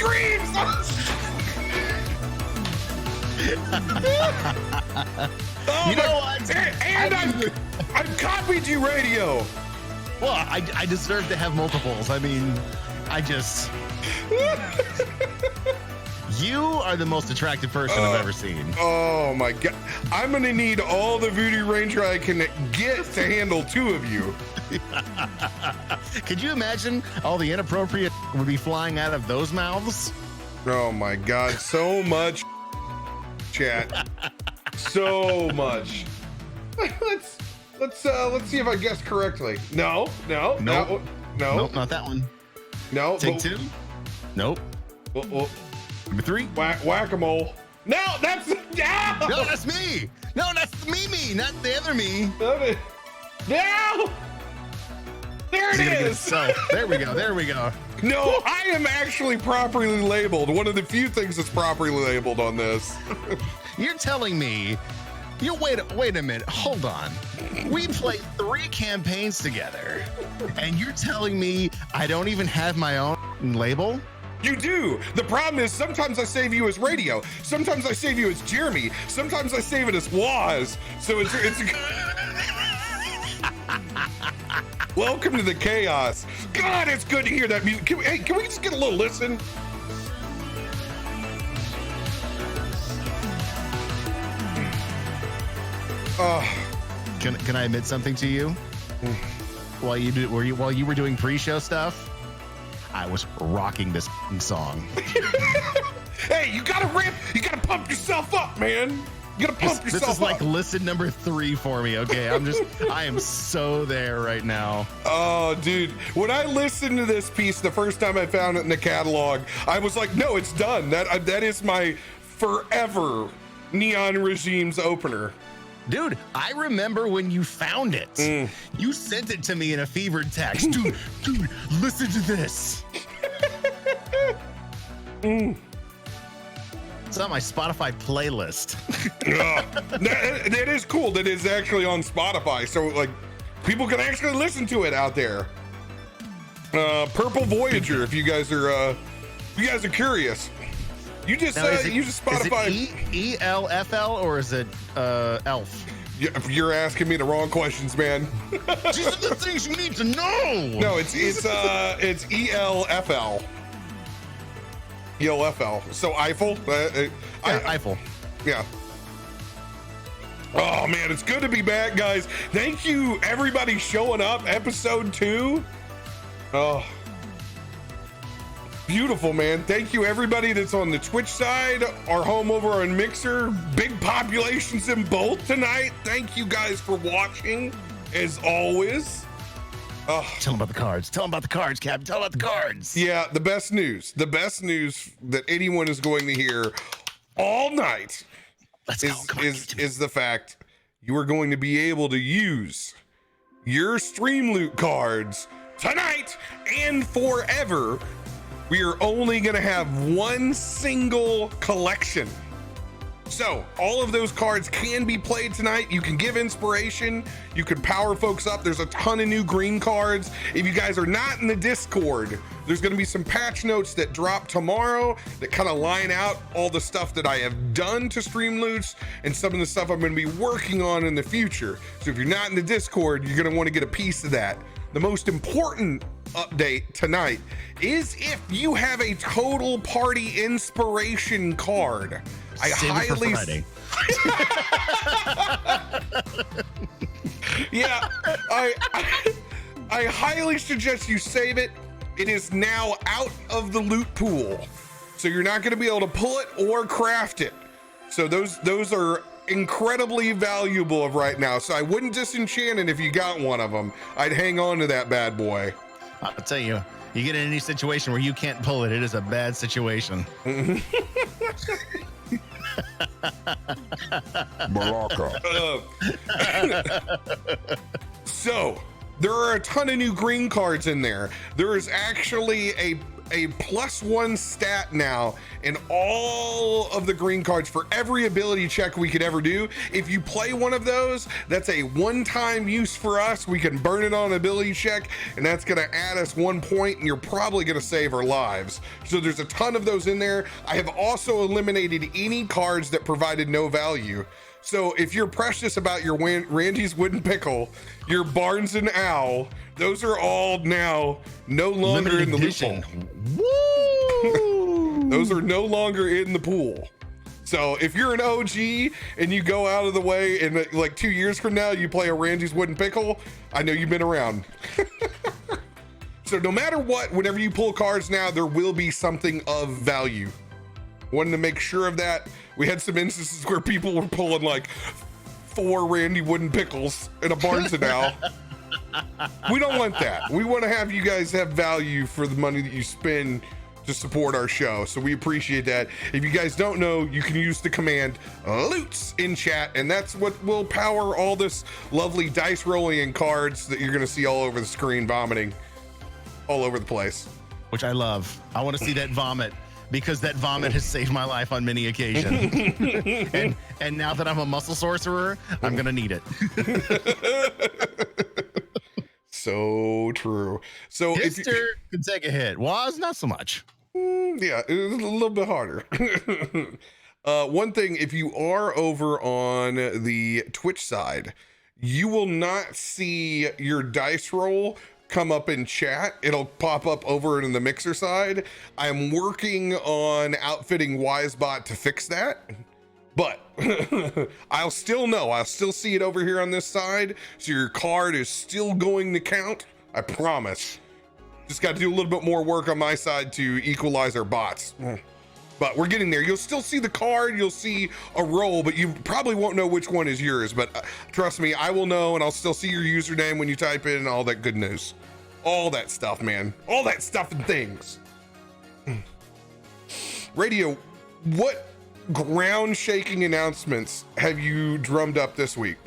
screams. Oh, you know what? And I've copied you, Radio. Well, I deserve to have multiples. I mean, you are the most attractive person I've ever seen. Oh my God. I'm going to need all the Voodoo Ranger I can get to handle 2 of you. Could you imagine all the inappropriate would be flying out of those mouths? Oh my God. So much chat. So much. Let's see if I guessed correctly. No. Nope, not that one. No. Take 2. Nope. Number 3. Whack-a-mole. No, that's No, that's me. No, that's me, not the other me. No. There it is. So there we go. No, I am actually properly labeled. One of the few things that's properly labeled on this. You're telling me, wait a minute, hold on. We played 3 campaigns together, and you're telling me I don't even have my own label? You do. The problem is sometimes I save you as Radio. Sometimes I save you as Jeremy. Sometimes I save it as Waz. So it's welcome to the chaos. God, it's good to hear that music. Can we just get a little listen? Can I admit something to you? While you were doing pre-show stuff, I was rocking this song. Hey, you gotta rip. You gotta pump yourself up, man. You gotta pump yourself up. This is like listen number 3 for me. Okay, I am so there right now. Oh, dude. When I listened to this piece the first time I found it in the catalog, I was like, no, it's done. That is my forever Neon Regime's opener. Dude, I remember when you found it. You sent it to me in a fevered text. Dude, listen to this. It's on my Spotify playlist. That is cool. That is actually on Spotify. So like people can actually listen to it out there. Purple Voyager, if you guys are curious. You just Spotify. Is it ELFL or is it ELF? You're asking me the wrong questions, man. These are the things you need to know. No, it's ELFL. ELFL. So Eiffel. Eiffel. Yeah. Oh man, it's good to be back, guys. Thank you, everybody, showing up. Episode 2. Oh. Beautiful, man. Thank you, everybody that's on the Twitch side, our home over on Mixer. Big populations in both tonight. Thank you guys for watching, as always. Tell them about the cards. Tell them about the cards, Captain. Tell them about the cards. Yeah, the best news that anyone is going to hear all night is the fact you are going to be able to use your Stream Loot cards tonight and forever. We are only going to have one single collection. So all of those cards can be played tonight. You can give inspiration. You can power folks up. There's a ton of new green cards. If you guys are not in the Discord, there's going to be some patch notes that drop tomorrow that kind of line out all the stuff that I have done to Stream Loots and some of the stuff I'm going to be working on in the future. So if you're not in the Discord, you're going to want to get a piece of that. The most important update tonight is if you have a total party inspiration card. I highly suggest you save it. It is now out of the loot pool, so you're not going to be able to pull it or craft it. So those are incredibly valuable right now. So I wouldn't disenchant it if you got one of them. I'd hang on to that bad boy. I'll tell you, you get in any situation where you can't pull it, it is a bad situation. Baraka. So there are a ton of new green cards in there. There is actually a +1 stat now in all of the green cards for every ability check we could ever do. If you play one of those, that's a one-time use for us. We can burn it on an ability check, and that's gonna add us 1 point, and you're probably gonna save our lives. So there's a ton of those in there. I have also eliminated any cards that provided no value. So if you're precious about your Randy's Wooden Pickle, your Barnes and Owl, those are all now no longer in the loophole. Woo! Those are no longer in the pool. So if you're an OG and you go out of the way and like 2 years from now you play a Randy's Wooden Pickle, I know you've been around. So no matter what, whenever you pull cards now, there will be something of value. Wanted to make sure of that. We had some instances where people were pulling like 4 Randy Wooden Pickles in a Barnes and Owl. We don't want that. We want to have you guys have value for the money that you spend to support our show. So we appreciate that. If you guys don't know, you can use the command LOOTS in chat, and that's what will power all this lovely dice rolling and cards that you're going to see all over the screen vomiting all over the place. Which I love. I want to see that vomit, because that vomit has saved my life on many occasions. and now that I'm a muscle sorcerer, I'm gonna need it. So true. So Hister can take a hit. Waz, not so much. Yeah, it was a little bit harder. One thing, if you are over on the Twitch side, you will not see your dice roll come up in chat. It'll pop up over in the mixer side. I'm working on outfitting Wisebot to fix that, but I'll still see it over here on this side, so your card is still going to count. I promise. Just got to do a little bit more work on my side to equalize our bots, but we're getting there. You'll still see the card, you'll see a roll, but you probably won't know which one is yours. But trust me, I will know, and I'll still see your username when you type in all that good news. All that stuff, man. All that stuff and things. Radio, what ground-shaking announcements have you drummed up this week?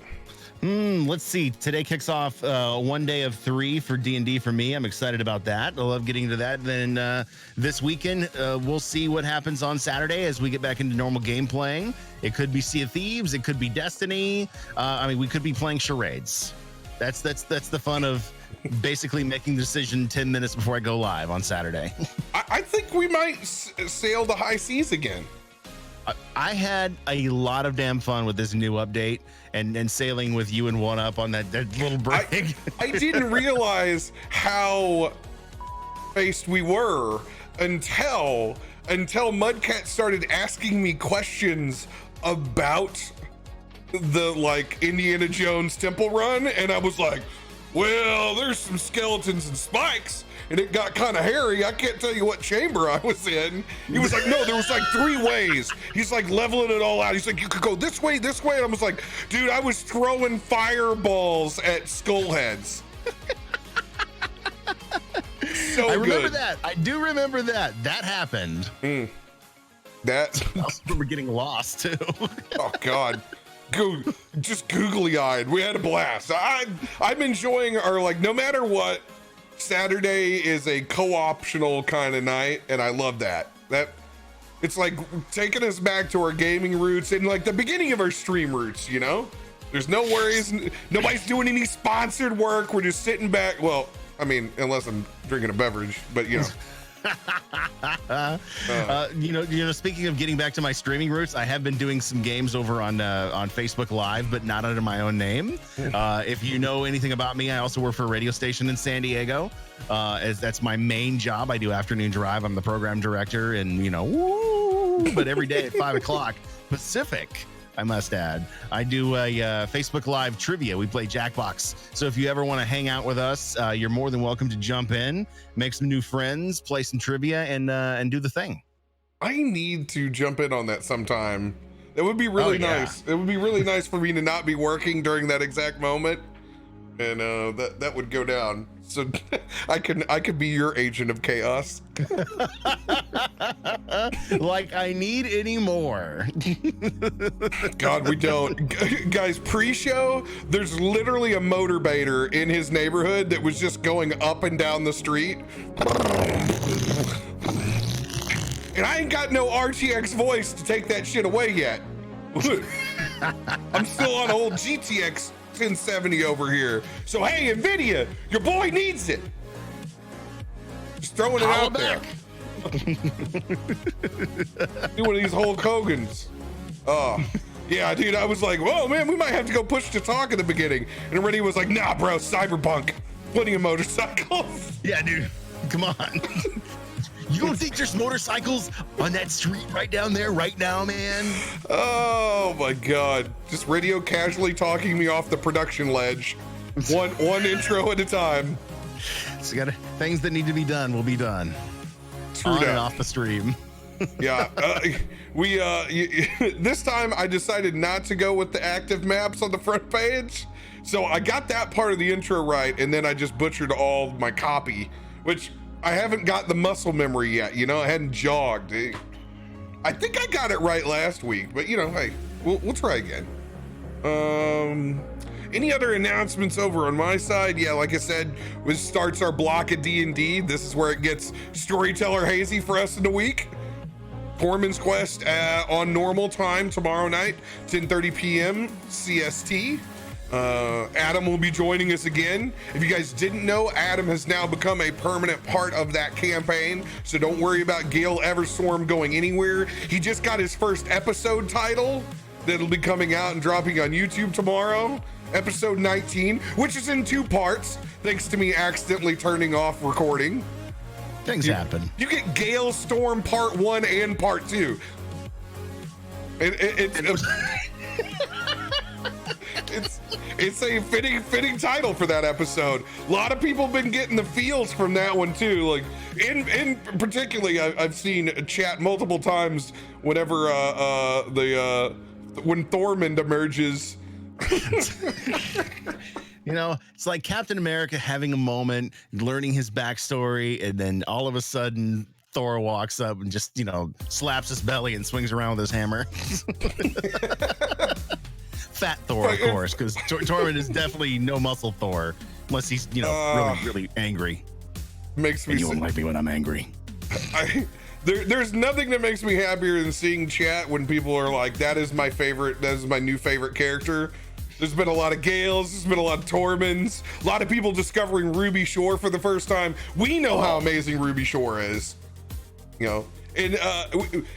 Let's see. Today kicks off 1 day of 3 for D&D for me. I'm excited about that. I love getting into that. Then this weekend, we'll see what happens on Saturday as we get back into normal game playing. It could be Sea of Thieves. It could be Destiny. We could be playing charades. That's the fun of basically making the decision 10 minutes before I go live on Saturday. I think we might sail the high seas again. I had a lot of damn fun with this new update and sailing with you and One Up on that little break. I didn't realize how faced we were until Mudcat started asking me questions about the like Indiana Jones temple run, and I was like, well, there's some skeletons and spikes, and it got kind of hairy. I can't tell you what chamber I was in. He was like, no, there was like 3 ways. He's like leveling it all out. He's like, you could go this way. And I was like, dude, I was throwing fireballs at skull heads. So I remember good. that. I do remember that. That happened. That. I also remember getting lost too. Oh God. Just googly eyed. We had a blast. I'm enjoying our, like, no matter what, Saturday is a co-optional kind of night, and I love that. It's like taking us back to our gaming roots and like the beginning of our stream roots, you know? There's no worries. Nobody's doing any sponsored work. We're just sitting back. Well, I mean, unless I'm drinking a beverage, but you know. Speaking of getting back to my streaming roots, I have been doing some games over on Facebook Live, but not under my own name. If you know anything about me, I also work for a radio station in San Diego. As that's my main job. I do afternoon drive. I'm the program director, and but every day at 5 o'clock Pacific, I must add, I do a Facebook Live trivia. We play Jackbox. So if you ever want to hang out with us, you're more than welcome to jump in, make some new friends, play some trivia, and do the thing. I need to jump in on that sometime. That would be really nice. It would be really nice for me to not be working during that exact moment, and that would go down. So I could be your agent of chaos. Like I need any more. God, we don't. Guys, pre-show, there's literally a motorbaiter in his neighborhood that was just going up and down the street. and I ain't got no RTX voice to take that shit away yet. I'm still on old GTX 1070 over here. So hey, NVIDIA, your boy needs it. Just throwing it out there. One of these Hulk Hogan's. Yeah, dude, I was like, whoa, man, we might have to go push to talk in the beginning. And already was like, nah, bro, Cyberpunk. Plenty of motorcycles. Yeah, dude, come on. You don't think there's motorcycles on that street right down there right now, man? Oh my God. Just radio casually talking me off the production ledge. One intro at a time. So things that need to be done will be done. True on and off the stream. Yeah. This time I decided not to go with the active maps on the front page. So I got that part of the intro right, and then I just butchered all my copy, which I haven't got the muscle memory yet, you know, I hadn't jogged. I think I got it right last week, but you know, hey, we'll try again. Any other announcements over on my side? Yeah, like I said, we starts our block of D&D. This is where it gets storyteller hazy for us in the week. Foreman's Quest on normal time tomorrow night, 10:30 p.m. CST. Adam will be joining us again. If you guys didn't know, Adam has now become a permanent part of that campaign, so don't worry about Gale Everstorm going anywhere. He just got his first episode title that'll be coming out and dropping on YouTube tomorrow, episode 19, which is in 2 parts, thanks to me accidentally turning off recording. Things happen. You get Gale Storm part 1 and part 2. It's a fitting title for that episode. A lot of people have been getting the feels from that one too. Like in particularly, I've seen chat multiple times whenever when Thormund emerges. You know, it's like Captain America having a moment, learning his backstory, and then all of a sudden Thor walks up and just, you know, slaps his belly and swings around with his hammer. Fat Thor, of course, because Tormund is definitely no muscle Thor, unless he's, you know, really angry. Makes me. And you won't like me when I'm angry. There's nothing that makes me happier than seeing chat when people are like, "That is my favorite. That is my new favorite character." There's been a lot of Gales. There's been a lot of Tormunds. A lot of people discovering Ruby Shore for the first time. We know how amazing Ruby Shore is, you know. And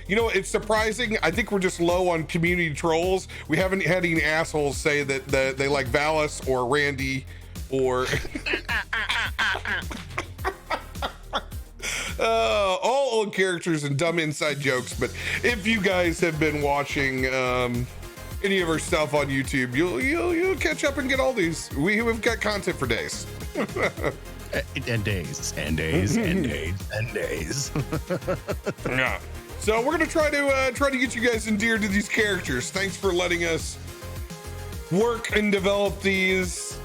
you know, it's surprising. I think we're just low on community trolls. We haven't had any assholes say that they like Valis or Randy or all old characters and dumb inside jokes. But if you guys have been watching any of our stuff on YouTube, you'll catch up and get all these. We've got content for days. And days and days and days and days. Yeah. So we're gonna try to get you guys endeared to these characters. Thanks for letting us work and develop these.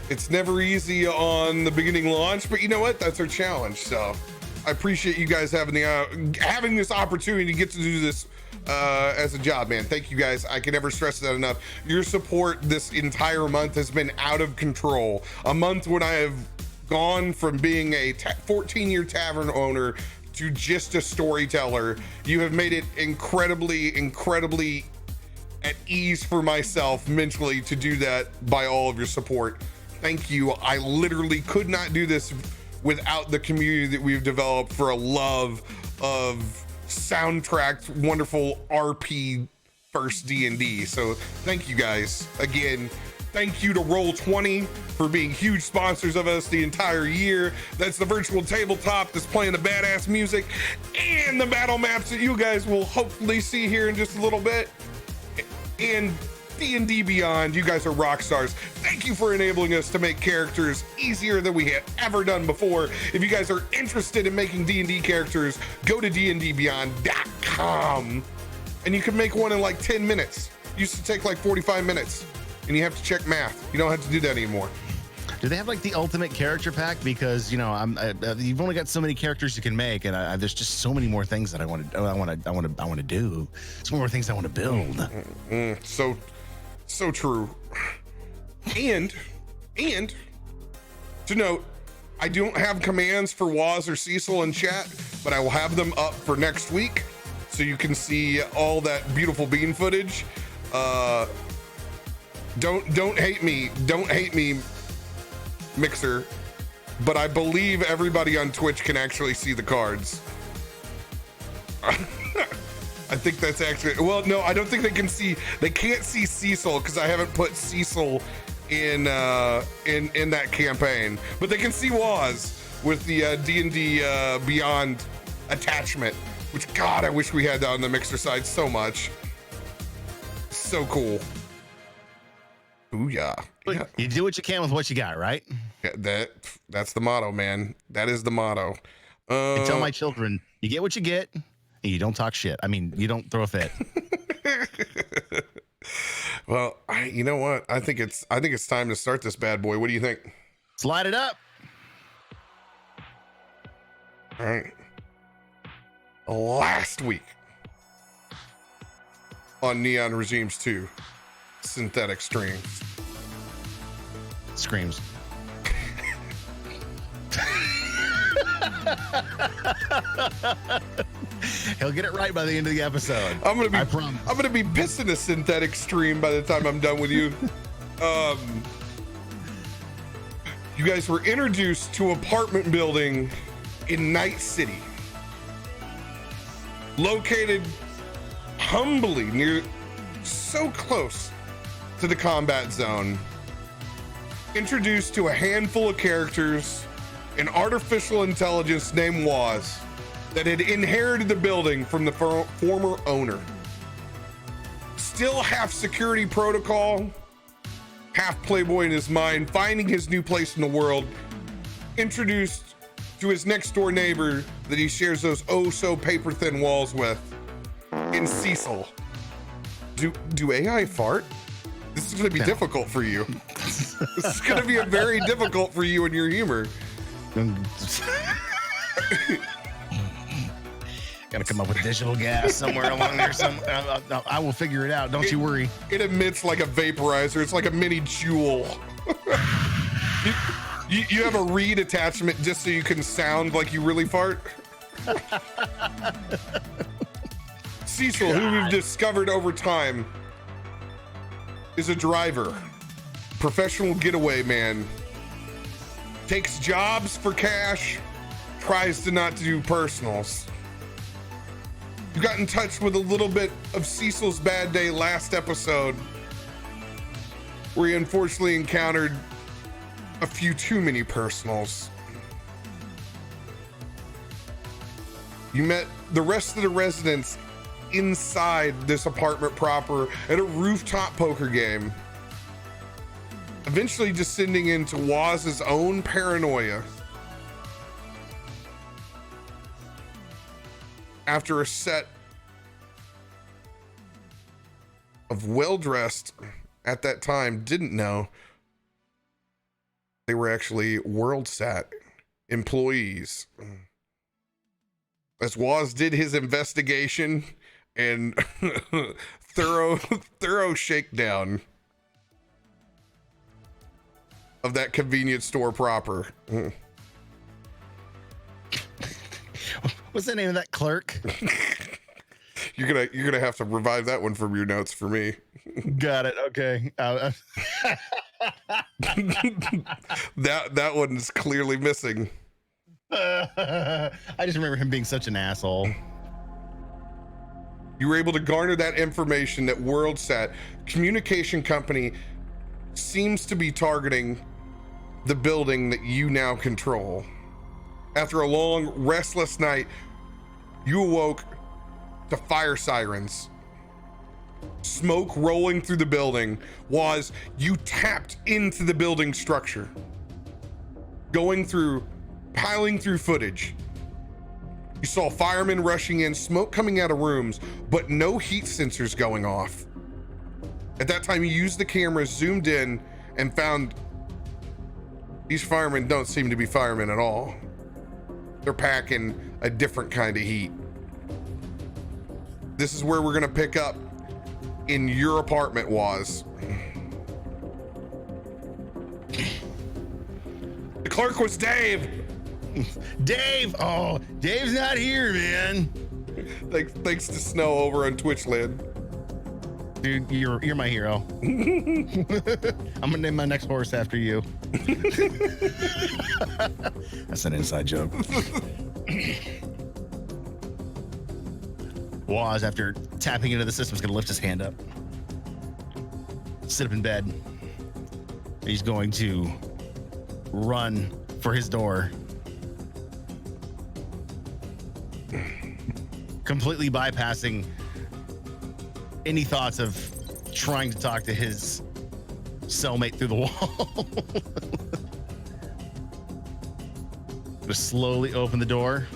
It's never easy on the beginning launch, but you know what? That's our challenge. So I appreciate you guys having this opportunity to get to do this as a job, man. Thank you guys. I can never stress that enough. Your support this entire month has been out of control. A month when I have gone from being a 14-year tavern owner to just a storyteller. You have made it incredibly at ease for myself mentally to do that by all of your support. Thank you. I literally could not do this without the community that we've developed for a love of soundtracked wonderful RP first D&D. So thank you guys again. Thank you to Roll20 for being huge sponsors of us the entire year. That's the virtual tabletop that's playing the badass music and the battle maps that you guys will hopefully see here in just a little bit. And D&D Beyond, you guys are rock stars. Thank you for enabling us to make characters easier than we have ever done before. If you guys are interested in making D&D characters, go to dndbeyond.com and you can make one in like 10 minutes. It used to take like 45 minutes. And you have to check math. You don't have to do that anymore. Do they have like the ultimate character pack? Because you know, you've only got so many characters you can make, and there's just so many more things that I want to do. So more things I want to build. So true. And to note, I don't have commands for Waz or Cecil in chat, but I will have them up for next week so you can see all that beautiful bean footage. Don't hate me, Mixer, but I believe everybody on Twitch can actually see the cards. I think that's actually, well, no, I don't think they can't see Cecil because I haven't put Cecil in that campaign, but they can see Waz with the D&D Beyond attachment, which, God, I wish we had that on the Mixer side so much. So cool. Ooh, yeah. You do what you can with what you got, right? Yeah, that's the motto, man. That is the motto. I tell my children, you get what you get, and you don't talk shit. I mean, you don't throw a fit. Well, you know what? I think it's time to start this bad boy. What do you think? Slide it up. All right. Last week on Neon Regimes 2, Synthetic Streams. Screams. He'll get it right by the end of the episode. I'm gonna be pissing a synthetic stream by the time I'm done with you. You guys were introduced to apartment building in Night City, located humbly near, so close to the combat zone. Introduced to a handful of characters, an artificial intelligence named Waz that had inherited the building from the former owner. Still half security protocol, half playboy in his mind, finding his new place in the world. Introduced to his next door neighbor that he shares those oh so paper thin walls with, in Cecil. Do AI fart? This is going to be difficult for you. This is going to be very difficult for you and your humor. Gotta come up with digital gas somewhere along there. I will figure it out. Don't you worry. It emits like a vaporizer. It's like a mini jewel. You have a reed attachment just so you can sound like you really fart. Cecil, who we've discovered over time, is a driver, professional getaway man, takes jobs for cash, tries to not do personals. You got in touch with a little bit of Cecil's bad day last episode, where he unfortunately encountered a few too many personals. You met the rest of the residents inside this apartment proper at a rooftop poker game, eventually descending into Waz's own paranoia. After a set of well-dressed, at that time, didn't know they were actually WorldSat employees. As Waz did his investigation and thorough shakedown of that convenience store proper. What's the name of that clerk? You're gonna have to revive that one from your notes for me. Got it. Okay. That one is clearly missing. I just remember him being such an asshole. You were able to garner that information that WorldSat communication company seems to be targeting the building that you now control. After a long, restless night, you awoke to fire sirens, smoke rolling through the building. You tapped into the building structure, piling through footage. You saw firemen rushing in, smoke coming out of rooms, but no heat sensors going off. At that time, you used the camera, zoomed in, and found these firemen don't seem to be firemen at all. They're packing a different kind of heat. This is where we're gonna pick up in your apartment, Waz. The clerk was Dave. Dave! Oh, Dave's not here, man. Thanks to Snow over on Twitchland. Dude, you're my hero. I'm gonna name my next horse after you. That's an inside joke. Waz, after tapping into the system, is gonna lift his hand up, sit up in bed. He's going to run for his door, completely bypassing any thoughts of trying to talk to his cellmate through the wall. Just slowly open the door,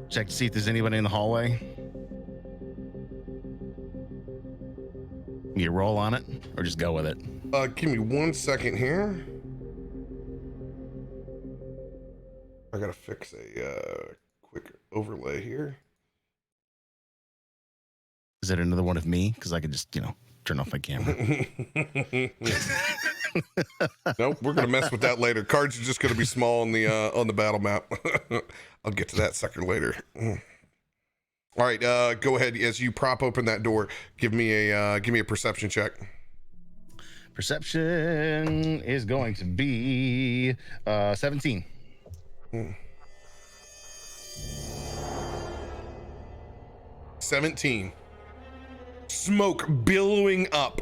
check to see if there's anybody in the hallway. You roll on it or just go with it? Give me 1 second here. I gotta fix a quick overlay here. Is it another one of me? Because I could just, turn off my camera. Nope, we're gonna mess with that later. Cards are just gonna be small on the battle map. I'll get to that sucker later. All right, go ahead as you prop open that door. Give me a perception check. Perception is going to be 17. 17. Smoke billowing up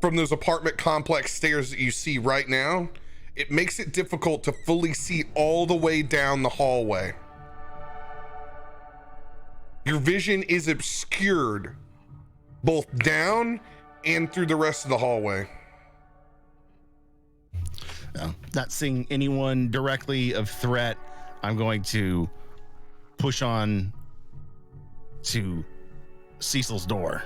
from those apartment complex stairs that you see right now. It makes it difficult to fully see all the way down the hallway. Your vision is obscured both down and through the rest of the hallway. Not seeing anyone directly of threat, I'm going to push on to Cecil's door.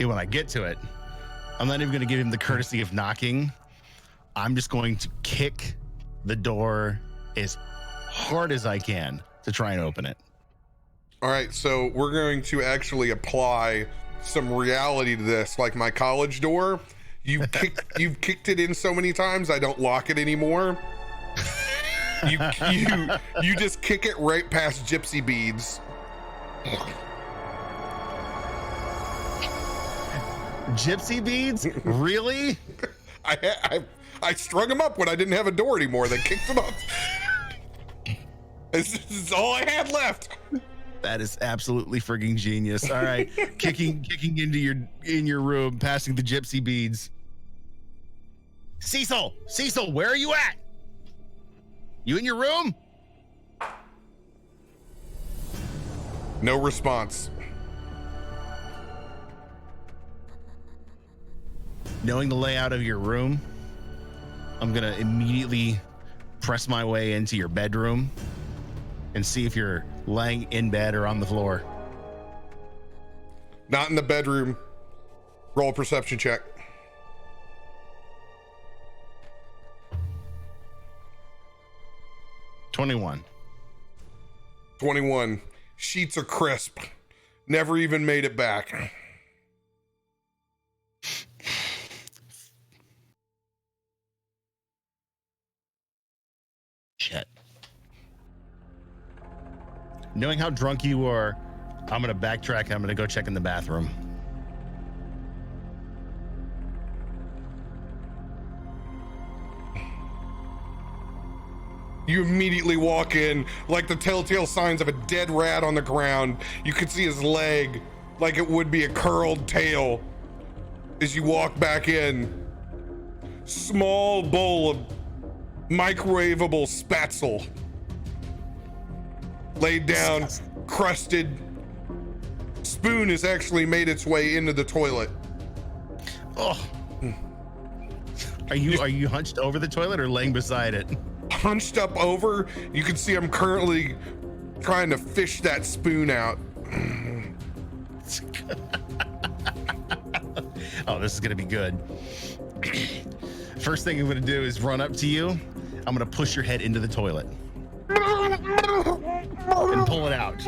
And when I get to it, I'm not even going to give him the courtesy of knocking. I'm just going to kick the door as hard as I can to try and open it. All right, so we're going to actually apply some reality to this. Like my college door, you've kicked it in so many times I don't lock it anymore. You just kick it right past gypsy beads. Gypsy beads? Really? I strung them up when I didn't have a door anymore. They kicked them up. This is all I had left. That is absolutely frigging genius. All right, kicking into your room, passing the gypsy beads. Cecil, where are you at? You in your room? No response. Knowing the layout of your room, I'm gonna immediately press my way into your bedroom and see if you're laying in bed or on the floor. Not in the bedroom. Roll a perception check. 21. 21. Sheets are crisp. Never even made it back. Shit. Knowing how drunk you are, I'm gonna backtrack. I'm gonna go check in the bathroom. You immediately walk in like the telltale signs of a dead rat on the ground. You can see his leg like it would be a curled tail as you walk back in. Small bowl of microwavable spatzel laid down, crusted. Spoon has actually made its way into the toilet. Oh. Are you hunched over the toilet or laying beside it? Hunched up over. You can see I'm currently trying to fish that spoon out. Oh, this is gonna be good. First thing I'm gonna do is run up to you. I'm gonna push your head into the toilet and pull it out.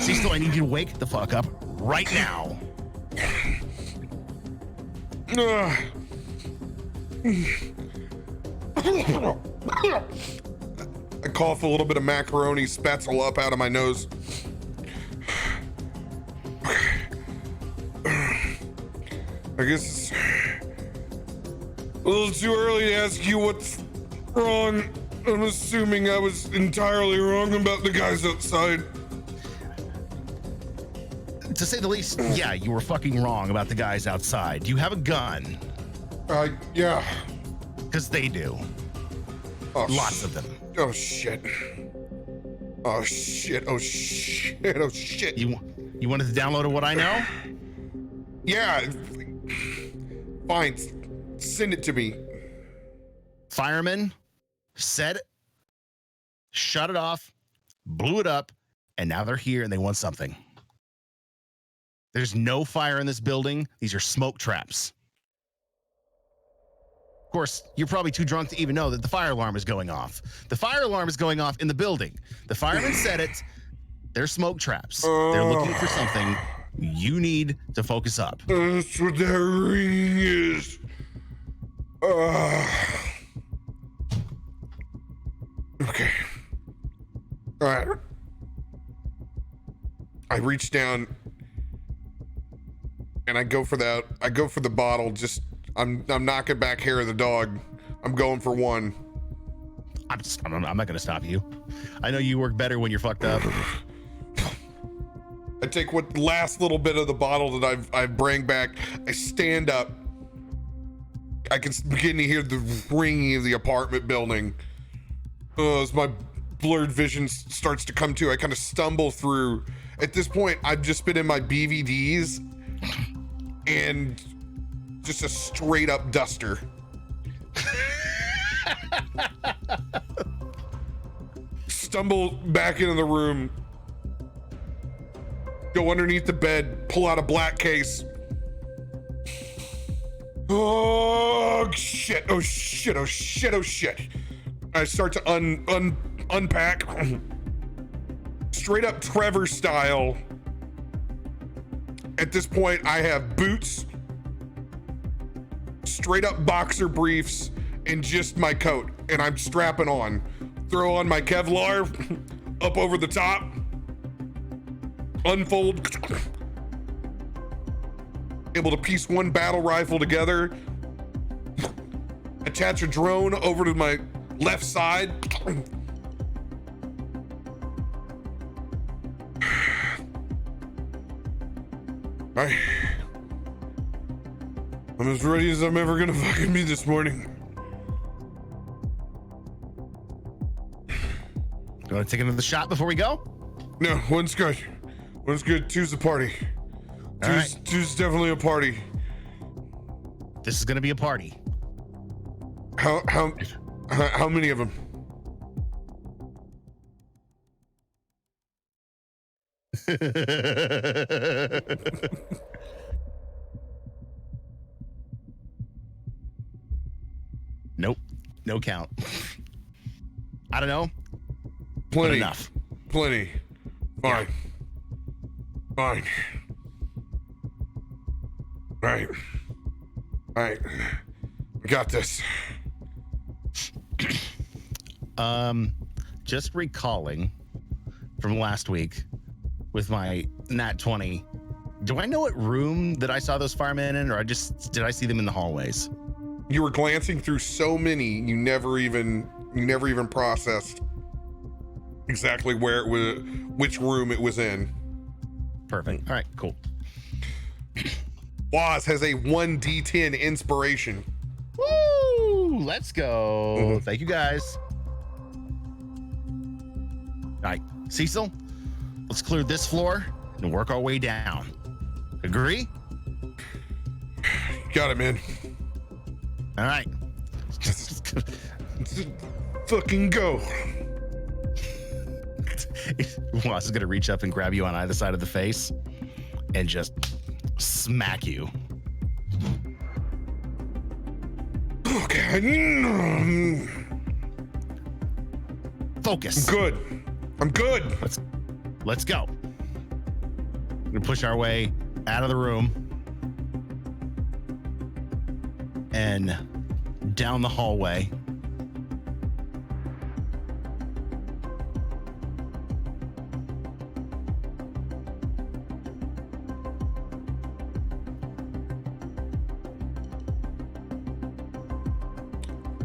Cecil, I need you to wake the fuck up right now. I cough a little bit of macaroni spatzel up out of my nose. I guess it's a little too early to ask you what's wrong. I'm assuming I was entirely wrong about the guys outside. To say the least, yeah, you were fucking wrong about the guys outside. Do you have a gun? Yeah. Because they do. Oh, Lots of them. Oh, shit. Oh, shit. Oh, shit. Oh, shit. You wanted to download What I Know? Yeah. Fine. Send it to me. Firemen said it, shut it off, blew it up, and now they're here and they want something. There's no fire in this building. These are smoke traps. Of course, you're probably too drunk to even know that the fire alarm is going off. The fire alarm is going off in the building. The firemen said it. They're smoke traps. They're looking for something. You need to focus up. That's what that ring is. Okay. All right. I reach down and I go for that. I go for the bottle. Just I'm knocking back hair of the dog. I'm going for one. I'm not going to stop you. I know you work better when you're fucked up. I take what last little bit of the bottle that I bring back. I stand up. I can begin to hear the ringing of the apartment building. As my blurred vision starts to come to, I kind of stumble through. At this point, I've just been in my BVDs and just a straight up duster. Stumble back into the room, go underneath the bed, pull out a black case. Oh shit, oh shit, oh shit, oh shit. I start to unpack. Straight up Trevor style. At this point, I have boots, straight up boxer briefs, and just my coat. And I'm strapping on. Throw on my Kevlar up over the top. Unfold. Able to piece one battle rifle together. Attach a drone over to my left side. I'm as ready as I'm ever gonna fucking be this morning. You want to take another shot before we go? No, one's good. One's good. Two's a party. Two's definitely a party. This is going to be a party. How many of them? Nope. No count. I don't know. Plenty. Enough. Plenty. Fine. Yeah. Fine. All right. We got this. Just recalling from last week with my Nat 20. Do I know what room that I saw those firemen in, or did I see them in the hallways? You were glancing through so many, you never even processed exactly where it was, which room it was in. Perfect. All right, cool. Waz has a 1d10 inspiration. Woo! Let's go. Mm-hmm. Thank you, guys. All right, Cecil, let's clear this floor and work our way down. Agree? Got it, man. All right. Fucking go. Waz is going to reach up and grab you on either side of the face and just smack you. Okay. Focus. I'm good. Let's go. We're going to push our way out of the room. and down the hallway.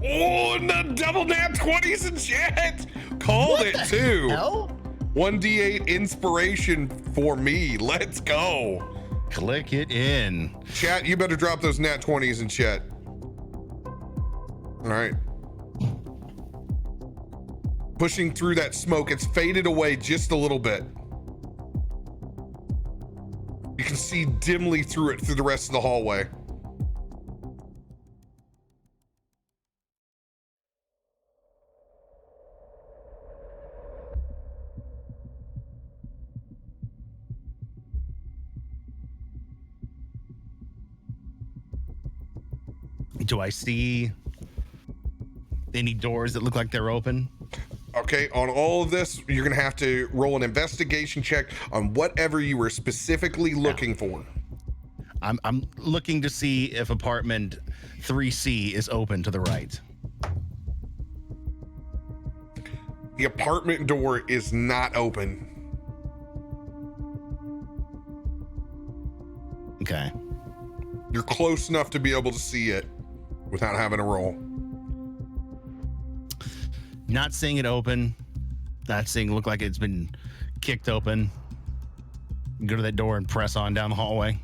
Oh, and the double nat 20s and shit. Called What it the too. hell? 1d8 inspiration for me. Let's go. Click it in. Chat, you better drop those nat 20s in chat. All right. Pushing through that smoke, it's faded away just a little bit. You can see dimly through it through the rest of the hallway. Do I see any doors that look like they're open? Okay, on all of this, you're gonna have to roll an investigation check on whatever you were specifically looking for. I'm looking to see if apartment 3C is open to the right. The apartment door is not open. Okay. You're close enough to be able to see it without having to roll. Not seeing it open. Not seeing it look like it's been kicked open. Go to that door and press on down the hallway.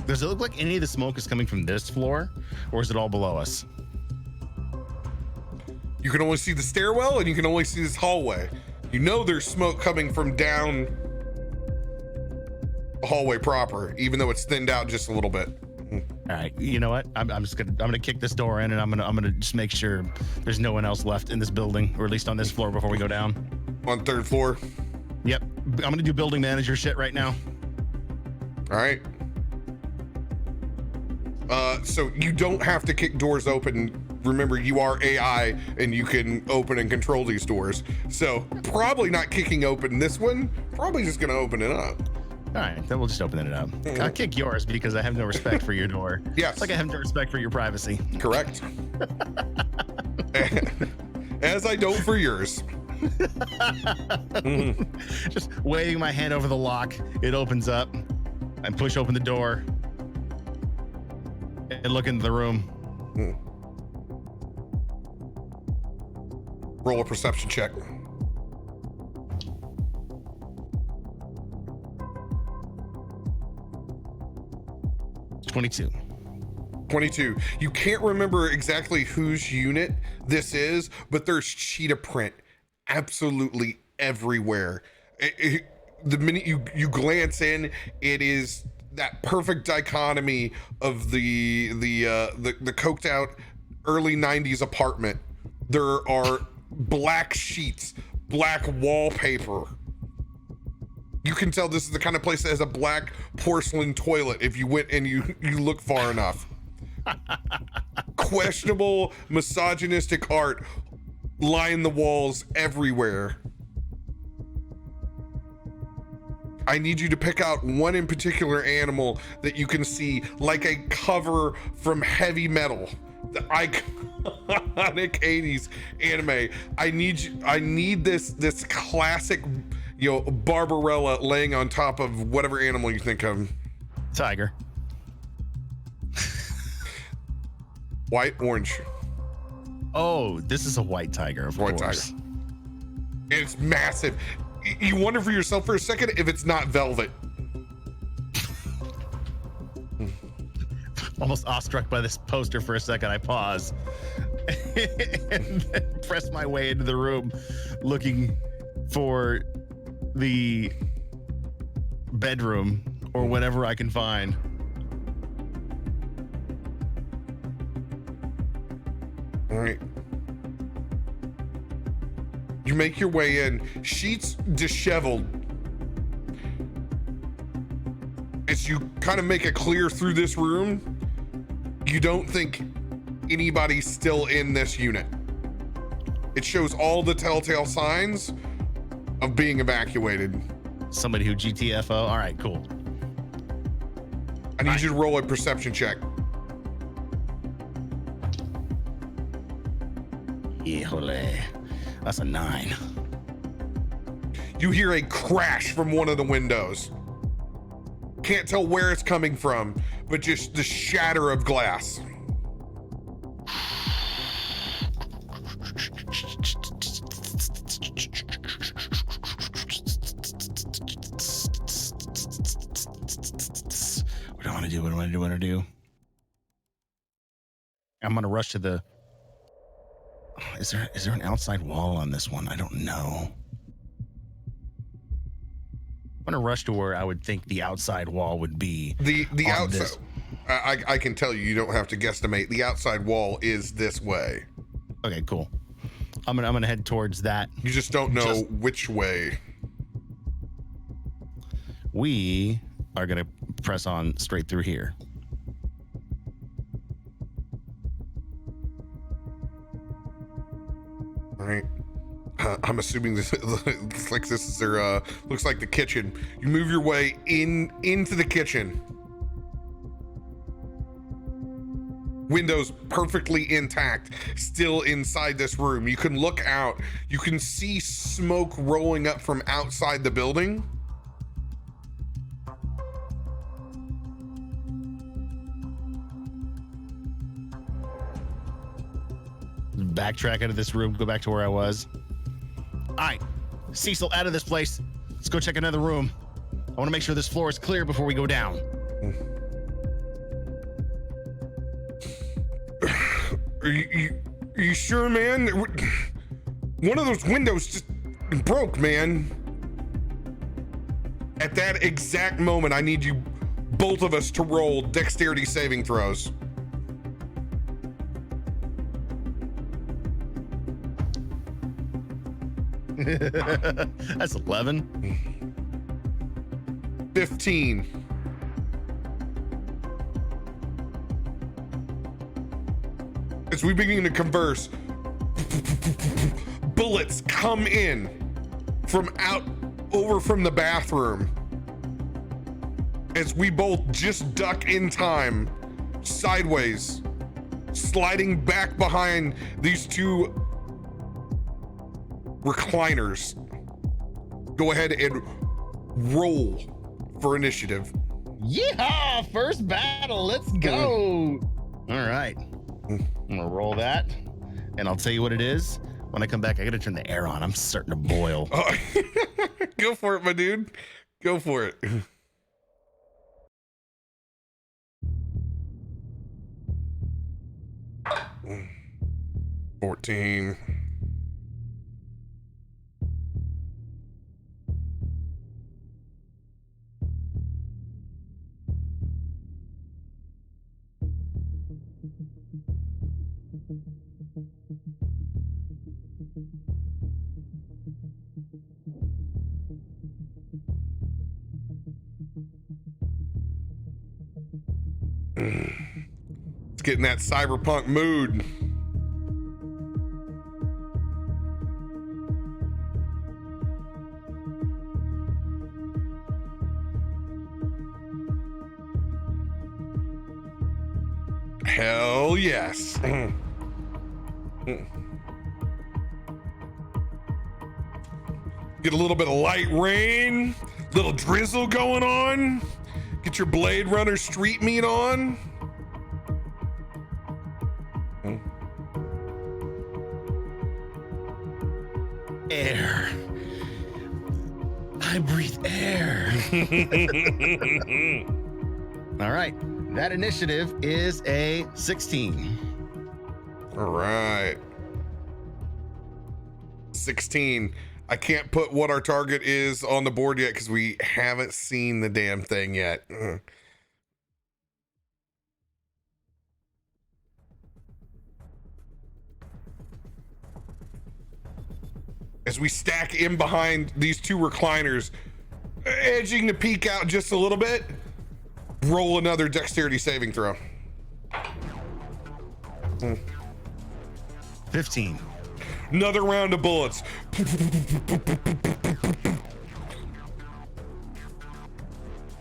Does it look like any of the smoke is coming from this floor, or is it all below us? You can only see the stairwell and you can only see this hallway. You know there's smoke coming from down the hallway proper, even though it's thinned out just a little bit. All right, you know what? I'm gonna kick this door in, and I'm gonna just make sure there's no one else left in this building, or at least on this floor before we go down. On third floor. Yep, I'm gonna do building manager shit right now. All right. So you don't have to kick doors open. Remember, you are AI and you can open and control these doors. So probably not kicking open this one, probably just gonna open it up. All right, then we'll just open it up. I'll kick yours because I have no respect for your door. Yes. It's like I have no respect for your privacy. Correct. As I don't for yours. Just waving my hand over the lock, it opens up. I push open the door and look into the room. Roll a perception check. $22. 22. You can't remember exactly whose unit this is, but there's cheetah print absolutely everywhere. The minute you glance in, it is that perfect dichotomy of the coked out early 90s apartment. There are black sheets, black wallpaper. You can tell this is the kind of place that has a black porcelain toilet if you went and you look far enough. Questionable misogynistic art line the walls everywhere. I need you to pick out one in particular animal that you can see, like a cover from Heavy Metal, the iconic 80s anime. I need this classic, Barbarella laying on top of whatever animal you think of. Tiger. White, orange. Oh, this is a white tiger, of White course. tiger. It's massive. You wonder for yourself for a second if it's not velvet. Almost awestruck by this poster for a second, I pause and then press my way into the room looking for the bedroom or whatever I can find. All right. You make your way in, sheets disheveled. As you kind of make it clear through this room, you don't think anybody's still in this unit. It shows all the telltale signs of being evacuated. Somebody who GTFO. All right, cool. I need you to roll a perception check. Híjole. That's a 9. You hear a crash from one of the windows. Can't tell where it's coming from, but just the shatter of glass. What do I want to do? What do I want to do? I'm going to rush to the... Is there an outside wall on this one? I don't know. I'm going to rush to where I would think the outside wall would be. The outside... I can tell you don't have to guesstimate. The outside wall is this way. Okay, cool. I'm gonna head towards that. You just don't know which way. We are gonna press on straight through here. All right. I'm assuming this looks like this is their looks like the kitchen. You move your way into the kitchen. Windows perfectly intact, still inside this room. You can look out. You can see smoke rolling up from outside the building. Backtrack out of this room, go back to where I was. All right, Cecil, out of this place. Let's go check another room. I want to make sure this floor is clear before we go down. Are you sure, man? One of those windows just broke, man. At that exact moment, I need you, both of us, to roll dexterity saving throws. That's 11. 15. As we begin to converse, bullets come in from over from the bathroom. As we both just duck in time, sideways, sliding back behind these two recliners. Go ahead and roll for initiative. Yeehaw! First battle, let's go. All right. I'm gonna roll that, and I'll tell you what it is. When I come back, I gotta turn the air on. I'm starting to boil. Go for it, my dude. Go for it. Mm. 14. It's getting that cyberpunk mood. Hell yes. Get a little bit of light rain, little drizzle going on. Get your Blade Runner street meat on. Air. I breathe air. All right. That initiative is a 16. All right. 16. I can't put what our target is on the board yet because we haven't seen the damn thing yet. As we stack in behind these two recliners, edging to peek out just a little bit, roll another dexterity saving throw. 15. Another round of bullets.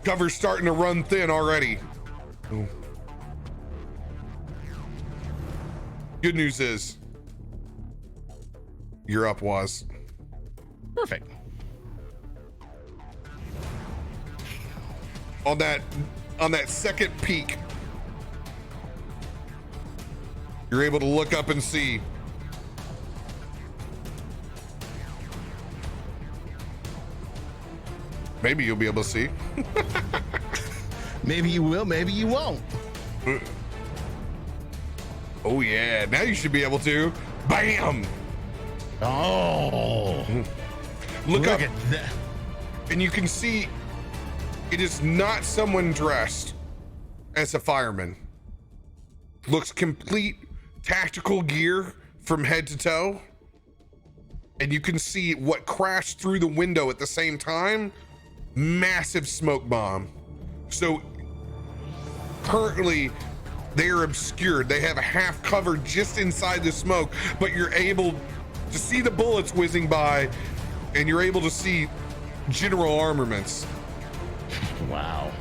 Cover's starting to run thin already. Ooh. Good news is you're up, Waz. Perfect. On that second peak, you're able to look up and see maybe you'll be able to see. Maybe you will, maybe you won't. Oh yeah, now you should be able to. Bam! Oh, Look up at that. and you can see it is not someone dressed as a fireman. Looks complete tactical gear from head to toe. And you can see what crashed through the window at the same time. Massive smoke bomb. So currently they are obscured. They have a half cover just inside the smoke, but you're able to see the bullets whizzing by, and you're able to see general armaments. Wow.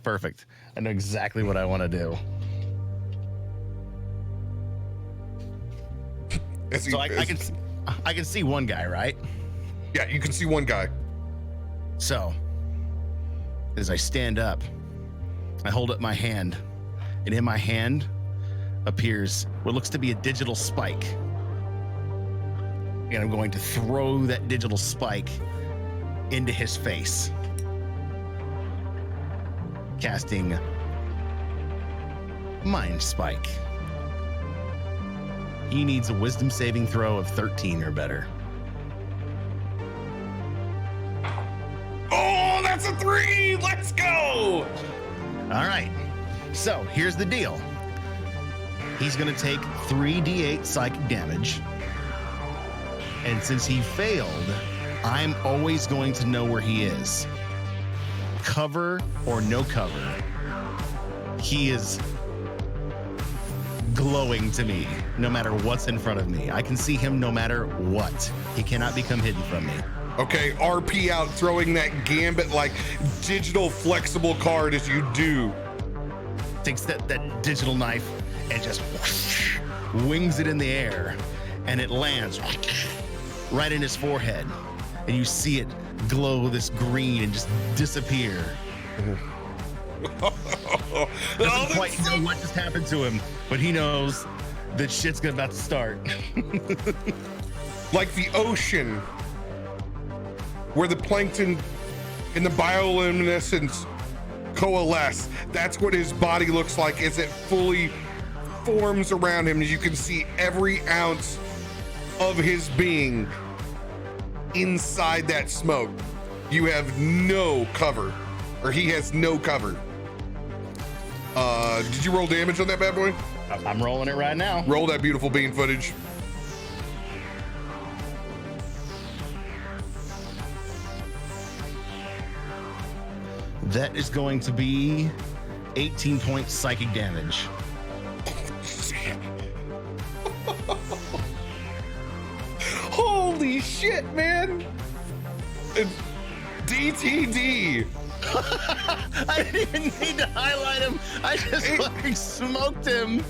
Perfect. I know exactly what I want to do. So I can see one guy, right? Yeah, you can see one guy. So as I stand up, I hold up my hand, and in my hand appears what looks to be a digital spike. And I'm going to throw that digital spike into his face, casting Mind Spike. He needs a wisdom saving throw of 13 or better. Oh, that's a 3! Let's go! All right. So here's the deal. He's going to take 3d8 psychic damage. And since he failed, I'm always going to know where he is. Cover or no cover. He is glowing to me no matter what's in front of me. I can see him no matter what. He cannot become hidden from me. Okay, RP out, throwing that gambit like digital flexible card as you do. Takes that digital knife and just whoosh, wings it in the air, and it lands right in his forehead. And you see it glow this green and just disappear. Doesn't quite know what just happened to him, but he knows that shit's about to start. Like the ocean, where the plankton and the bioluminescence coalesce. That's what his body looks like as it fully forms around him. You can see every ounce of his being inside that smoke. You have no cover, or he has no cover. Did you roll damage on that bad boy? I'm rolling it right now. Roll that beautiful bean footage. That is going to be 18 points psychic damage. Holy shit, man! DTD. I didn't even need to highlight him. I just fucking smoked him.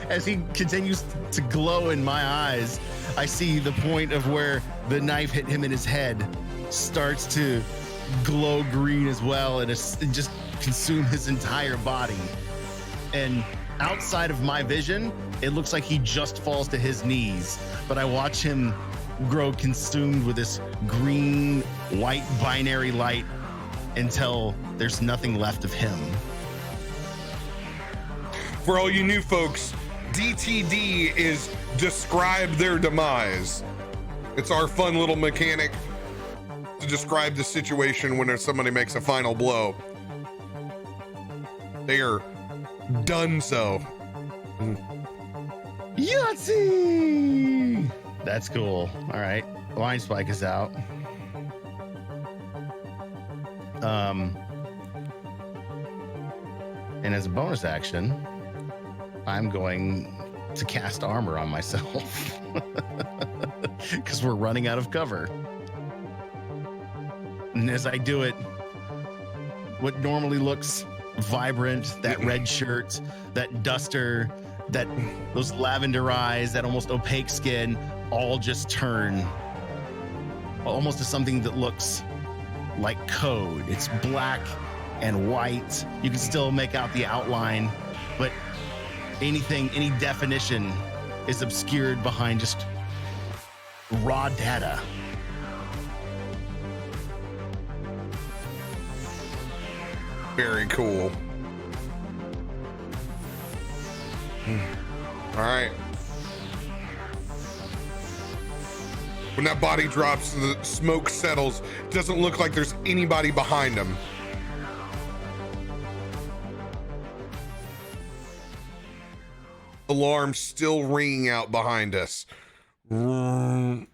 As he continues to glow in my eyes, I see the point of where the knife hit him in his head starts to glow green as well, and it just consume his entire body. And outside of my vision, it looks like he just falls to his knees, but I watch him grow consumed with this green white binary light until there's nothing left of him. For all you new folks, DTD is describe their demise. It's our fun little mechanic to describe the situation when somebody makes a final blow. They are done so. Yahtzee! That's cool. All right. Line Spike is out. And as a bonus action, I'm going to cast armor on myself because we're running out of cover. And as I do it, what normally looks vibrant, that red shirt, that duster, those lavender eyes, that almost opaque skin, all just turn almost to something that looks like code. It's black and white. You can still make out the outline, but any definition is obscured behind just raw data. Very cool. All right. When that body drops, the smoke settles. Doesn't look like there's anybody behind him. Alarm still ringing out behind us. Oh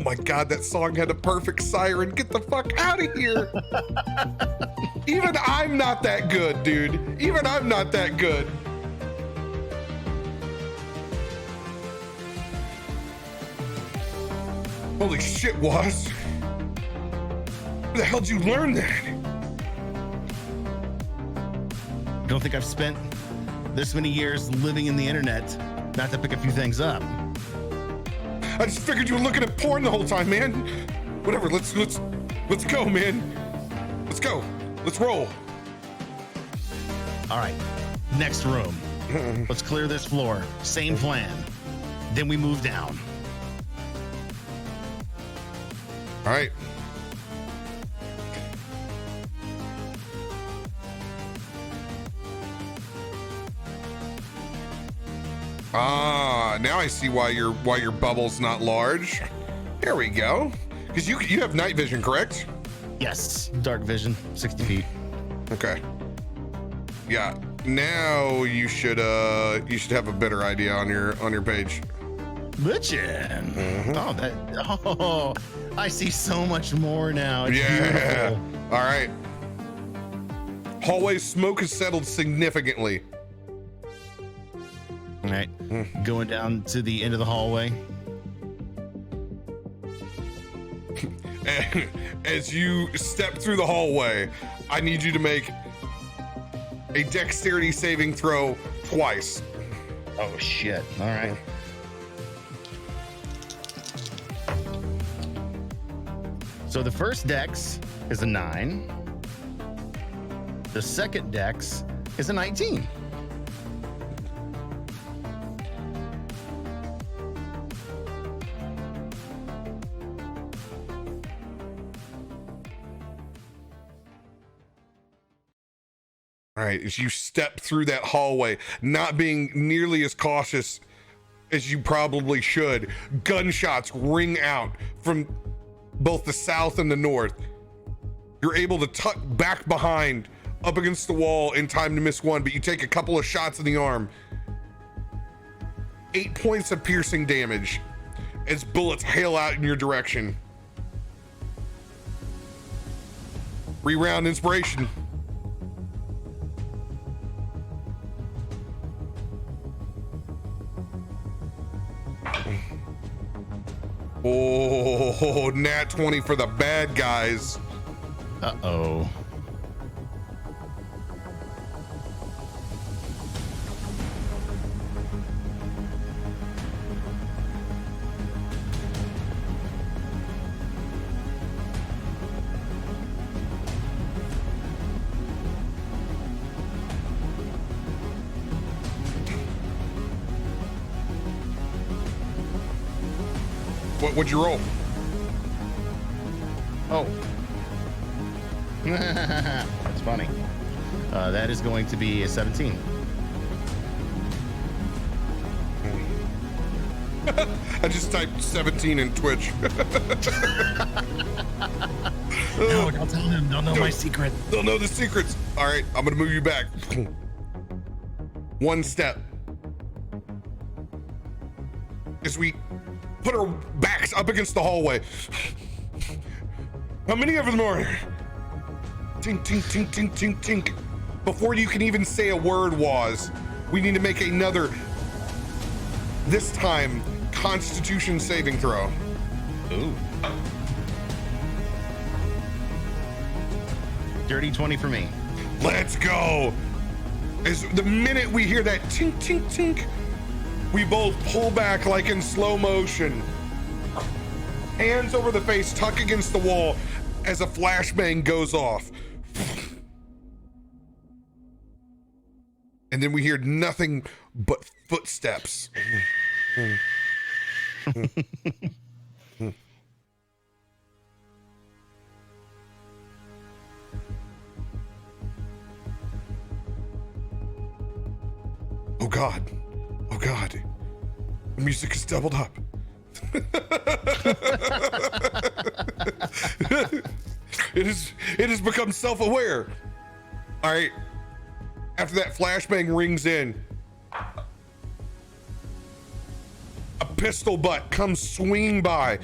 my God, that song had a perfect siren. Get the fuck out of here. Even I'm not that good, dude. Even I'm not that good. Holy shit, Was. Where the hell did you learn that? I don't think I've spent this many years living in the internet not to pick a few things up. I just figured you were looking at porn the whole time, man. Whatever, let's go, man. Let's go. Let's roll. All right, next room. Let's clear this floor. Same plan. Then we move down. All right. Ah, now I see why your bubble's not large. There we go. Because you have night vision, correct? Yes, dark vision, 60 feet. Okay. Yeah. Now you should have a better idea on your page. Bitchin'. Oh, I see so much more now. It's yeah. beautiful. All right. Hallway smoke has settled significantly. All right, going down to the end of the hallway. And as you step through the hallway, I need you to make a dexterity saving throw twice. Oh shit! All right. So the first dex is a 9. The second dex is a 19. All right, as you step through that hallway, not being nearly as cautious as you probably should, gunshots ring out from both the south and the north. You're able to tuck back behind, up against the wall in time to miss one, but you take a couple of shots in the arm. 8 points of piercing damage as bullets hail out in your direction. Reround inspiration. Oh, nat 20 for the bad guys. Uh-oh. What'd you roll? Oh. That's funny. That is going to be a 17. I just typed 17 in Twitch. No, don't tell him. Don't know my secret. They'll know the secrets. All right, I'm gonna move you back. One step. As we put our backs up against the hallway. How many of them are there? Tink, tink, tink, tink, tink, tink. Before you can even say a word, Waz, we need to make another, this time, Constitution saving throw. Ooh. Dirty 20 for me. Let's go. As the minute we hear that tink, tink, tink, we both pull back like in slow motion. Hands over the face, tuck against the wall as a flashbang goes off. And then we hear nothing but footsteps. Oh God. Oh God. The music is doubled up. It has become self-aware. All right. After that flashbang rings in, a pistol butt comes swinging by,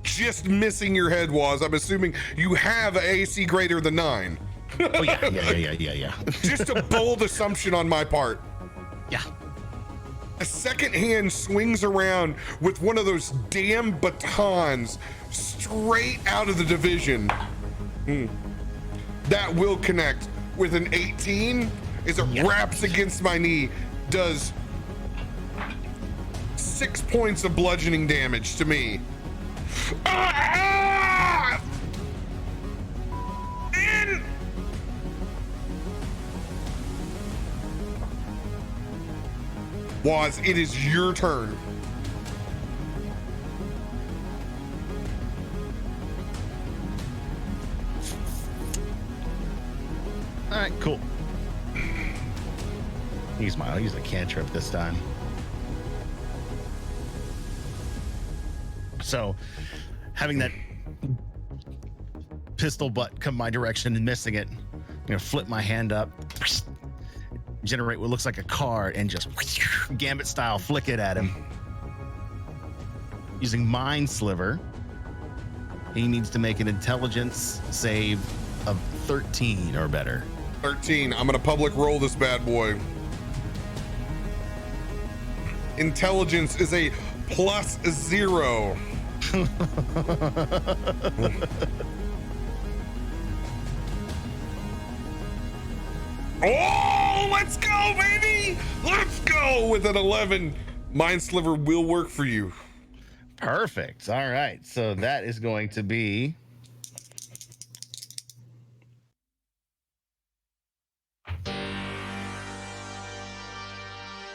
just missing your head, Waz. I'm assuming you have an AC greater than 9. Oh yeah. Just a bold assumption on my part. Yeah. A second hand swings around with one of those damn batons straight out of the division. That will connect with an 18 as it wraps against my knee, does 6 points of bludgeoning damage to me. And Waz, it is your turn. All right, cool. I'll use a cantrip this time. So, having that pistol butt come my direction and missing it, I'm gonna flip my hand up, generate what looks like a card, and just gambit style flick it at him. Using Mind Sliver, he needs to make an intelligence save of 13 or better. 13. I'm gonna public roll this bad boy. Intelligence is a +0. Oh, let's go, baby! Let's go with an 11. Mind Sliver will work for you. Perfect. All right. So that is going to be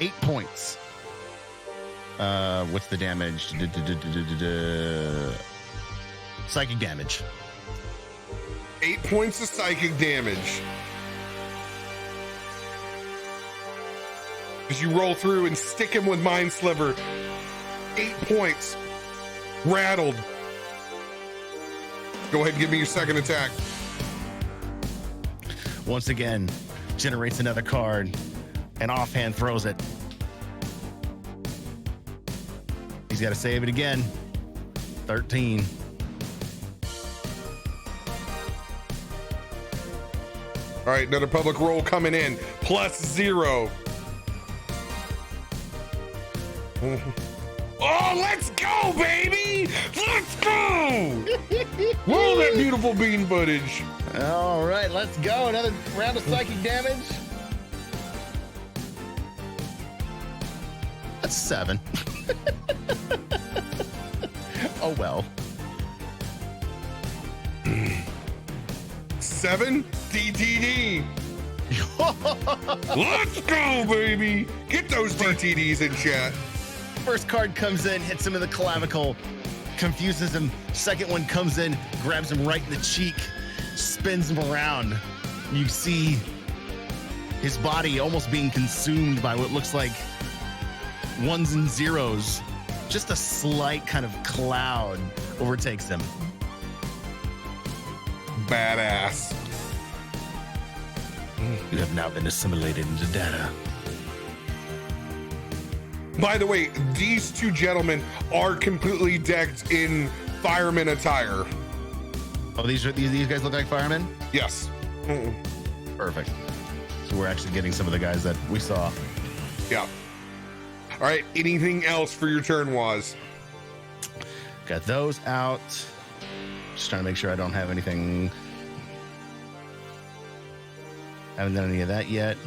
eight points. What's the damage? Psychic damage. 8 points of psychic damage. As you roll through and stick him with Mind Sliver. 8 points. Rattled. Go ahead and give me your second attack. Once again, generates another card and offhand throws it. He's got to save it again. 13. All right, another public roll coming in. +0. Oh, let's go, baby! Let's go! Roll that beautiful bean footage. All right, let's go. Another round of psychic damage. That's 7. Oh, well. 7 DTD. Let's go, baby! Get those DTDs in chat. First card comes in, hits him in the clavicle, confuses him. Second one comes in, grabs him right in the cheek, spins him around. You see his body almost being consumed by what looks like ones and zeros. Just a slight kind of cloud overtakes him. Badass. You have now been assimilated into data. By the way, these two gentlemen are completely decked in fireman attire. Oh, these guys look like firemen? Yes. Perfect. So we're actually getting some of the guys that we saw. Yeah. All right. Anything else for your turn, Waz? Got those out. Just trying to make sure I don't have anything. Haven't done any of that yet.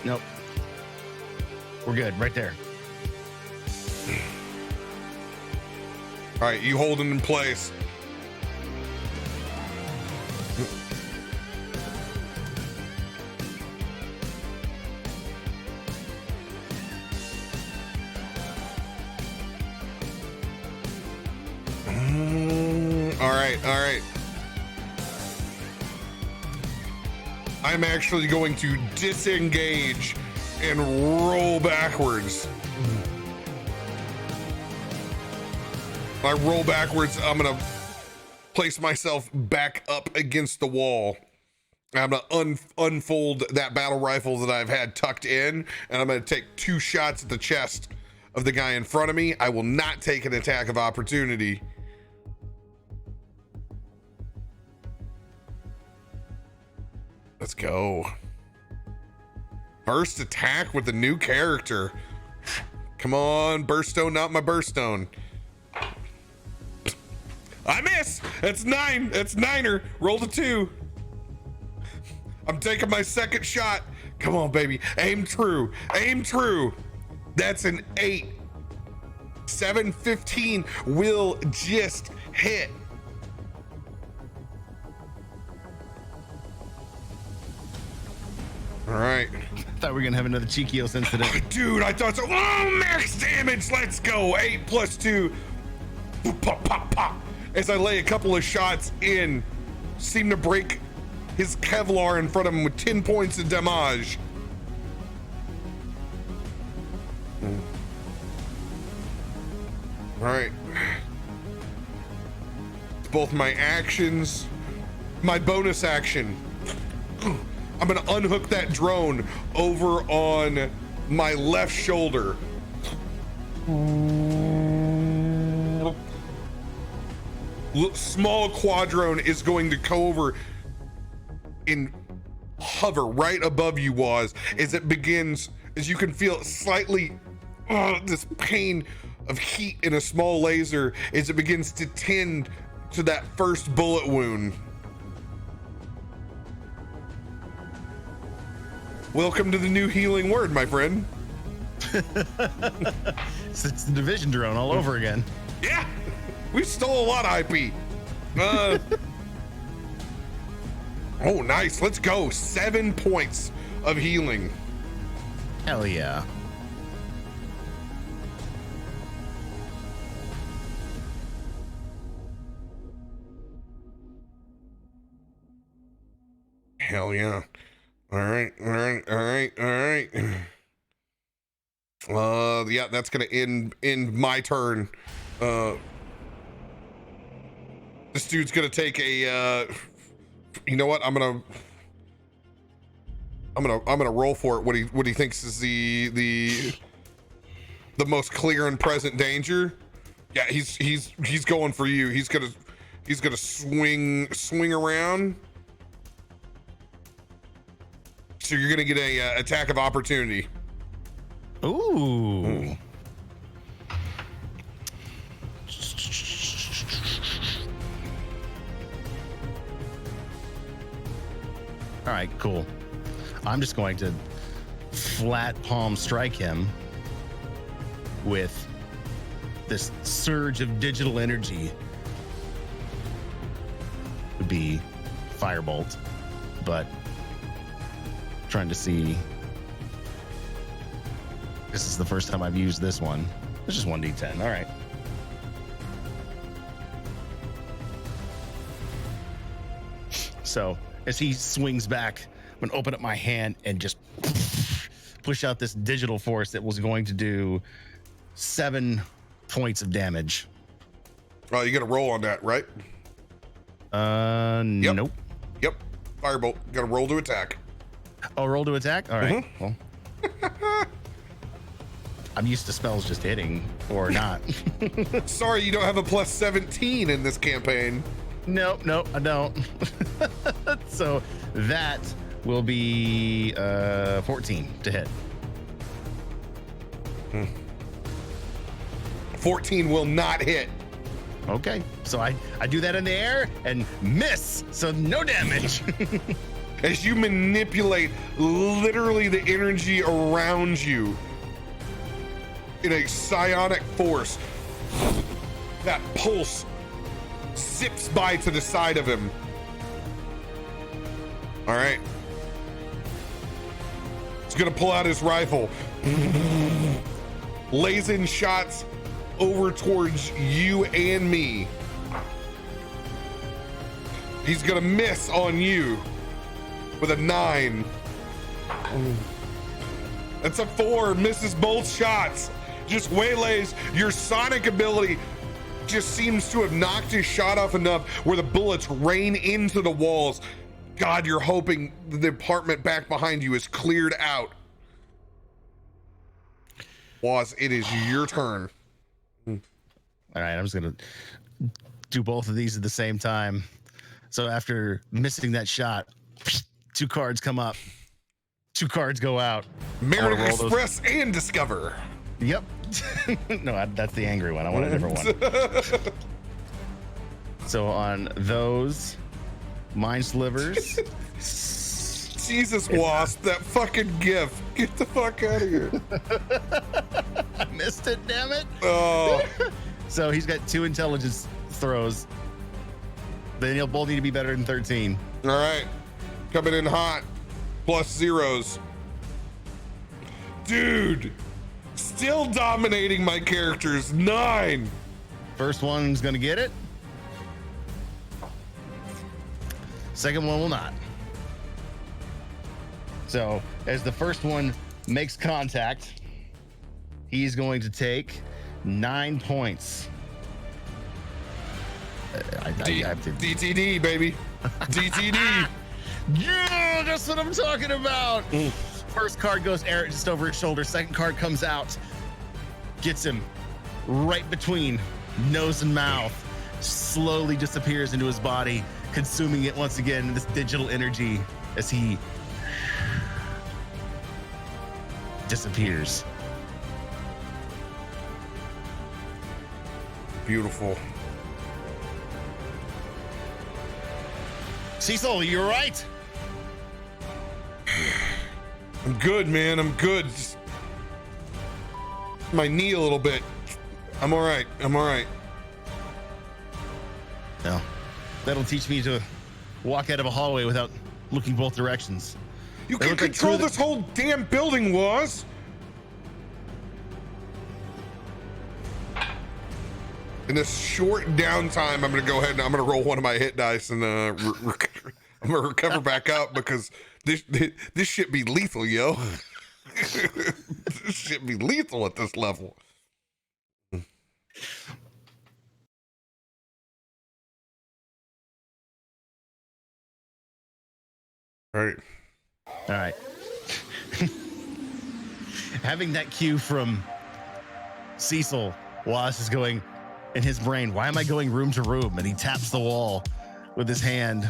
Nope. We're good right there. All right. You hold it in place. All right. I'm actually going to disengage and roll backwards. When I roll backwards, I'm gonna place myself back up against the wall. I'm gonna unfold that battle rifle that I've had tucked in, and I'm gonna take 2 shots at the chest of the guy in front of me. I will not take an attack of opportunity. Let's go. First attack with a new character. Come on, Burstone, not my Burstone. I miss. That's 9. That's 9er. Roll to 2. I'm taking my second shot. Come on, baby. Aim true. Aim true. That's an 8. 715 will just hit. All right. I thought we were gonna have another Cheekios incident. Dude, I thought so. Oh, max damage. Let's go. 8 plus 2. Pop, pop, pop. As I lay a couple of shots in, seem to break his Kevlar in front of him with 10 points of damage. All right. Both my actions, my bonus action. I'm gonna unhook that drone over on my left shoulder. Small quadrone is going to go over and hover right above you, Waz, as it begins, as you can feel slightly this pain of heat in a small laser as it begins to tend to that first bullet wound. Welcome to the new healing word, my friend. It's the division drone all over again. Yeah, we stole a lot of IP. Oh, nice. Let's go. 7 points of healing. Hell yeah. Hell yeah. All right. Yeah, that's gonna end my turn. This dude's gonna take a you know what? I'm gonna roll for it. What he thinks is the most clear and present danger. Yeah, he's going for you. He's gonna swing around. So you're gonna get a attack of opportunity. Ooh. All right, cool. I'm just going to flat palm strike him with this surge of digital energy. Would be firebolt, but trying to see. This is the first time I've used this one. It's just 1d10. All right. So as he swings back, I'm gonna open up my hand and just push out this digital force that was going to do 7 points of damage. Well, you got to roll on that, right? Yep. Nope. Yep. Firebolt. Got to roll to attack. Oh, roll to attack. All right. Well, I'm used to spells just hitting or not. Sorry, you don't have a plus 17 in this campaign. Nope, I don't. So that will be 14 to hit. 14 will not hit. Okay, so I do that in the air and miss, so no damage. As you manipulate literally the energy around you in a psionic force, that pulse zips by to the side of him. All right. He's gonna pull out his rifle, lays in shots over towards you and me. He's gonna miss on you with a 9. That's a 4, misses both shots. Just waylays. Your sonic ability just seems to have knocked his shot off enough where the bullets rain into the walls. God, you're hoping the apartment back behind you is cleared out. Waz, it is your turn. All right, I'm just gonna do both of these at the same time. So after missing that shot, 2 cards come up, 2 cards go out. Memory Express and Discover. Yep. No, that's the angry one. I want a different one. So on those, Mind Slivers. Jesus, Wasp, that fucking gif. Get the fuck out of here. I missed it, damn it. Oh. So he's got 2 intelligence throws. Then you'll both need to be better than 13. All right. Coming in hot. Plus zeros. Dude. Still dominating my characters. 9. First one's gonna get it. Second one will not. So as the first one makes contact, he's going to take 9 points. I have to... DTD, baby. DTD. Yeah, that's what I'm talking about. First card goes just over his shoulder. Second card comes out, gets him right between nose and mouth, slowly disappears into his body, consuming it once again, this digital energy as he disappears. Beautiful. Cecil, you all right? I'm good, man. I'm good. Just my knee a little bit. I'm all right. I'm all right. No. That'll teach me to walk out of a hallway without looking both directions. You can control this whole damn building, Waz. In this short downtime, I'm going to go ahead and I'm going to roll one of my hit dice and I'm going to recover back up because this shit be lethal, yo. This shit be lethal at this level. All right. Having that cue from Cecil, Wallace is going in his brain, why am I going room to room? And he taps the wall with his hand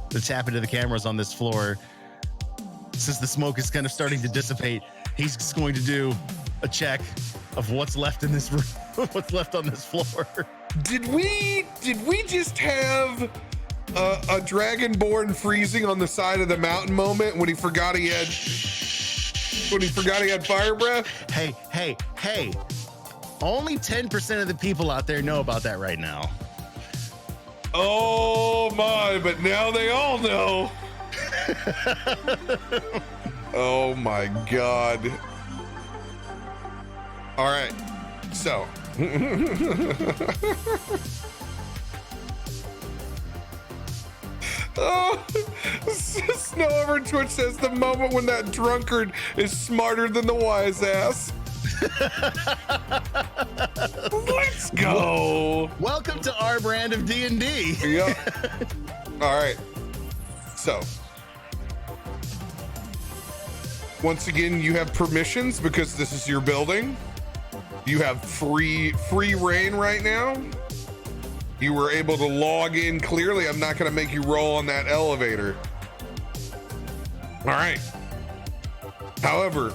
to tap into the cameras on this floor. Since the smoke is kind of starting to dissipate, he's just going to do a check of what's left in this room, what's left on this floor. Did we just have a dragonborn freezing on the side of the mountain moment when he forgot he had fire breath? Hey. Only 10% of the people out there know about that right now. Oh my, but now they all know. Oh my God. All right, so. Oh, Snow over Twitch says the moment when that drunkard is smarter than the wise ass. Let's go. Welcome to our brand of D&D. Yep. All right. So Once again, you have permissions because this is your building. You have free reign right now. You were able to log in clearly. I'm not going to make you roll on that elevator. All right. However,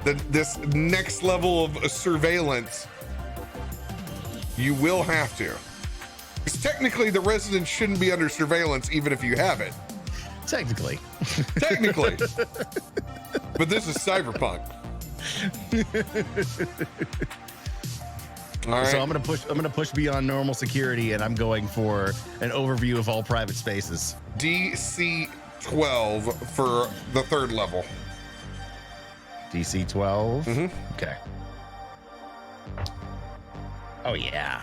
this next level of surveillance, you will have to. Because technically, the residents shouldn't be under surveillance even if you have it. Technically. Technically. But this is Cyberpunk. All right. So I'm gonna push beyond normal security, and I'm going for an overview of all private spaces. DC 12 for the third level. DC 12. Mm-hmm. Okay. Oh yeah,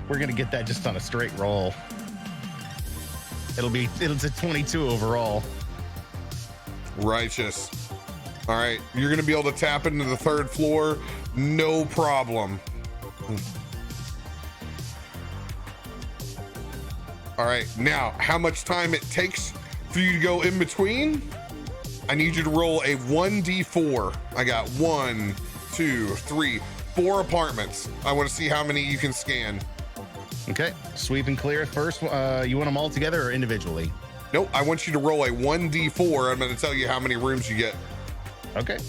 we're gonna get that just on a straight roll. It's a 22 overall. Righteous. All right, you're gonna be able to tap into the third floor, no problem. All right, now how much time it takes for you to go in between? I need you to roll a 1d4. I got 1, 2, 3, 4 apartments. I want to see how many you can scan. Okay, sweep and clear first. You want them all together or individually? Nope, I want you to roll a 1d4. I'm going to tell you how many rooms you get. Okay.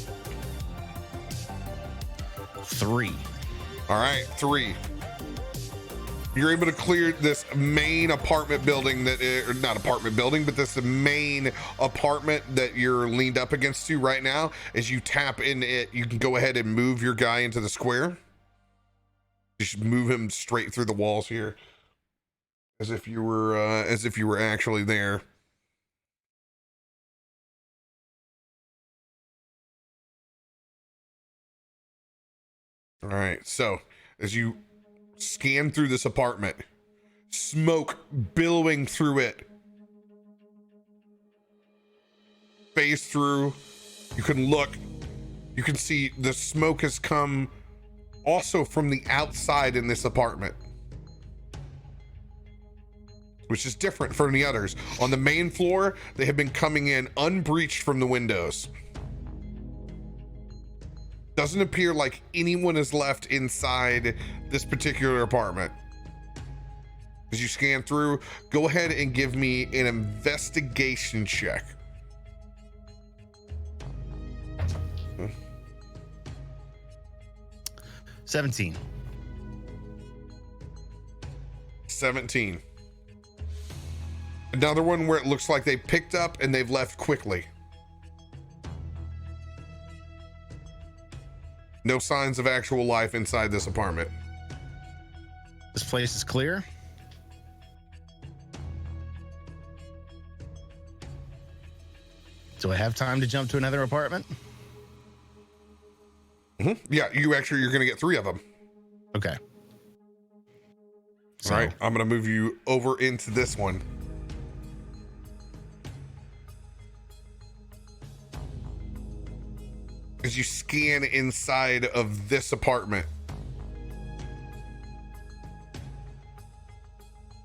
3. All right, 3. You're able to clear this main apartment building or not apartment building, but this main apartment that you're leaned up against to right now. As you tap in it, you can go ahead and move your guy into the square. Just move him straight through the walls here, as if you were actually there. All right, so as you scan through this apartment, smoke billowing through it, phase through, you can look, you can see the smoke has come also from the outside in this apartment, which is different from the others. On the main floor, they have been coming in unbreached from the windows. Doesn't appear like anyone is left inside this particular apartment. As you scan through, go ahead and give me an investigation check. Hmm. 17. 17. Another one where it looks like they picked up and they've left quickly. No signs of actual life inside this apartment. This place is clear. Do I have time to jump to another apartment? Mm-hmm. Yeah, you're going to get 3 of them. Okay. All right, I'm going to move you over into this one. As you scan inside of this apartment,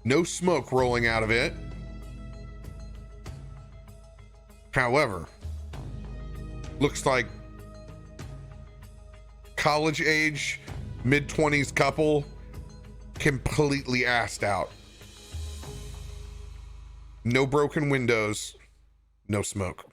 no smoke rolling out of it. However, looks like college age, mid-20s couple, completely assed out. No broken windows, no smoke.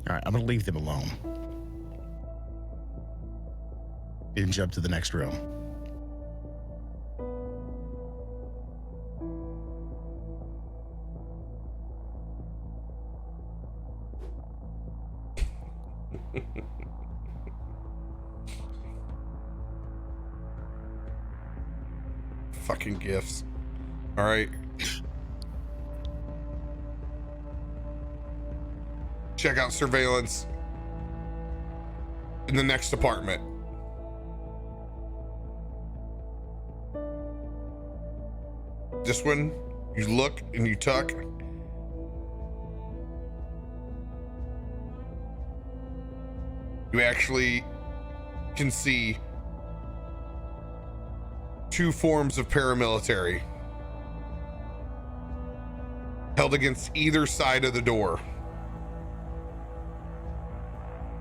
All right, I'm gonna leave them alone and jump to the next room. Fucking gifts. All right. Check out surveillance in the next apartment. This one, you look and you tuck. You actually can see two forms of paramilitary held against either side of the door.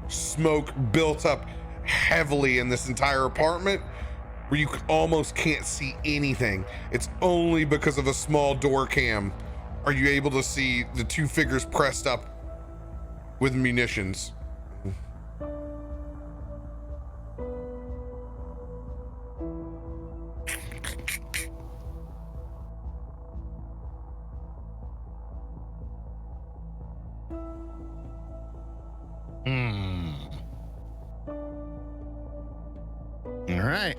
Smoke built up heavily in this entire apartment where you almost can't see anything. It's only because of a small door cam are you able to see the two figures pressed up with munitions. All right.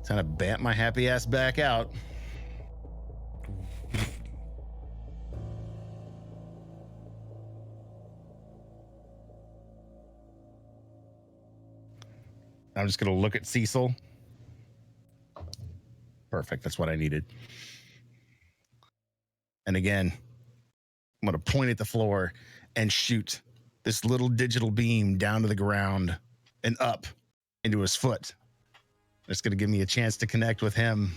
Time to bamp my happy ass back out. I'm just going to look at Cecil. Perfect. That's what I needed. And again, I'm going to point at the floor and shoot this little digital beam down to the ground and up into his foot. It's going to give me a chance to connect with him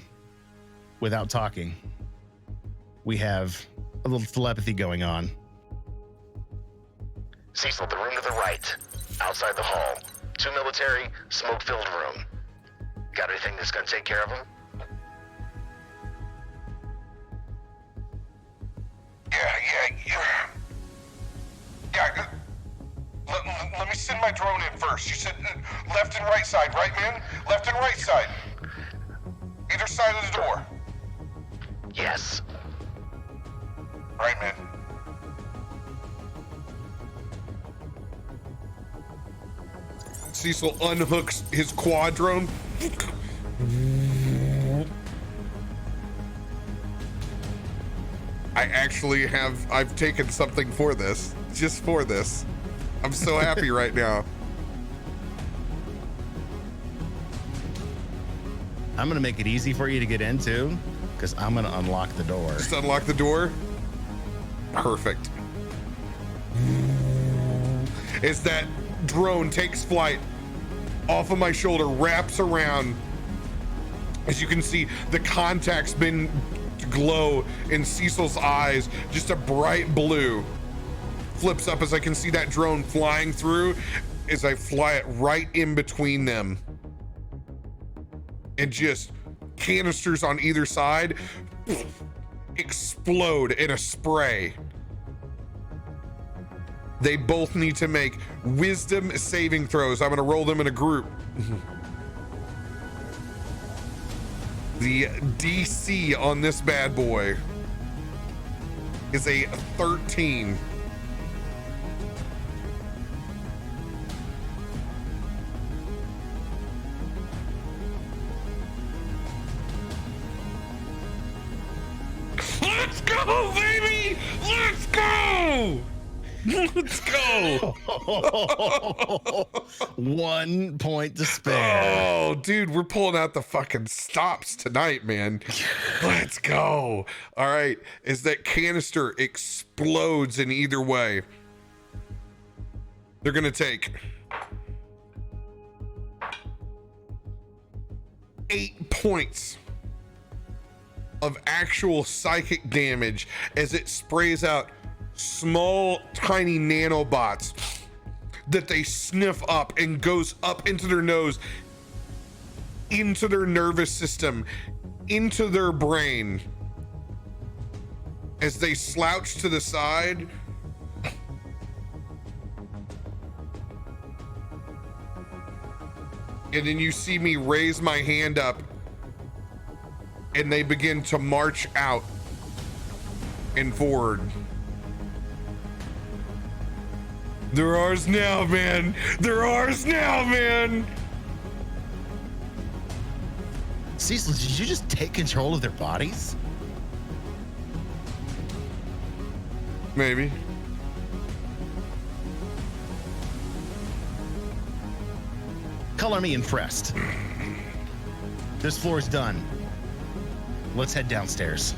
without talking. We have a little telepathy going on. Cecil, the room to the right, outside the hall. 2 military, smoke-filled room. Got anything that's going to take care of him? Yeah. Let me send my drone in first. You said left and right side, right, man? Left and right side. Either side of the door. Yes. Right, man. Cecil unhooks his quad drone. I've taken something for this, just for this. I'm so happy right now. I'm going to make it easy for you to get into because I'm going to unlock the door. Just unlock the door. Perfect. As that drone takes flight off of my shoulder, wraps around, as you can see, the contact's been glow in Cecil's eyes, just a bright blue. Flips up as I can see that drone flying through as I fly it right in between them. And just canisters on either side explode in a spray. They both need to make wisdom saving throws. I'm going to roll them in a group. The DC on this bad boy is a 13. Let's go, baby! Let's go! Let's go! 1 point to spare. Oh, dude, we're pulling out the fucking stops tonight, man. Let's go. All right, as that canister explodes in either way, they're gonna take 8 points of actual psychic damage as it sprays out small, tiny nanobots that they sniff up and goes up into their nose, into their nervous system, into their brain. As they slouch to the side, and then you see me raise my hand up and they begin to march out and forward. They're ours now, man. They're ours now, man. Cecil, did you just take control of their bodies? Maybe. Color me impressed. This floor's done. Let's head downstairs.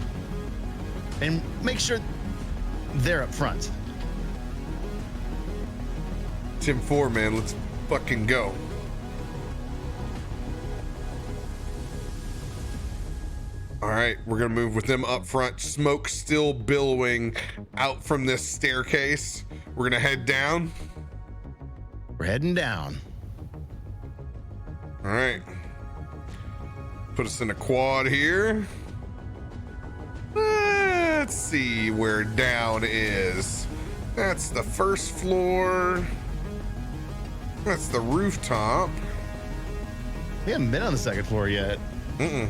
And make sure they're up front. Tim 4, man, let's fucking go. All right, we're gonna move with them up front. Smoke still billowing out from this staircase. We're gonna head down. We're heading down. All right. Put us in a quad here. Let's see where down is. That's the first floor. That's the rooftop. We haven't been on the second floor yet. Mm-mm.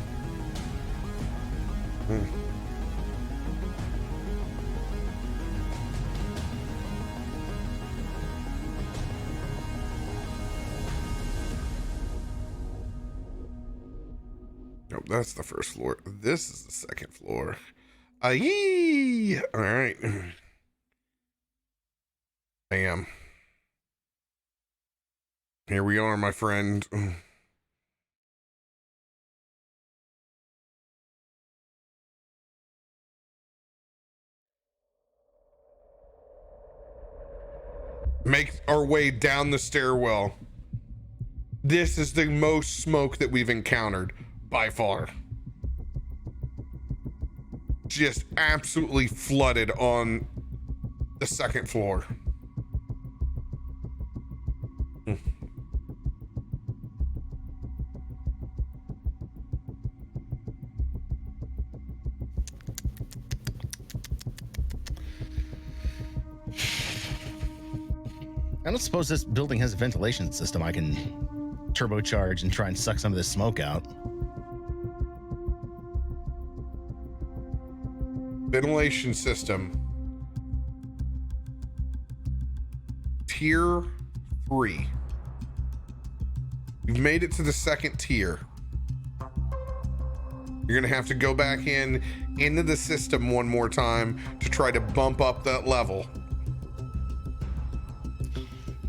Nope, that's the first floor. This is the second floor. Aye. All right. Bam. Here we are, my friend. Make our way down the stairwell. This is the most smoke that we've encountered by far. Just absolutely flooded on the second floor. I don't suppose this building has a ventilation system I can turbocharge and try and suck some of this smoke out. Ventilation system. Tier 3. You've made it to the second tier. You're gonna have to go back into the system one more time to try to bump up that level.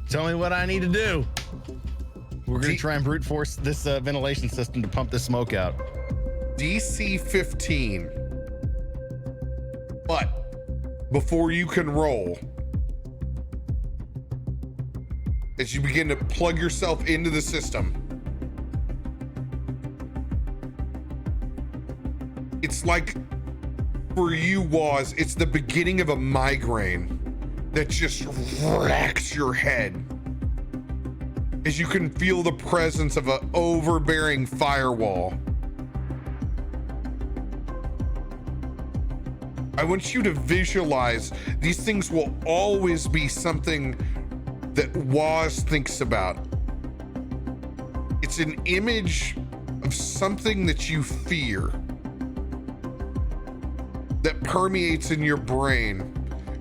Tell me what I need to do. We're going to try and brute force this ventilation system to pump this smoke out. DC 15. But before you can roll, as you begin to plug yourself into the system, it's like, for you, Waz, it's the beginning of a migraine that just racks your head as you can feel the presence of an overbearing firewall. I want you to visualize these things will always be something that Waz thinks about. It's an image of something that you fear that permeates in your brain.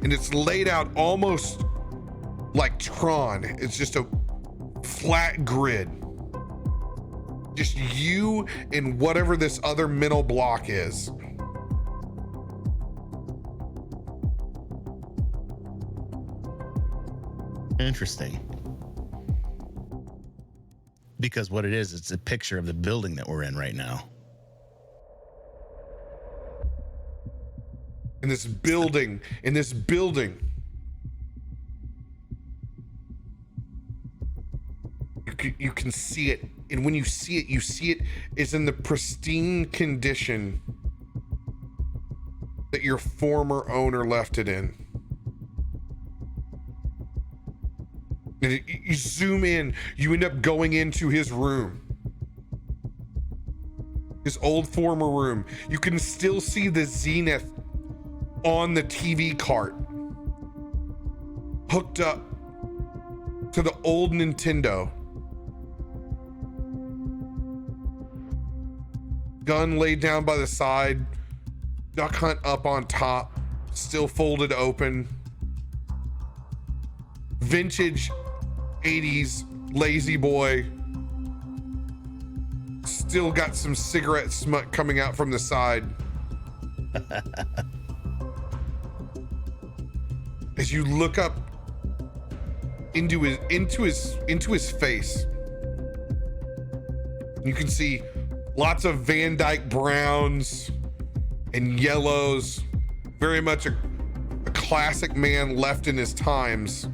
And it's laid out almost like Tron. It's just a flat grid. Just you and whatever this other mental block is. Interesting. Because what it is, it's a picture of the building that we're in right now. In this building, you can see it, and when you see it is in the pristine condition that your former owner left it in. And you zoom in, you end up going into his room, his old former room. You can still see the Zenith on the TV cart, hooked up to the old Nintendo. Gun laid down by the side, duck hunt up on top, still folded open. Vintage 80s lazy boy, still got some cigarette smut coming out from the side. As you look up into his face, you can see Lots of Van Dyke browns and yellows. Very much a classic man left in his times.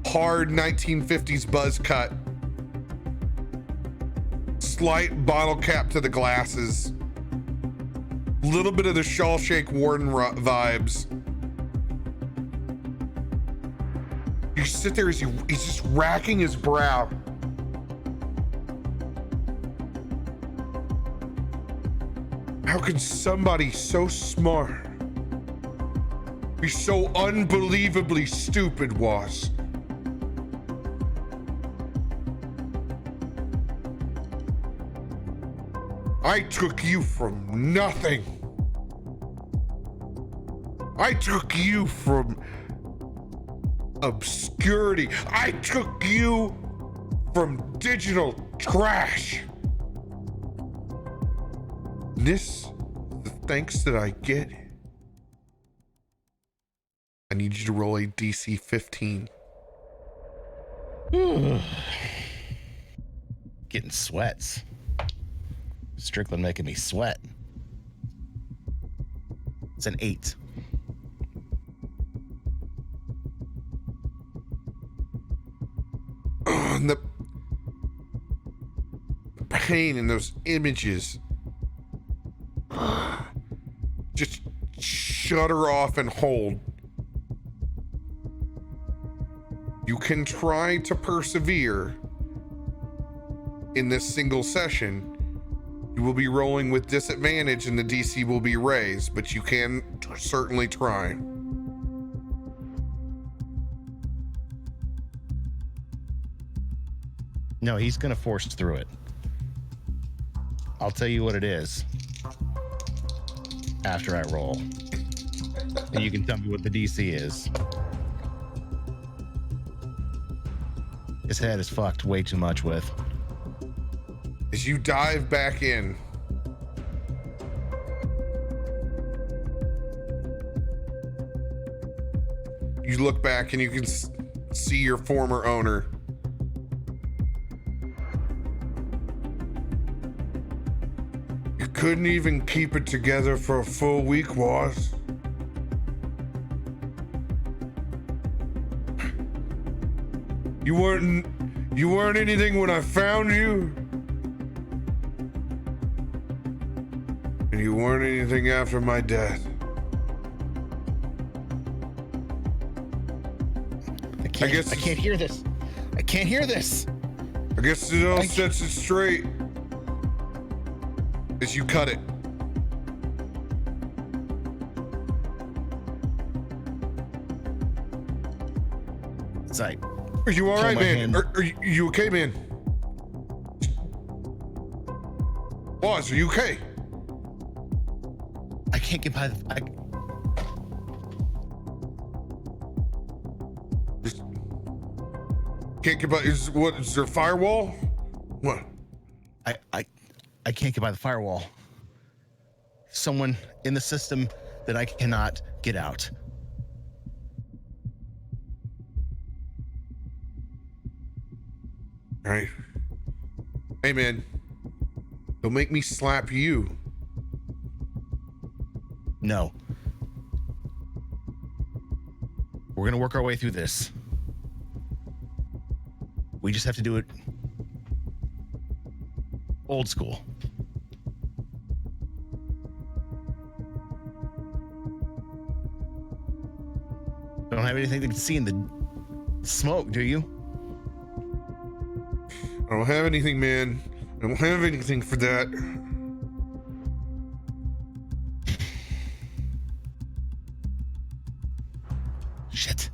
Hard 1950s buzz cut. Slight bottle cap to the glasses. Little bit of the Shawshank Warden vibes. You sit there as he's just racking his brow. How can somebody so smart be so unbelievably stupid, Was? I took you from nothing. I took you from obscurity. I took you from digital trash. This, the thanks that I get. I need you to roll a DC 15. Getting sweats. Strickland making me sweat. It's an 8. The pain in those images. Just shudder off and hold. You can try to persevere in this single session. You will be rolling with disadvantage and the DC will be raised, but you can certainly try. No, he's gonna force through it. I'll tell you what it is after I roll. And you can tell me what the DC is. His head is fucked way too much with. As you dive back in, you look back and you can see your former owner. You couldn't even keep it together for a full week, Was. You weren't anything when I found you. And you weren't anything after my death. I can't hear this. I can't hear this. I guess it all sets it straight as you cut it. It's like, Are you all right, man? Are you okay, man? Boss, are you okay? I can't get by the. Can't get by. Is there a firewall? What? I can't get by the firewall. Someone in the system that I cannot get out. All right. Hey, man. Don't make me slap you. No. We're gonna work our way through this. We just have to do it old school. Don't have anything to see in the smoke, do you? I don't have anything, man. I don't have anything for that. Shit.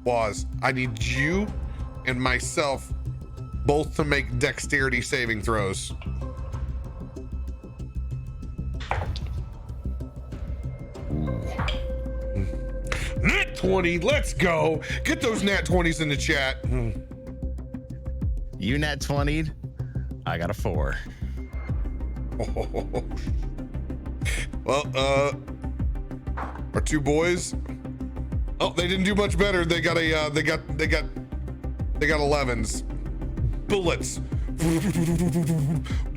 Waz, I need you and myself both to make dexterity saving throws. Nat 20, let's go. Get those nat 20s in the chat. You nat 20'd, I got a 4. Well, our two boys Oh, they didn't do much better. They got 11s. Bullets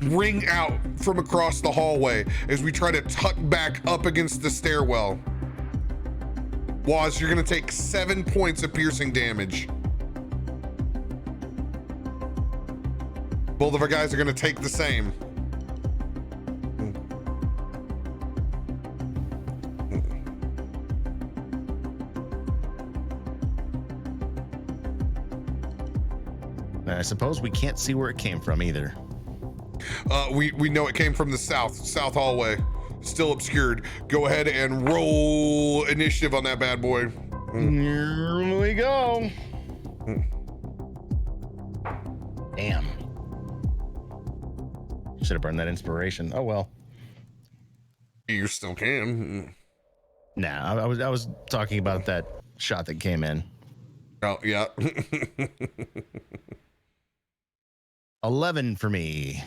ring out from across the hallway as we try to tuck back up against the stairwell. Waz, you're gonna take 7 points of piercing damage. Both of our guys are gonna take the same. I suppose we can't see where it came from either. We know it came from the south hallway. Still obscured. Go ahead and roll initiative on that bad boy. Here we go. Damn. Should have burned that inspiration. Oh well. You still can. Nah, I was talking about that shot that came in. Oh yeah. 11 for me.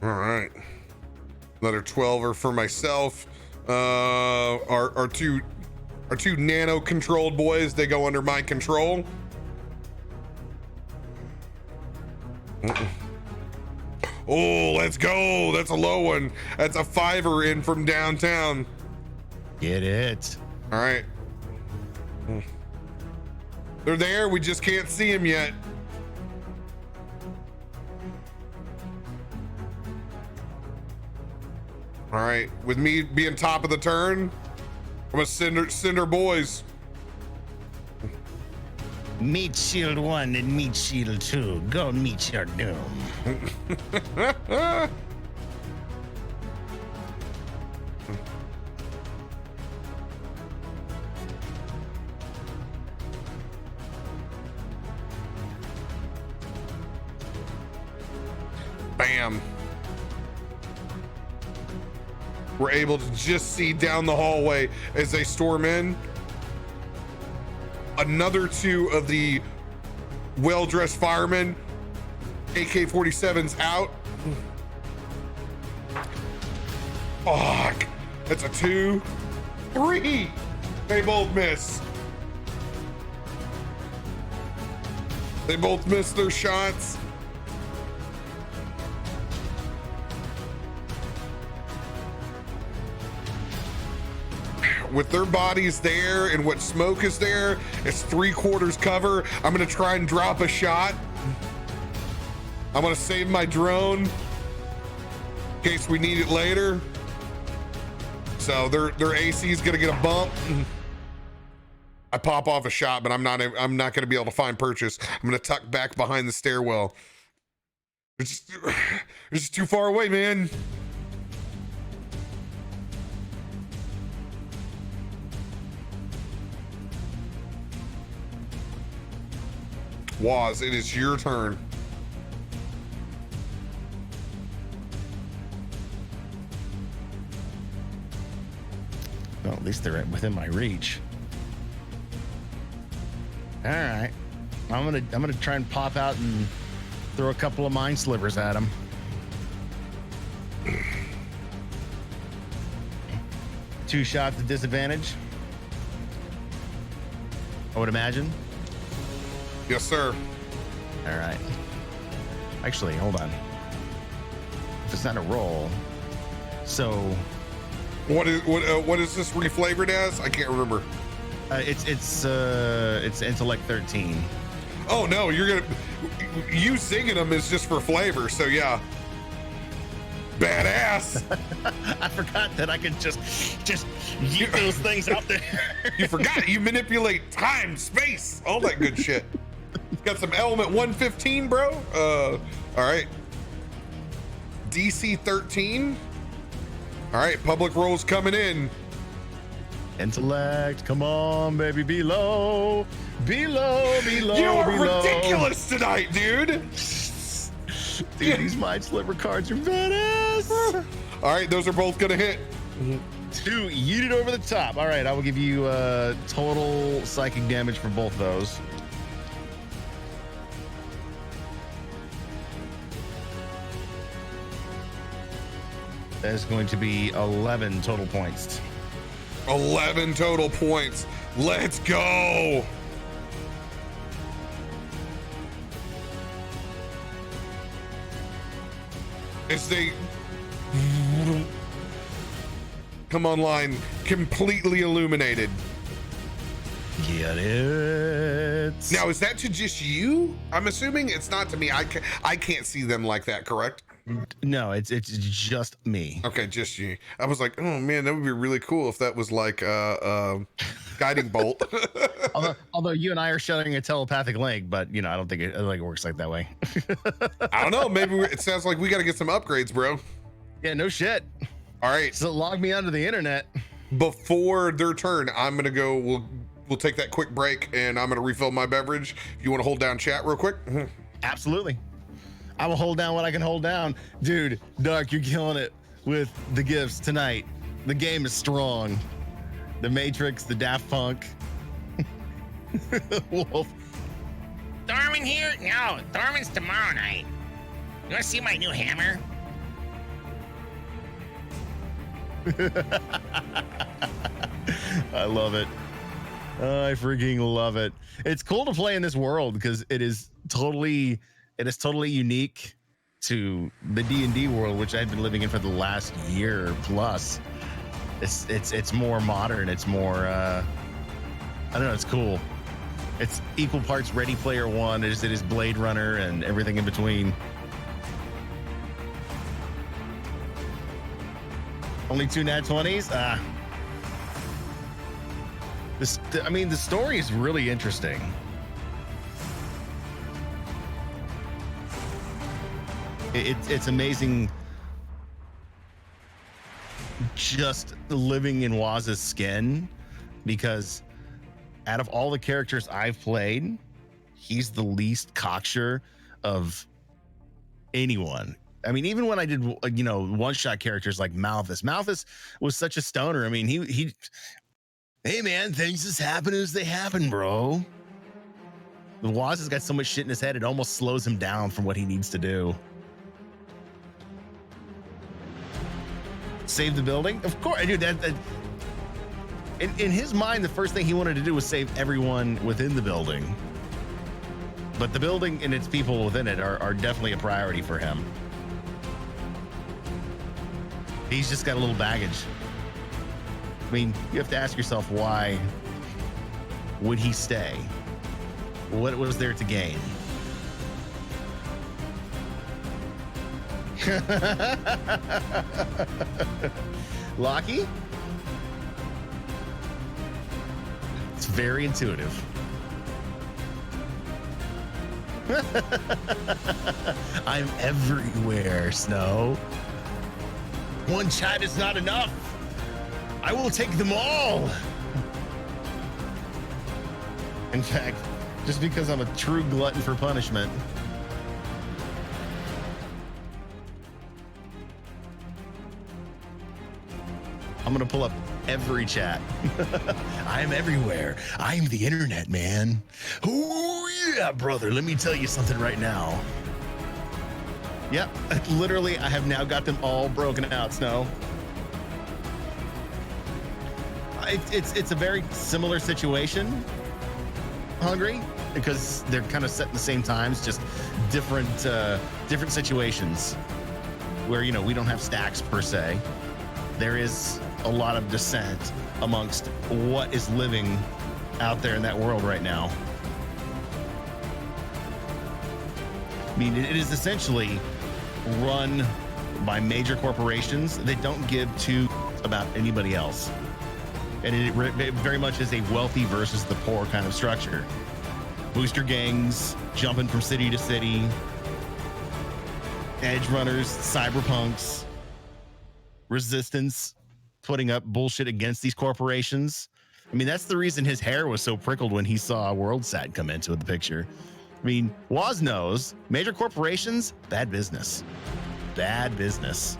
All right. Another 12er for myself. Our two nano controlled boys, they go under my control. Oh, let's go. That's a low one. That's a 5er in from downtown. Get it. All right. They're there. We just can't see them yet. All right. With me being top of the turn, I'm gonna send our boys. Meet Shield 1 and meet Shield 2. Go meet your doom. Bam. We're able to just see down the hallway as they storm in. Another 2 of the well-dressed firemen, AK-47s out. Fuck. That's a 2. 3. They both miss. They both missed their shots. With their bodies there and what smoke is there, it's 3/4 cover. I'm gonna try and drop a shot. I'm gonna save my drone in case we need it later. So their AC is gonna get a bump. I pop off a shot, but I'm not gonna be able to find purchase. I'm gonna tuck back behind the stairwell. It's just too far away, man. Waz, it is your turn. Well, at least they're within my reach. All right, I'm gonna try and pop out and throw a couple of mine slivers at them. Two shots at disadvantage, I would imagine. Yes, sir. All right. Actually, hold on. If it's not a roll, so what is this reflavored as? I can't remember. it's intellect 13. Oh no, you zinging them is just for flavor. So yeah, badass. I forgot that I could just yeet those things out there. You forgot you manipulate time, space, all that good shit. Got some element 115, bro. All right. DC 13. All right, public rolls coming in. Intellect, come on, baby, be low. You are ridiculous tonight, dude. Dude, these mind sliver cards are badass. All right, those are both gonna hit. 2 yeeted over the top. All right, I will give you total psychic damage for both of those. That is going to be 11 total points. 11 total points. Let's go. As they come online, completely illuminated. Get it. Now, is that to just you? I'm assuming it's not to me. I can't see them like that, correct? No, it's just me. Okay, just you. I was like, oh man, that would be really cool if that was like guiding bolt. although you and I are sharing a telepathic link, but I don't think it works like that way. I don't know. Maybe it sounds like we got to get some upgrades, bro. Yeah, no shit. All right. So log me onto the internet. Before their turn, I'm gonna go. We'll take that quick break, and I'm gonna refill my beverage. If you want to hold down chat real quick. Absolutely. I will hold down what I can hold down. Dude, Dark, you're killing it with the gifts tonight. The game is strong. The Matrix, the Daft Punk. Wolf. Thorman here? No, Thorman's tomorrow night. You want to see my new hammer? I love it. I freaking love it. It's cool to play in this world because it is totally unique to the D&D world, which I've been living in for the last year plus. It's more modern. It's more I don't know. It's cool. It's equal parts Ready Player One as it is Blade Runner and everything in between. Only 2 nat 20s. The story is really interesting. It's amazing just living in Waz's skin, because out of all the characters I've played, he's the least cocksure of anyone. I mean, even when I did, one-shot characters like Malthus was such a stoner. I mean, he hey man, things just happen as they happen, bro. The Waz has got so much shit in his head, it almost slows him down from what he needs to do. Save the building? Of course, dude. That in his mind, the first thing he wanted to do was save everyone within the building. But the building and its people within it are definitely a priority for him. He's just got a little baggage. I mean, you have to ask yourself, why would he stay? What was there to gain? Lockie? It's very intuitive. I'm everywhere, Snow. One chat is not enough. I will take them all. In fact, just because I'm a true glutton for punishment. I'm going to pull up every chat. I'm everywhere. I'm the internet, man. Oh, yeah, brother. Let me tell you something right now. Yep. Literally, I have now got them all broken out, Snow. It's a very similar situation, Hungry, because they're kind of set in the same times, just different situations where, we don't have stacks per se. There is a lot of dissent amongst what is living out there in that world right now. I mean, it is essentially run by major corporations that don't give two about anybody else. And it very much is a wealthy versus the poor kind of structure. Booster gangs jumping from city to city, edge runners, cyberpunks, resistance putting up bullshit against these corporations. I mean, that's the reason his hair was so prickled when he saw WorldSat come into the picture. I mean, Woz knows major corporations, bad business. Bad business.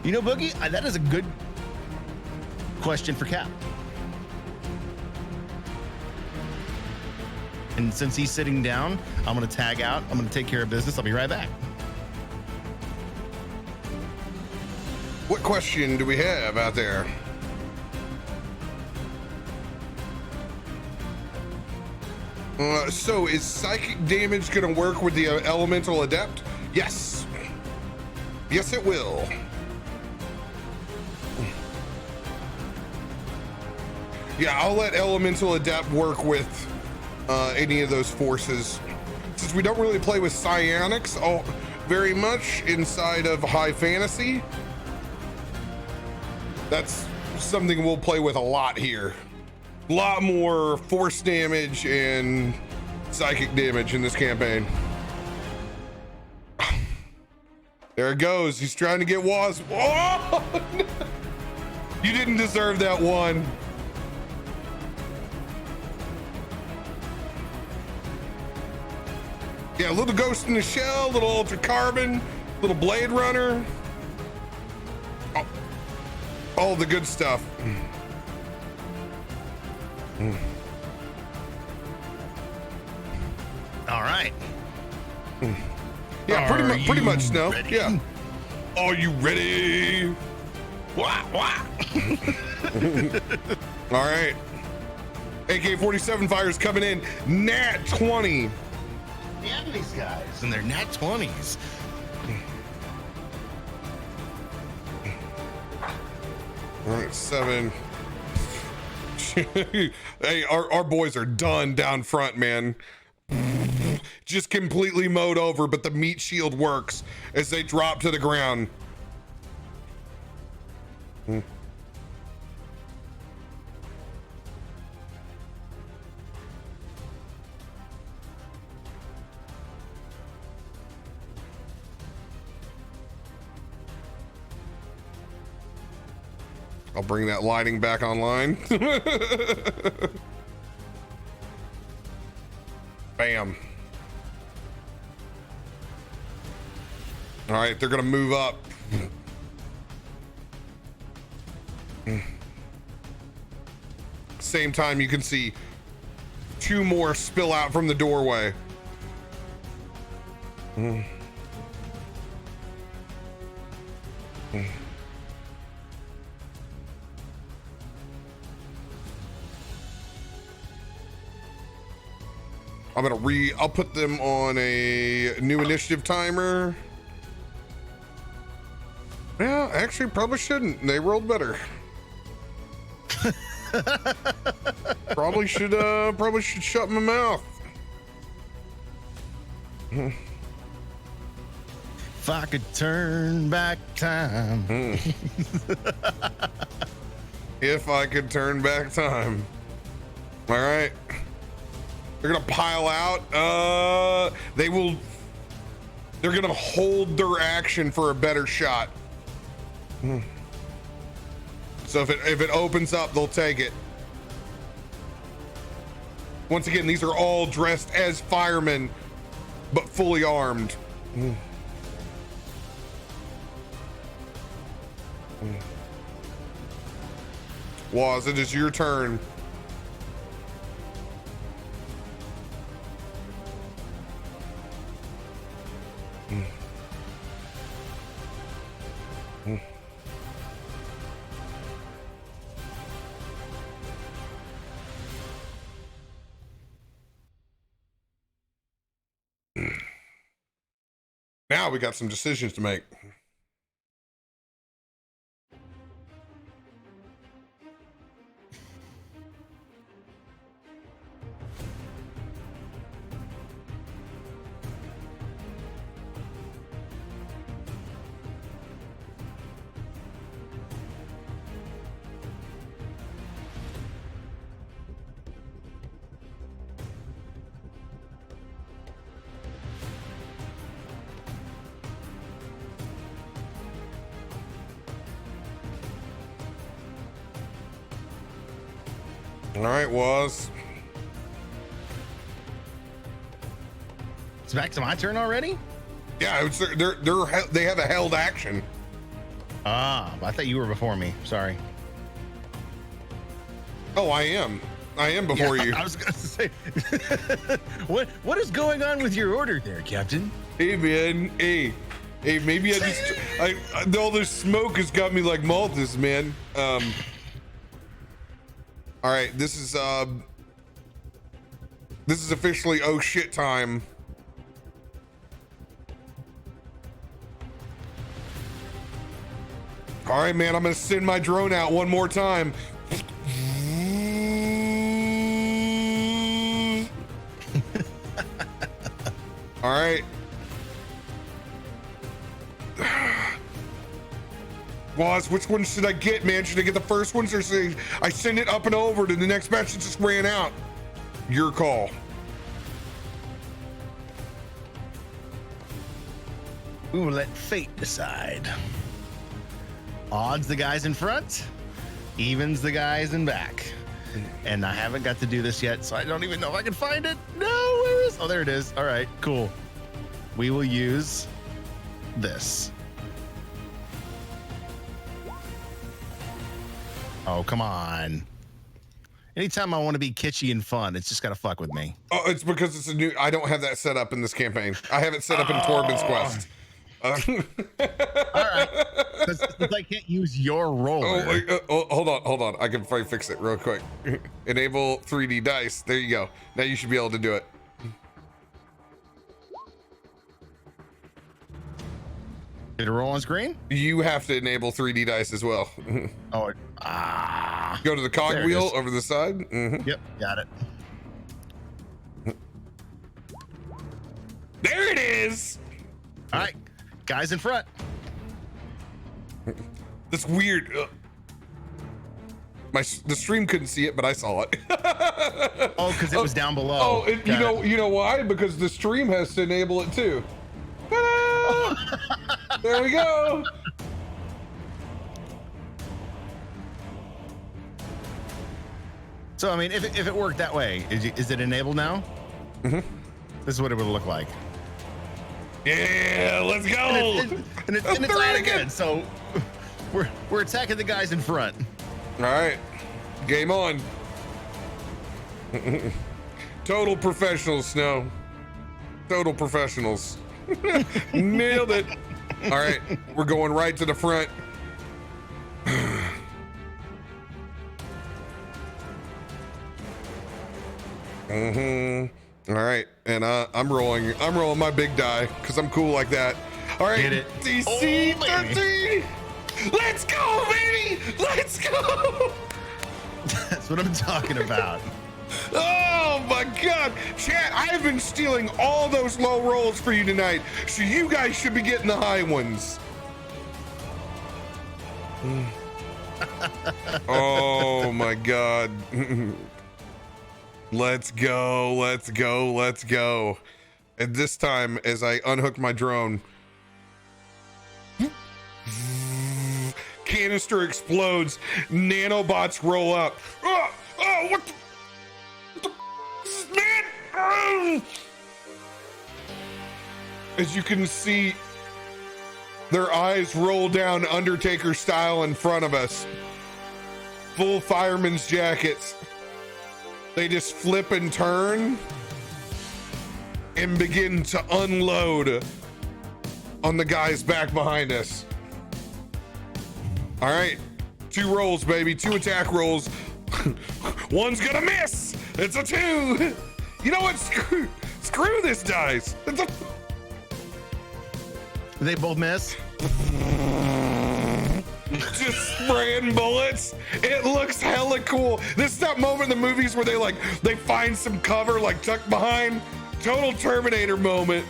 Boogie, that is a good question for Cap. And since he's sitting down, I'm going to tag out. I'm going to take care of business. I'll be right back. What question do we have out there? So is psychic damage going to work with the elemental adept? Yes. Yes, it will. Yeah, I'll let elemental adept work with any of those forces. Since we don't really play with psionics very much inside of high fantasy, that's something we'll play with a lot here. A lot more force damage and psychic damage in this campaign. There it goes. He's trying to get Waz. Oh! You didn't deserve that one. Yeah, a little Ghost in the Shell, little Ultra Carbon, little Blade Runner. Oh, all the good stuff. All right. Yeah, pretty much no. Ready? Yeah. Are you ready? Wah, wah. All right. AK-47 fires coming in. Nat 20. Damn these guys and their nat 20s. All right, 7. Hey, our boys are done down front, man. Just completely mowed over, but the meat shield works as they drop to the ground. I'll bring that lighting back online. Bam. All right, they're gonna move up. Same time, you can see 2 more spill out from the doorway. I'll put them on a new initiative timer. Yeah, actually probably shouldn't. They rolled better. probably should shut my mouth. If I could turn back time. If I could turn back time. All right. They're gonna pile out. They're gonna hold their action for a better shot. So if it opens up, they'll take it. Once again, these are all dressed as firemen, but fully armed. Waz, it is your turn. Now we got some decisions to make. All right, Waz. It's back to my turn already? Yeah, they have a held action. Ah, I thought you were before me. Sorry. Oh, I am. I am before you. I was going to say, what is going on with your order there, Captain? Hey, man. Hey, maybe all this smoke has got me like Malthus, man. All right, this is officially oh shit time. All right, man, I'm gonna send my drone out one more time. All right. Woz, which one should I get, man? Should I get the first ones or should I send it up and over to the next batch that just ran out? Your call. We will let fate decide. Odds the guys in front, evens the guys in back. And I haven't got to do this yet, so I don't even know if I can find it. No, where is? Oh, there it is. All right, cool. We will use this. Oh, come on. Anytime I want to be kitschy and fun, it's just got to fuck with me. Oh, it's because it's a new. I don't have that set up in this campaign. I have it set up in Torben's quest. All right. Because I can't use your roller. Hold on. I can probably fix it real quick. Enable 3D dice. There you go. Now you should be able to do it. Did it roll on screen? You have to enable 3D dice as well. Oh, Go to the cog there it wheel is. over the side. Mm-hmm. Yep, got it. There it is. All right, guys in front. That's weird. The stream couldn't see it, but I saw it. Oh, because it was down below. Oh, you know why? Because the stream has to enable it too. There we go. So, I mean, if it worked that way, is it enabled now? Mm-hmm. This is what it would look like. Yeah, let's go. And it's on again. So we're attacking the guys in front. All right, game on. Total professionals, Snow. Total professionals. Nailed it. All right, we're going right to the front. Mm-hmm. All right, and I'm rolling my big die because I'm cool like that. All right, Hit it. DC Oh, baby. 13. Let's go, baby. Let's go. That's what I'm talking about. Oh my God, chat! I have been stealing all those low rolls for you tonight, so you guys should be getting the high ones. Oh my God. Let's go. And this time, as I unhook my drone, canister explodes, nanobots roll up. Oh, what the man? As you can see, their eyes roll down Undertaker style in front of us. Full fireman's jackets. They just flip and turn and begin to unload on the guys back behind us. All right, 2 rolls, baby, 2 attack rolls. One's gonna miss. It's a 2. You know what? Screw this dice. It's a... They both miss. Just spraying bullets. It looks hella cool. This is that moment in the movies where they find some cover like tucked behind. Total Terminator moment.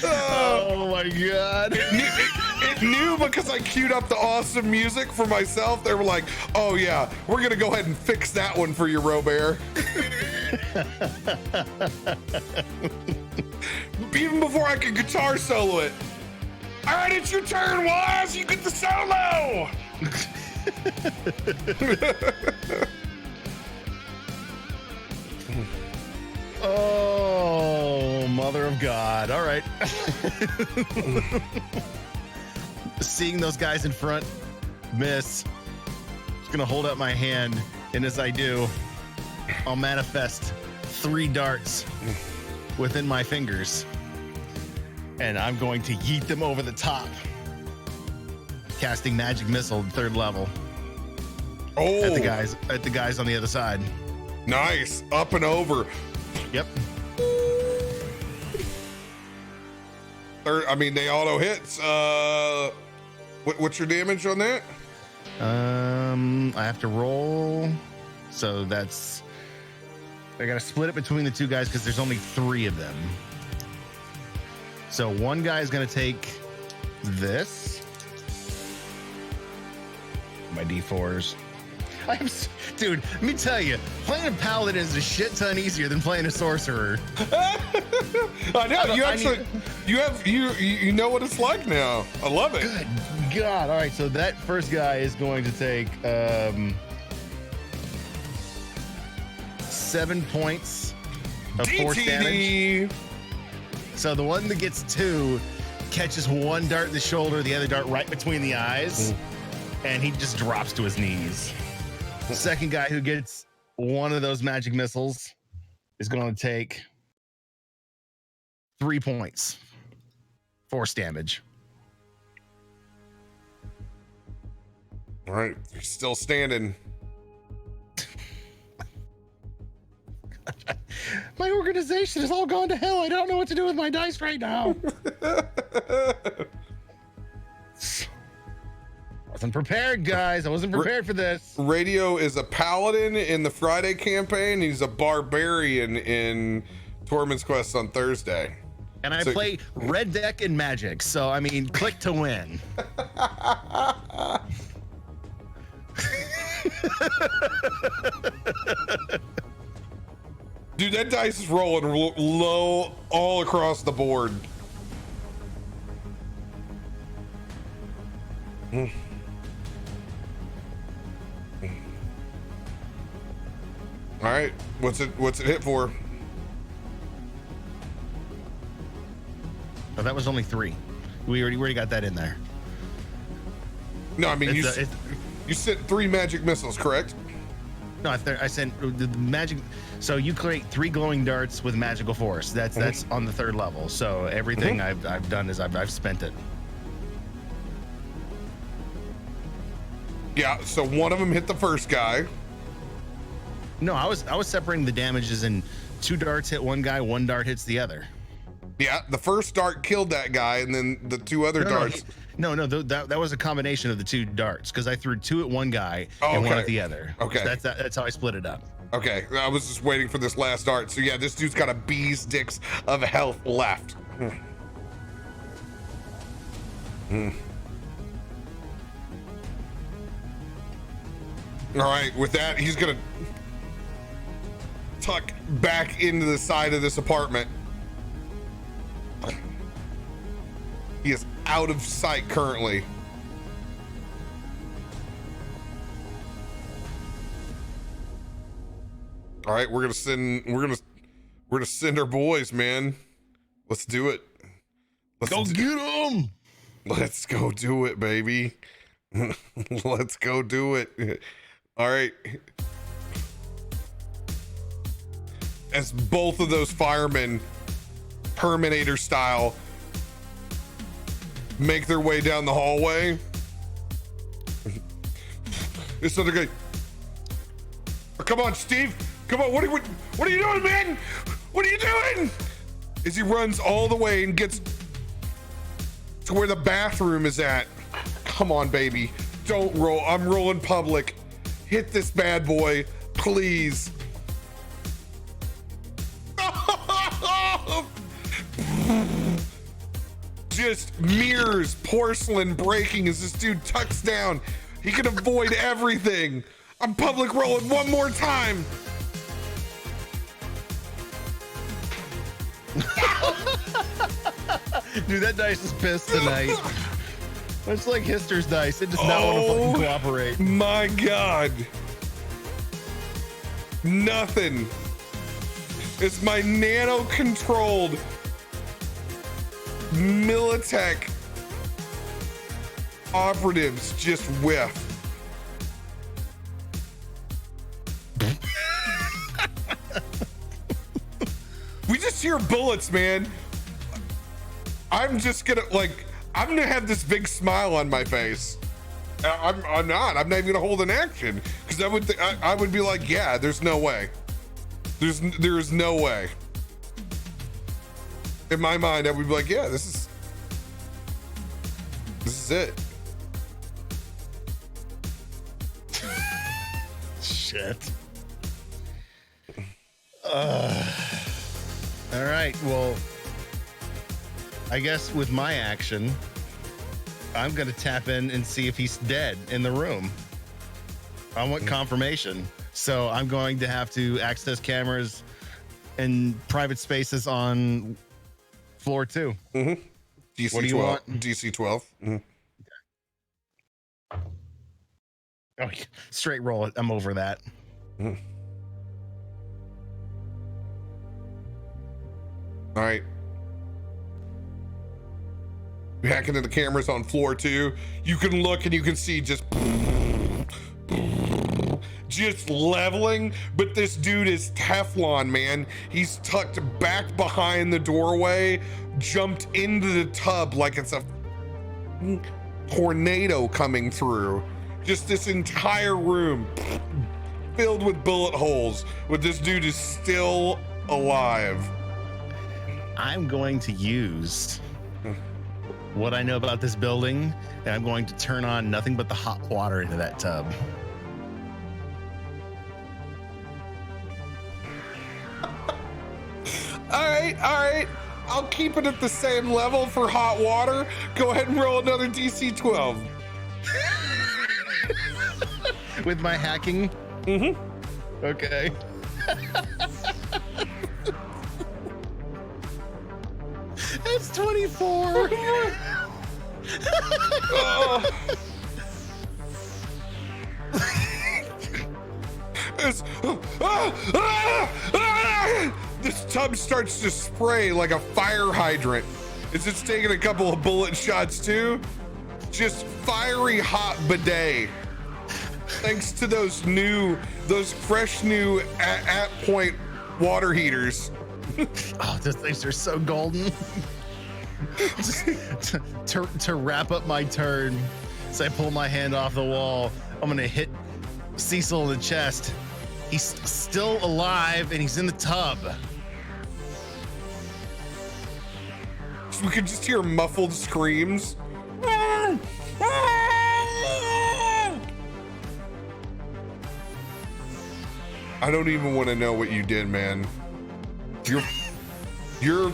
Oh my God. It knew because I queued up the awesome music for myself. They were like, oh yeah, we're gonna go ahead and fix that one for you, RoBear. Even before I could guitar solo it. All right, it's your turn, Woz. You get the solo. Oh, mother of God. All right. Seeing those guys in front Miss. Just gonna hold up my hand, and as I do, I'll manifest 3 darts within my fingers, and I'm going to yeet them over the top, casting magic missile 3rd level at the guys on the other side. Nice. Up and over. Yep. They auto hits. What's your damage on that? I have to roll, so that's. I gotta split it between the 2 guys because there's only 3 of them. So one guy is gonna take this. My D4s. Dude, let me tell you, playing a paladin is a shit ton easier than playing a sorcerer. I know. You know what it's like now. I love it. Good God. All right, so that first guy is going to take 7 points of force damage. So the one that gets 2 catches 1 dart in the shoulder, the other dart right between the eyes, and he just drops to his knees. The second guy who gets 1 of those magic missiles is going to take 3 points force damage. All right, you're still standing. My organization has all gone to hell. I don't know what to do with my dice right now. Wasn't prepared, guys. I wasn't prepared for this. Radio is a paladin in the Friday campaign. He's a barbarian in Tormund's Quest on Thursday. And I play red deck and magic. So, I mean, click to win. Dude, that dice is rolling low all across the board. All right, what's it hit for? Oh, that was only 3. We already got that in there. No, I mean you sent 3 magic missiles, correct? No, I sent the magic. So you create 3 glowing darts with magical force. That's on the 3rd level. So everything I've done is I've spent it. Yeah. So one of them hit the first guy. No, I was separating the damages in 2 darts hit one guy, 1 dart hits the other. Yeah, the first dart killed that guy, and then the 2 other darts. That was a combination of the 2 darts because I threw 2 at one guy and 1 at the other. Okay, so that's how I split it up. Okay, I was just waiting for this last dart. So yeah, this dude's got a bee's dicks of health left. All right, with that, he's gonna tuck back into the side of this apartment. He is out of sight currently. All right, we're gonna send our boys, man. Let's do it. Get them. Let's go do it, baby. Let's go do it. All right. As both of those firemen, Terminator style, make their way down the hallway, this other guy, oh, come on, Steve. Come on, what are you doing, man? What are you doing? As he runs all the way and gets to where the bathroom is at. Come on, baby. Don't roll. I'm rolling public. Hit this bad boy, please. Just mirrors, porcelain breaking as this dude tucks down. He can avoid everything. I'm public rolling one more time. Dude, that dice is pissed tonight. It's like Hister's dice. It does not want to fucking cooperate. My God. Nothing. It's my nano-controlled Militech operatives just whiff. We just hear bullets, man. I'm just gonna I'm gonna have this big smile on my face. I'm not even gonna hold an action because I would be like, yeah, there's no way. There's no way. In my mind, I would be like, yeah, this is it. Shit. All right. Well, I guess with my action, I'm going to tap in and see if he's dead in the room. I want confirmation. So I'm going to have to access cameras and private spaces on floor 2. Mm-hmm. DC what do you 12. want? DC 12. Mm-hmm. Oh, straight roll it. I'm over that. Mm-hmm. All right. You hack into the cameras on floor 2. You can look and you can see just leveling, but this dude is Teflon, man. He's tucked back behind the doorway, jumped into the tub like it's a tornado coming through. Just this entire room filled with bullet holes, but this dude is still alive. I'm going to use what I know about this building, and I'm going to turn on nothing but the hot water into that tub. All right. I'll keep it at the same level for hot water. Go ahead and roll another DC 12. With my hacking? Mm-hmm. Okay. That's 24. Oh. This tub starts to spray like a fire hydrant. Is it taking a couple of bullet shots too? Just fiery hot bidet. Thanks to those fresh new at point water heaters. Oh, those things are so golden. to wrap up my turn, as I pull my hand off the wall, I'm gonna hit Cecil in the chest. He's still alive and he's in the tub. We could just hear muffled screams. I don't even want to know what you did, man. You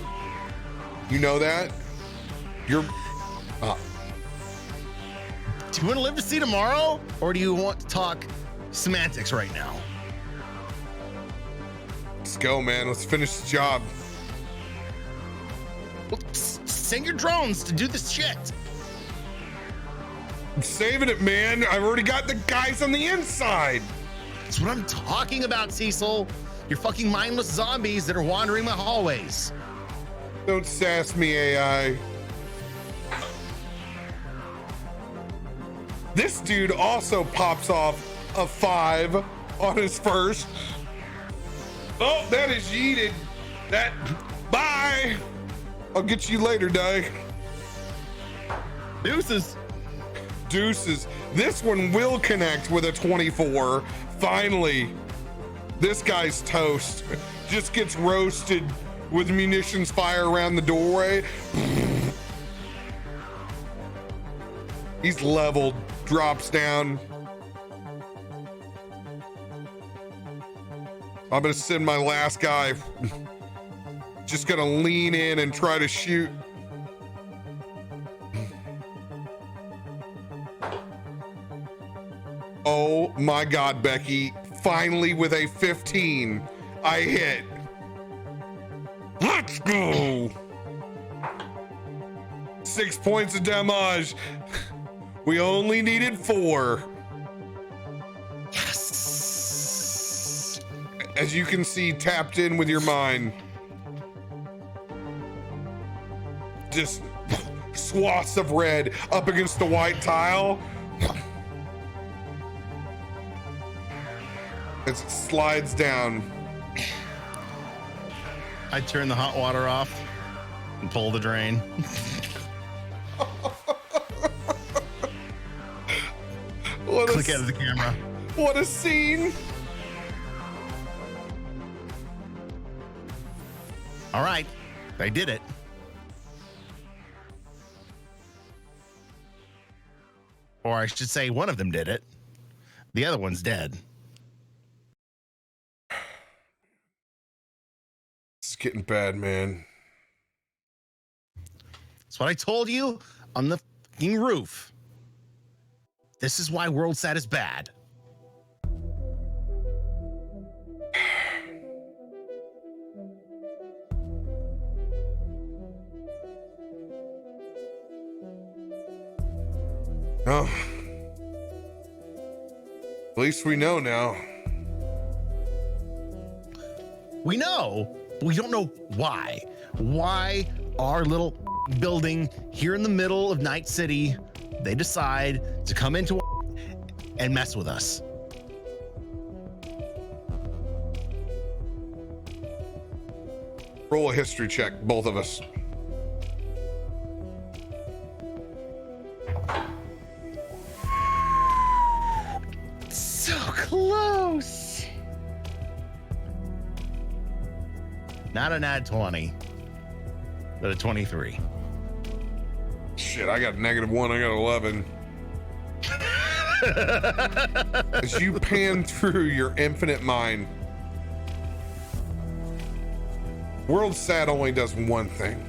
know that? Do you want to live to see tomorrow, or do you want to talk semantics right now? Let's go, man. Let's finish the job. Well, send your drones to do this shit. I'm saving it, man. I've already got the guys on the inside. That's what I'm talking about, Cecil. You're fucking mindless zombies that are wandering the hallways. Don't sass me, AI. This dude also pops off a 5 on his first. Oh, that is yeeted. Bye. I'll get you later, Di. Deuces. This one will connect with a 24. Finally, this guy's toast. Just gets roasted with munitions fire around the doorway. He's leveled, drops down. I'm gonna send my last guy. Just gonna lean in and try to shoot. Oh my God, Becky. Finally with a 15, I hit. Let's go. 6 points of damage. We only needed 4. Yes. As you can see, tapped in with your mind. Just swaths of red up against the white tile. As it slides down. I turn the hot water off and pull the drain. Click out of the camera. What a scene. All right, they did it. Or I should say one of them did it. The other one's dead. It's getting bad, man. That's what I told you on the fucking roof. This is why WorldSat is bad. Oh. At least we know now. We know, but we don't know why. Why our little building here in the middle of Night City, they decide to come into and mess with us. Roll a history check, both of us. So close. Not an ad 20, but a 23. Shit, I got -1, I got 11. As you pan through your infinite mind, WorldSat only does one thing.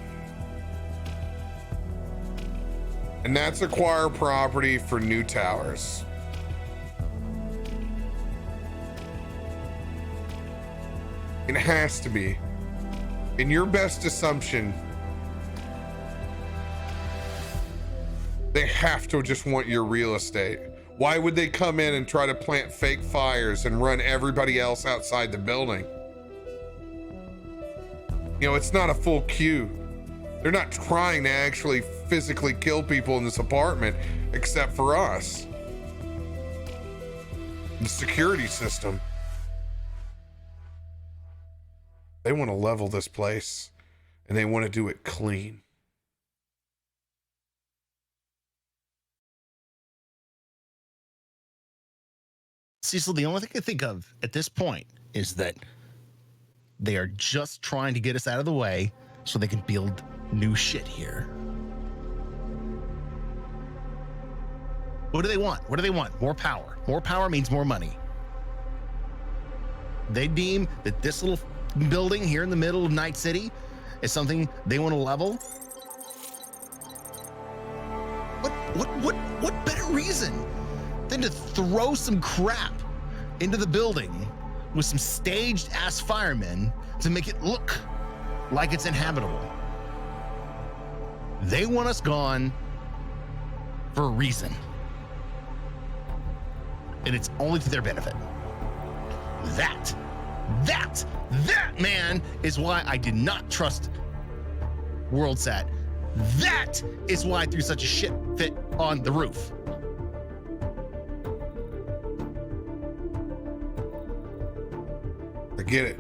And that's acquire property for new towers. It has to be. In your best assumption, they have to just want your real estate. Why would they come in and try to plant fake fires and run everybody else outside the building? You know, it's not a full queue. They're not trying to actually physically kill people in this apartment, except for us. The security system. They want to level this place, and they want to do it clean. Cecil, the only thing I think of at this point is that they are just trying to get us out of the way so they can build new shit here. What do they want? What do they want? More power. More power means more money. They deem that this little building here in the middle of Night City is something they want to level. What better reason than to throw some crap into the building with some staged ass firemen to make it look like it's inhabitable? They want us gone for a reason. And it's only to their benefit. That, man, is why I did not trust WorldSat. That is why I threw such a shit fit on the roof. I get it.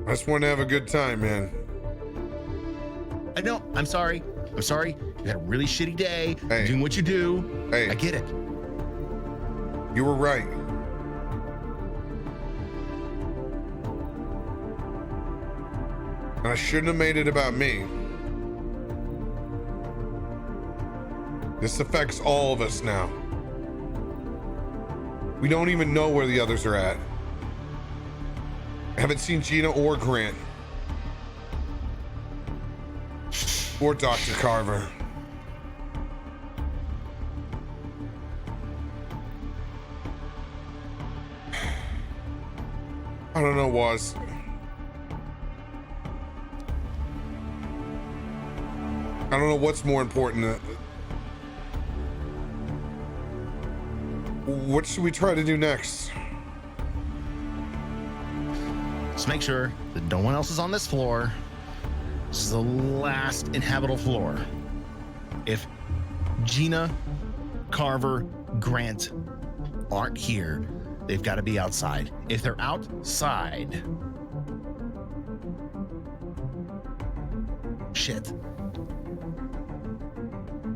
I just want to have a good time, man. I know. I'm sorry. You had a really shitty day. Hey. Doing what you do. Hey. I get it. You were right. And I shouldn't have made it about me. This affects all of us now. We don't even know where the others are at. I haven't seen Gina or Grant. Or Dr. Carver. I don't know, Waz. I don't know what's more important. What should we try to do next? Just make sure that no one else is on this floor This is the last inhabitable floor. If Gina, Carver, Grant aren't here, they've got to be outside. If they're outside... Shit.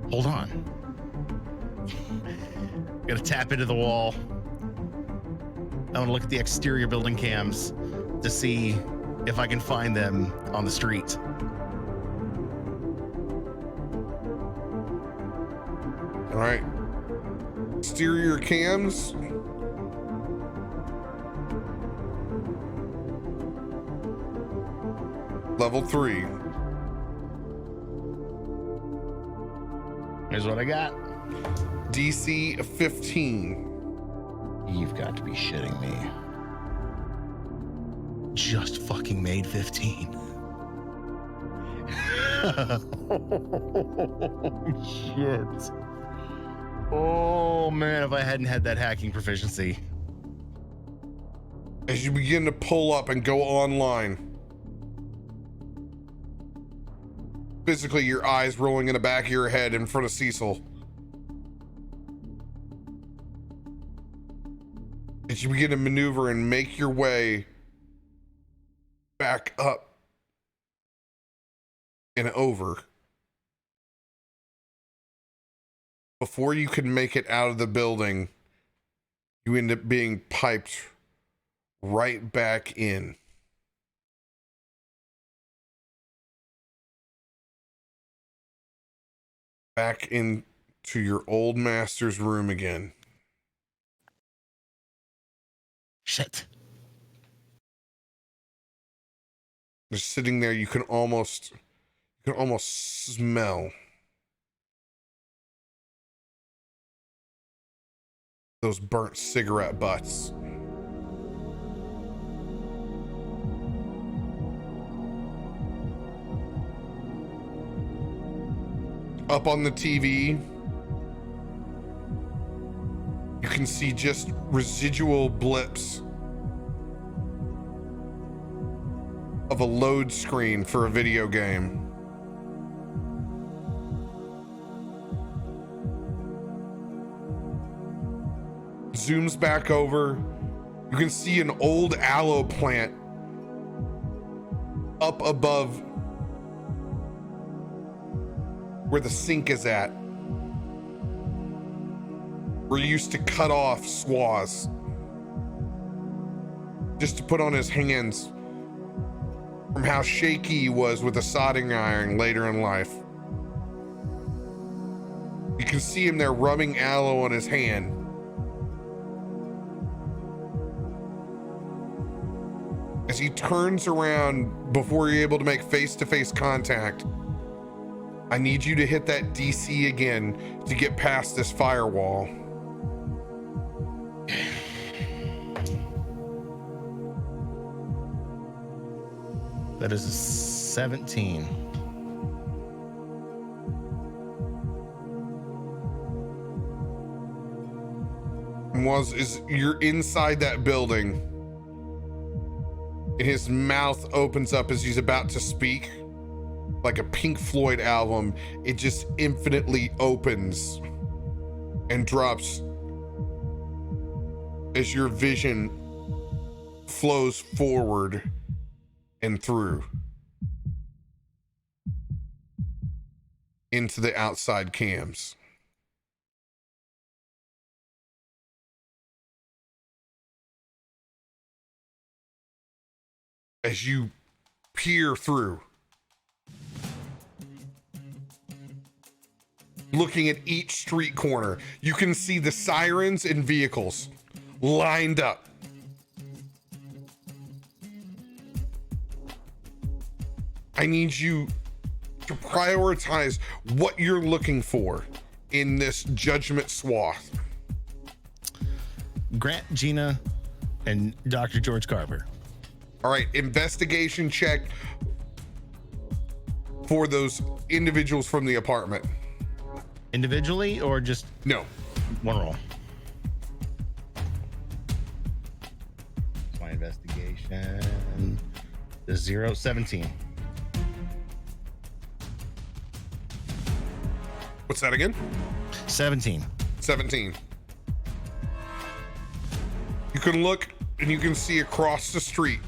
Hold on. Gotta tap into the wall. I want to look at the exterior building cams to see if I can find them on the street. All right. Exterior cams. Level 3. Here's what I got. DC 15. You've got to be shitting me. Just fucking made 15. Shit. Oh man, if I hadn't had that hacking proficiency. As you begin to pull up and go online, physically your eyes rolling in the back of your head in front of Cecil. As you begin to maneuver and make your way back up and over, before you can make it out of the building, you end up being piped right back in. Back into your old master's room again. Shit. Just sitting there, you can almost smell those burnt cigarette butts. Up on the TV, you can see just residual blips of a load screen for a video game. Zooms back over. You can see an old aloe plant up above where the sink is at, where he used to cut off swaths just to put on his hands from how shaky he was with a soldering iron later in life. You can see him there rubbing aloe on his hand. As he turns around before you're able to make face-to-face contact, I need you to hit that DC again to get past this firewall. That is a 17. You're inside that building, and his mouth opens up as he's about to speak. Like a Pink Floyd album, it just infinitely opens and drops as your vision flows forward and through into the outside cams. As you peer through, looking at each street corner, you can see the sirens and vehicles lined up. I need you to prioritize what you're looking for in this judgment swath. Grant, Gina, and Dr. George Carver. All right, investigation check for those individuals from the apartment. Individually or just No. one roll? My investigation is 17. What's that again? 17. 17. You can look and you can see across the street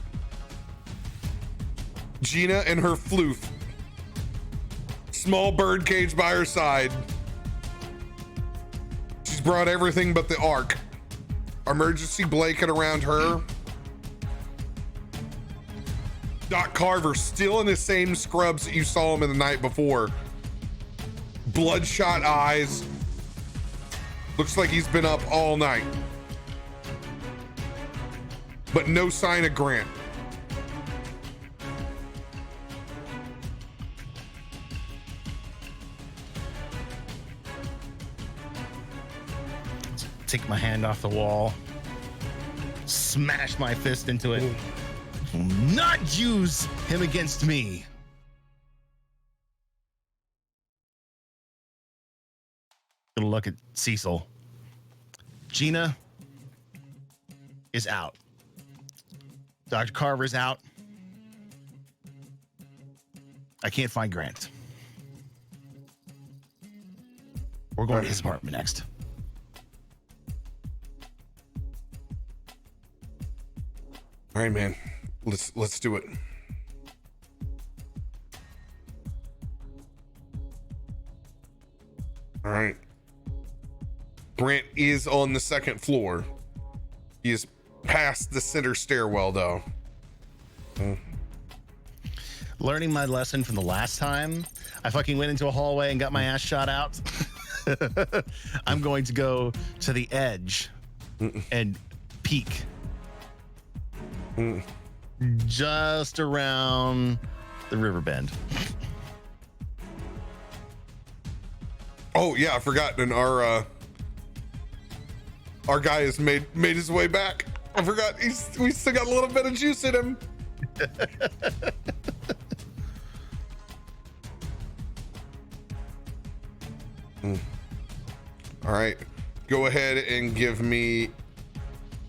Gina and her floof. Small bird cage by her side. She's brought everything but the ark. Emergency blanket around her. Doc Carver still in the same scrubs that you saw him in the night before. Bloodshot eyes. Looks like he's been up all night. But no sign of Grant. Take my hand off the wall. Smash my fist into it. Will not use him against me. Gonna look at Cecil. Gina is out. Dr. Carver's out. I can't find Grant. We're going to his apartment next. All right, man. Let's do it. All right. Grant is on the second floor. He is past the center stairwell, though. Learning my lesson from the last time, I fucking went into a hallway and got my ass shot out. I'm going to go to the edge and peek. Just around the river bend. Oh yeah, I forgot. And our guy has made his way back. I forgot. We still got a little bit of juice in him. All right, go ahead and give me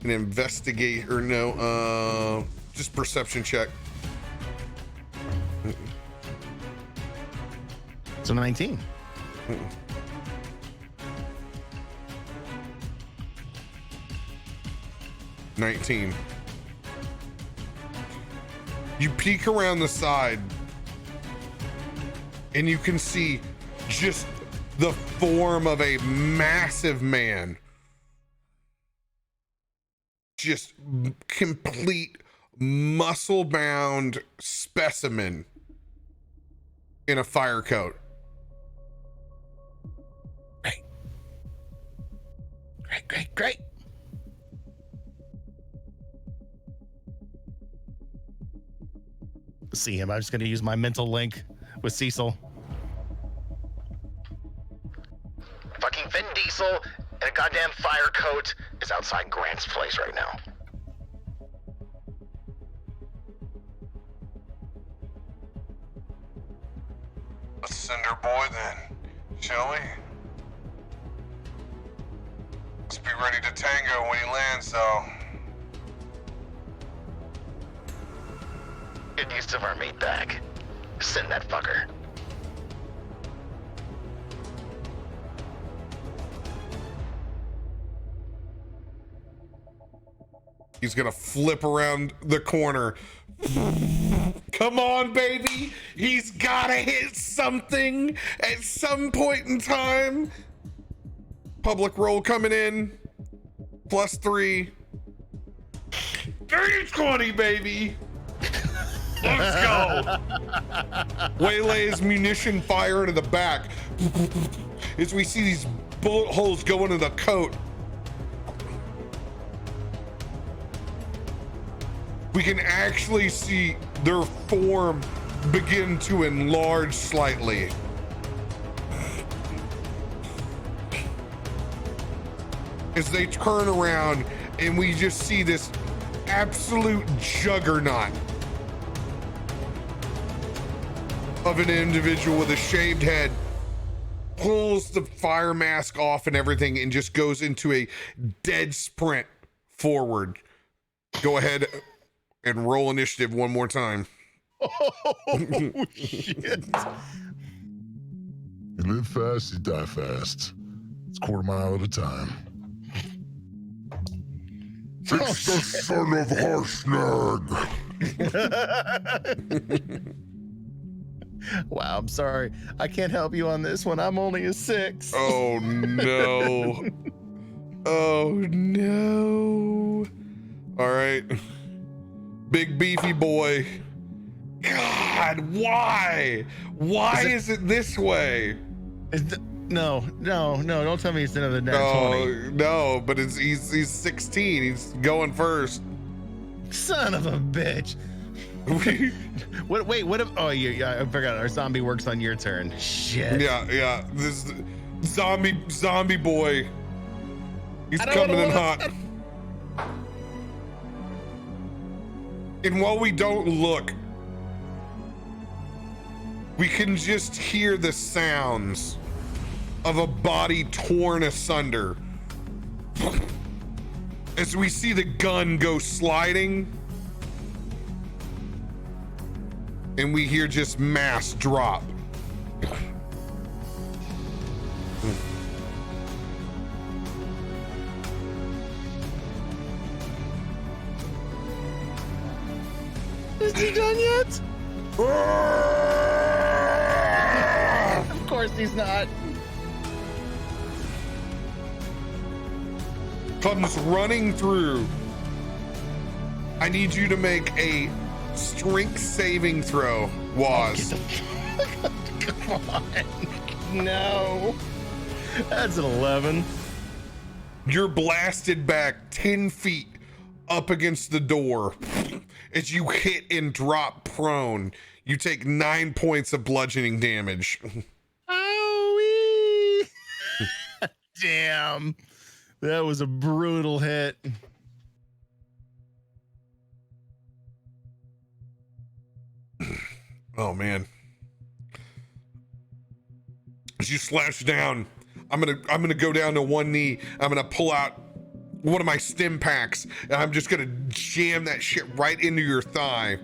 an investigate or no, just perception check. So 19. 19. You peek around the side and you can see just the form of a massive man. Just complete muscle-bound specimen in a fire coat. Great. See him. I'm just going to use my mental link with Cecil. Fucking Vin Diesel in a goddamn fire coat is outside Grant's place right now. Let's send our boy then, shall we? Let's be ready to tango when he lands, though. Good use of our mate back. Send that fucker. He's gonna flip around the corner. Come on, baby. He's gotta hit something at some point in time. Public roll coming in. +3. 30-20, baby. Let's go. Waylays munition fire into the back. As we see these bullet holes go into the coat. We can actually see their form begin to enlarge slightly. As they turn around and we just see this absolute juggernaut of an individual with a shaved head, pulls the fire mask off and everything and just goes into a dead sprint forward. Go ahead and roll initiative one more time. Oh, shit. You live fast, you die fast. It's quarter mile at a time. It's the son of Harshnag. Wow, I'm sorry. I can't help you on this one. I'm only a 6. Oh no. Oh no. All right. Big beefy boy. God, why? Why is it this way? No, don't tell me it's another nat 20. No, but he's 16. He's going first. Son of a bitch. What if, oh, yeah, I forgot. Our zombie works on your turn. Shit. Yeah. This zombie boy. He's coming in hot. And while we don't look, we can just hear the sounds of a body torn asunder as we see the gun go sliding, and we hear just mass drop. Is he done yet? Of course he's not. Comes running through. I need you to make a strength saving throw, Waz. Come on. No. That's an 11. You're blasted back 10 feet up against the door. As you hit and drop prone, you take 9 points of bludgeoning damage. Owie. Damn. That was a brutal hit. Oh man. As you slash down, I'm gonna go down to one knee. I'm gonna pull out one of my stim packs, and I'm just gonna jam that shit right into your thigh.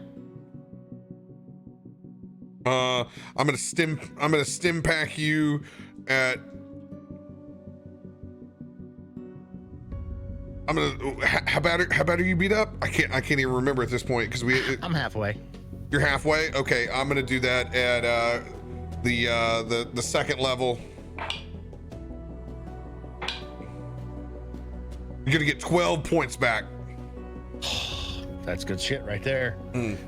I'm gonna stim pack you at. How bad are you beat up? I can't even remember at this point because I'm halfway. You're halfway? Okay, I'm gonna do that at the second level. You're gonna get 12 points back. That's good shit right there.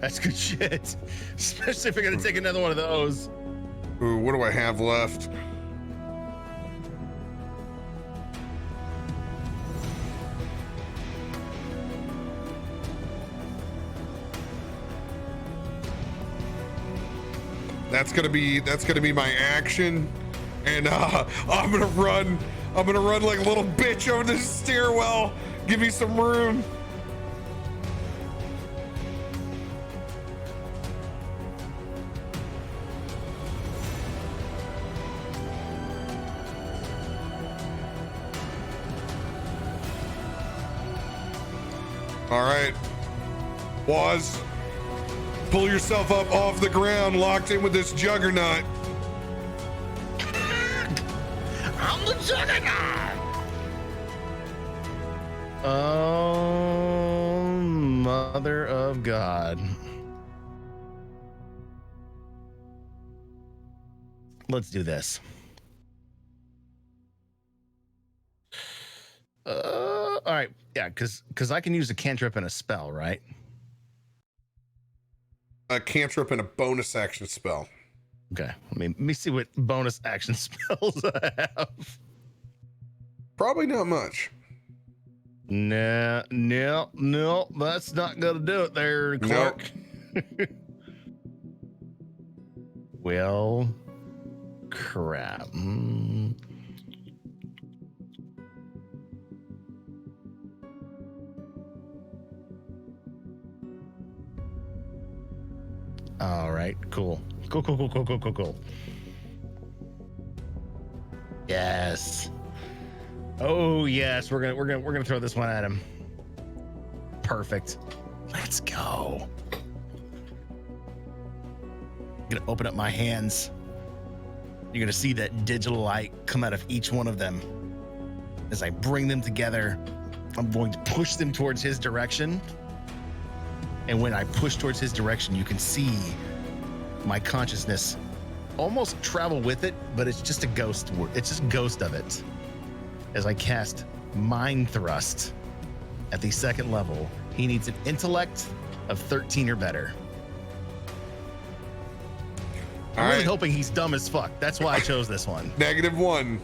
That's good shit. Especially if you're gonna take another one of those. Ooh, what do I have left? That's gonna be my action, and I'm gonna run like a little bitch over this stairwell. Give me some room. All right, Waz. Pull yourself up off the ground, locked in with this juggernaut. I'm the juggernaut. Oh, mother of God. Let's do this. All right. Yeah, because I can use a cantrip and a spell, right? A cantrip and a bonus action spell. Okay, let me see what bonus action spells I have. Probably not much. No, that's not gonna do it there, Clark. Nope. Well, crap. All right, cool. Cool. Yes. Oh yes, we're gonna throw this one at him. Perfect. Let's go. I'm gonna open up my hands. You're going to see that digital light come out of each one of them. As I bring them together, I'm going to push them towards his direction. And when I push towards his direction, you can see my consciousness almost travel with it, but it's just a ghost. It's just a ghost of it. As I cast Mind Thrust at the second level, he needs an intellect of 13 or better. I'm really hoping he's dumb as fuck. That's why I chose this one. -1.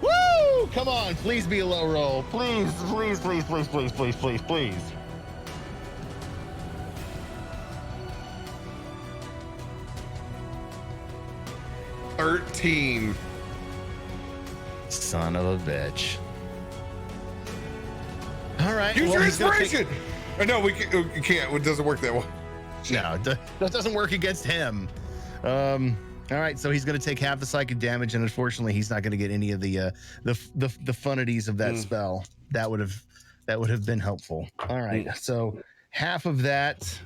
Woo! Come on, please be a low roll. Please, please, please, please, please, please, please, please. $13. Son of a bitch. All right. Use well, your he's gonna inspiration. No, we can't. It doesn't work that way. No, that doesn't work against him. All right, so he's going to take half the psychic damage, and unfortunately, he's not going to get any of the funities of that spell. That would have been helpful. All right, so half of that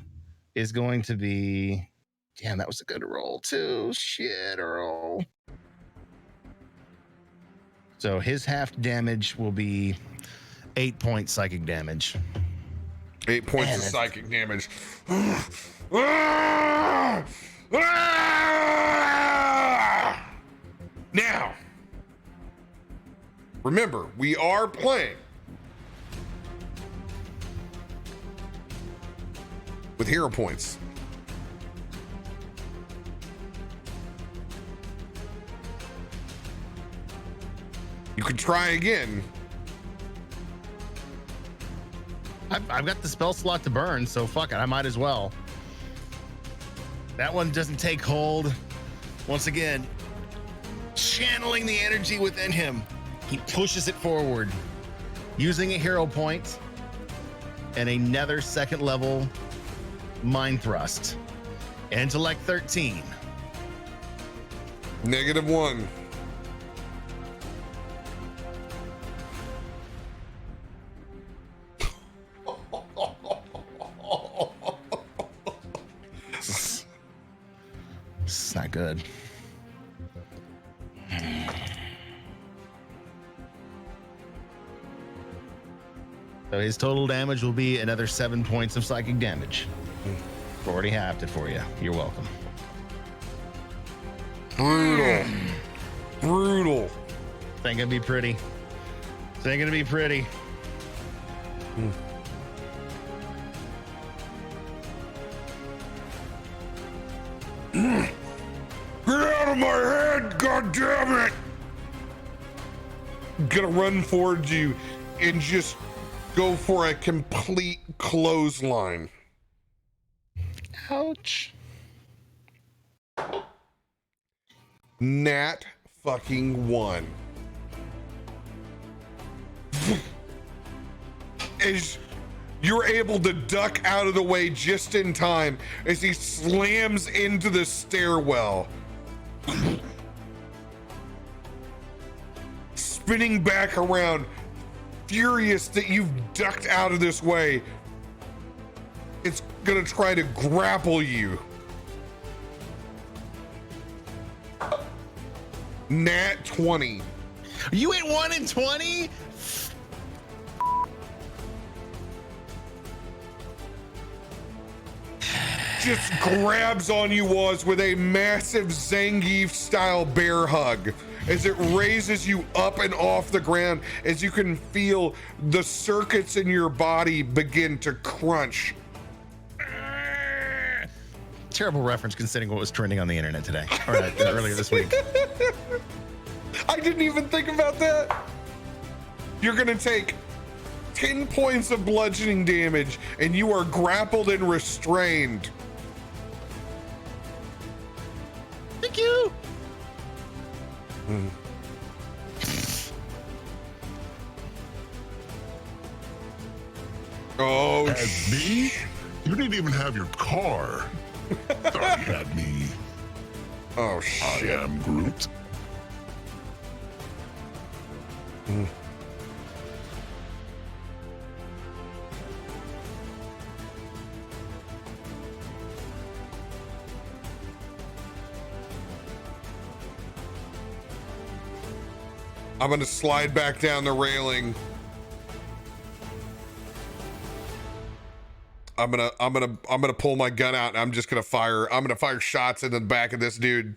is going to be. Damn, that was a good roll too. Shit, roll. So his half damage will be 8 points psychic damage. 8 points of psychic damage. Now, remember, we are playing with hero points. You could try again. I've got the spell slot to burn, so fuck it. I might as well. That one doesn't take hold. Once again, channeling the energy within him, he pushes it forward, using a hero point and another second level mind thrust. Intellect 13. -1. It's not good. So his total damage will be another 7 points of psychic damage. Already halved it for you. You're welcome. Brutal. This ain't gonna be pretty. This ain't gonna be pretty. Get out of my head, god damn it! I'm gonna run towards you and just go for a complete clothesline. Ouch. Nat fucking 1. As you're able to duck out of the way just in time as he slams into the stairwell. Spinning back around, furious that you've ducked out of this way. It's gonna try to grapple you. Nat 20. You hit 1 in 20? Just grabs on you, Waz, with a massive Zangief style bear hug as it raises you up and off the ground, as you can feel the circuits in your body begin to crunch. Terrible reference considering what was trending on the internet today. All right, earlier this week. I didn't even think about that. You're gonna take 10 points of bludgeoning damage and you are grappled and restrained. Thank you. Oh, As me? You didn't even have your car. Thought you had me. oh I shit. am Groot. I'm gonna slide back down the railing. I'm gonna pull my gun out and I'm just gonna fire. I'm gonna fire shots into the back of this dude.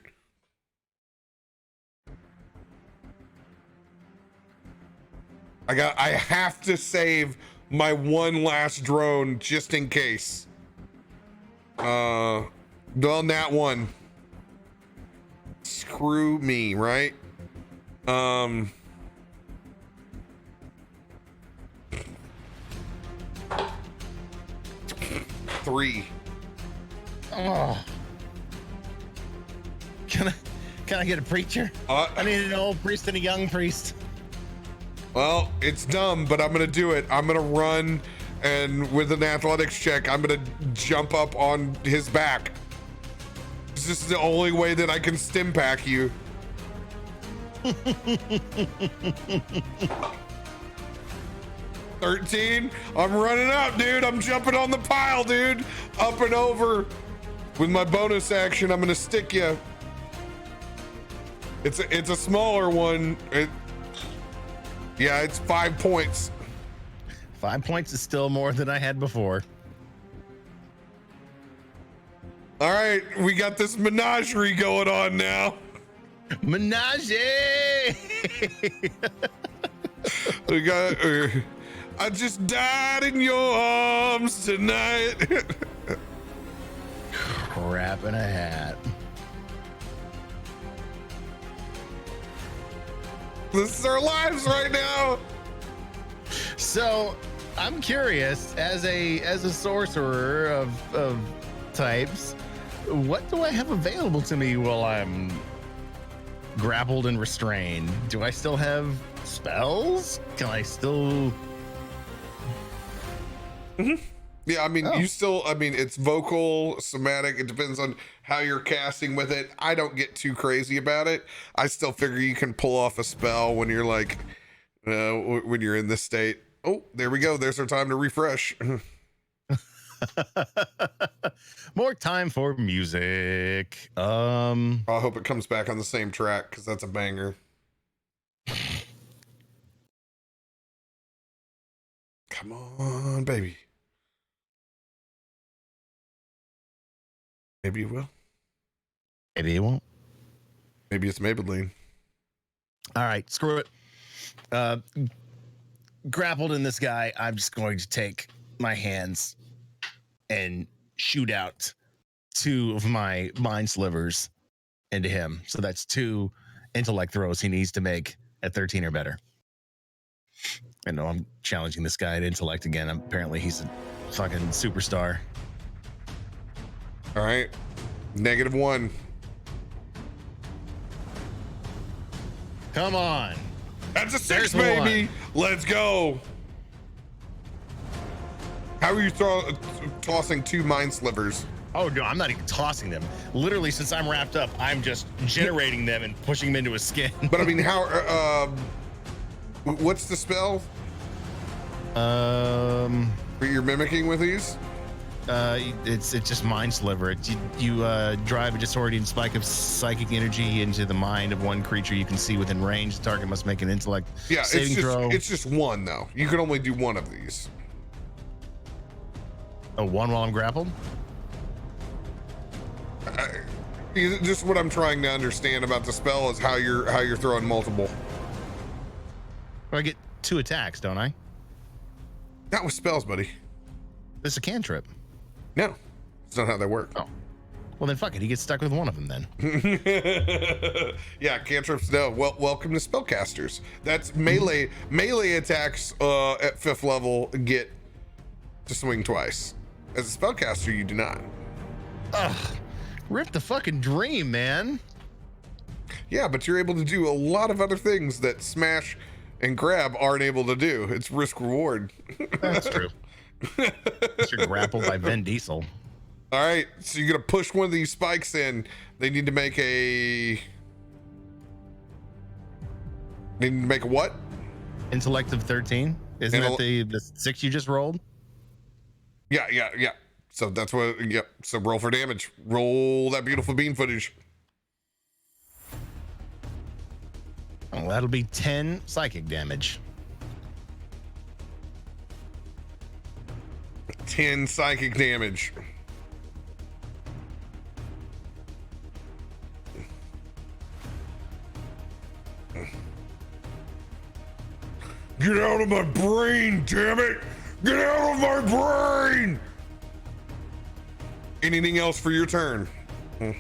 I have to save my one last drone just in case. Well, that one. Screw me, right? 3. Oh. Can I get a preacher? I need an old priest and a young priest. Well, it's dumb, but I'm gonna do it. I'm gonna run, and with an athletics check, I'm gonna jump up on his back. This is the only way that I can stim pack you. 13. I'm running up, dude. I'm jumping on the pile, dude. Up and over. With my bonus action, I'm gonna stick you. It's a smaller one. Yeah, it's 5 points. 5 points is still more than I had before. All right, we got this menagerie going on now. Menage! We got. I just died in your arms tonight. Crap in a hat. This is our lives right now. So I'm curious, as a sorcerer of types, what do I have available to me while I'm grappled and restrained? Do I still have spells? Can I still? Yeah, I mean, you still. I mean, it's vocal, somatic. It depends on how you're casting with it. I don't get too crazy about it. I still figure you can pull off a spell when you're like, when you're in this state. Oh, there we go. There's our time to refresh. More time for music. I hope it comes back on the same track because that's a banger. Come on, baby. Maybe you will. Maybe it won't. Maybe it's Maybelline. All right, screw it. Grappled in this guy, I'm just going to take my hands and shoot out 2 of my mind slivers into him. So that's 2 intellect throws he needs to make at 13 or better. I know I'm challenging this guy at intellect again. Apparently he's a fucking superstar. All right. -1. Come on. That's a 6, There's baby. Let's go. How are you tossing 2 mind slivers? Oh, no, I'm not even tossing them. Literally, since I'm wrapped up, I'm just generating them and pushing them into his skin. But I mean, how? What's the spell? You're mimicking with these? It's just mind sliver. You drive a disorienting spike of psychic energy into the mind of one creature you can see within range. The target must make an intellect saving throw. It's just 1 though. You can only do 1 of these. Oh, 1 while I'm grappled? Just what I'm trying to understand about the spell is how you're throwing multiple. Well, I get 2 attacks, don't I? Not with spells, buddy. This is a cantrip. No, it's not how they work. Oh, well then fuck it. He gets stuck with 1 of them then. Yeah, cantrips. No. Well, welcome to spellcasters. That's melee. Melee attacks at 5th level get to swing twice. As a spellcaster, you do not. Ugh, rip the fucking dream, man. Yeah, but you're able to do a lot of other things that Smash and Grab aren't able to do. It's risk reward. That's true. You're grappled by Vin Diesel. All right, so you're gonna push one of these spikes in. They need to make a. They need to make a what? Intellect of 13. Isn't that the 6 you just rolled? Yeah. So that's what. Yep. So roll for damage. Roll that beautiful bean footage. Oh, that'll be 10 psychic damage. 10 psychic damage. Get out of my brain, damn it! Get out of my brain! Anything else for your turn? And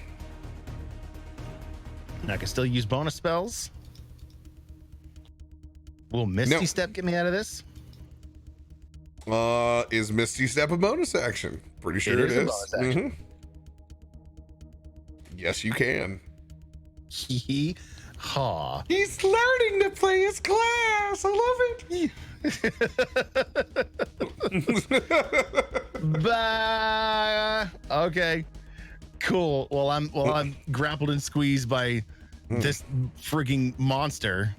I can still use bonus spells. Will Misty Step get me out of this? Is Misty Step a bonus action? Pretty sure it is. A bonus action. Yes, you can. Ha. He's learning to play his class. I love it. Bah. Okay. Cool. Well, I'm grappled and squeezed by this freaking monster.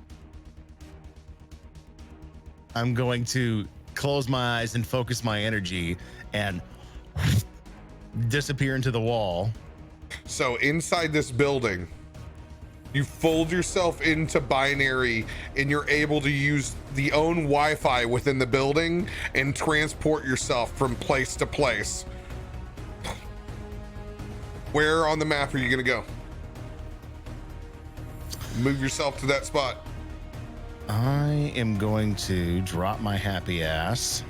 I'm going to close my eyes and focus my energy and disappear into the wall. So inside this building, you fold yourself into binary and you're able to use the own Wi-Fi within the building and transport yourself from place to place. Where on the map are you gonna go? Move yourself to that spot. I am going to drop my happy ass.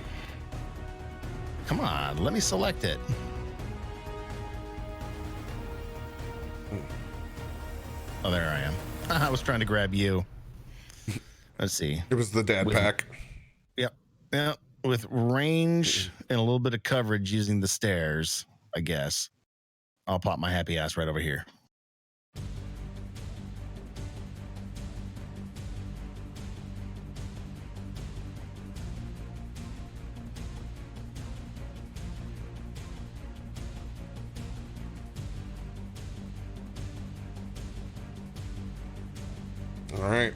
Come on, let me select it. Oh, there I am. I was trying to grab you. Let's see. It was the dad pack. Yep. Yep. With range and a little bit of coverage using the stairs, I guess. I'll pop my happy ass right over here. All right.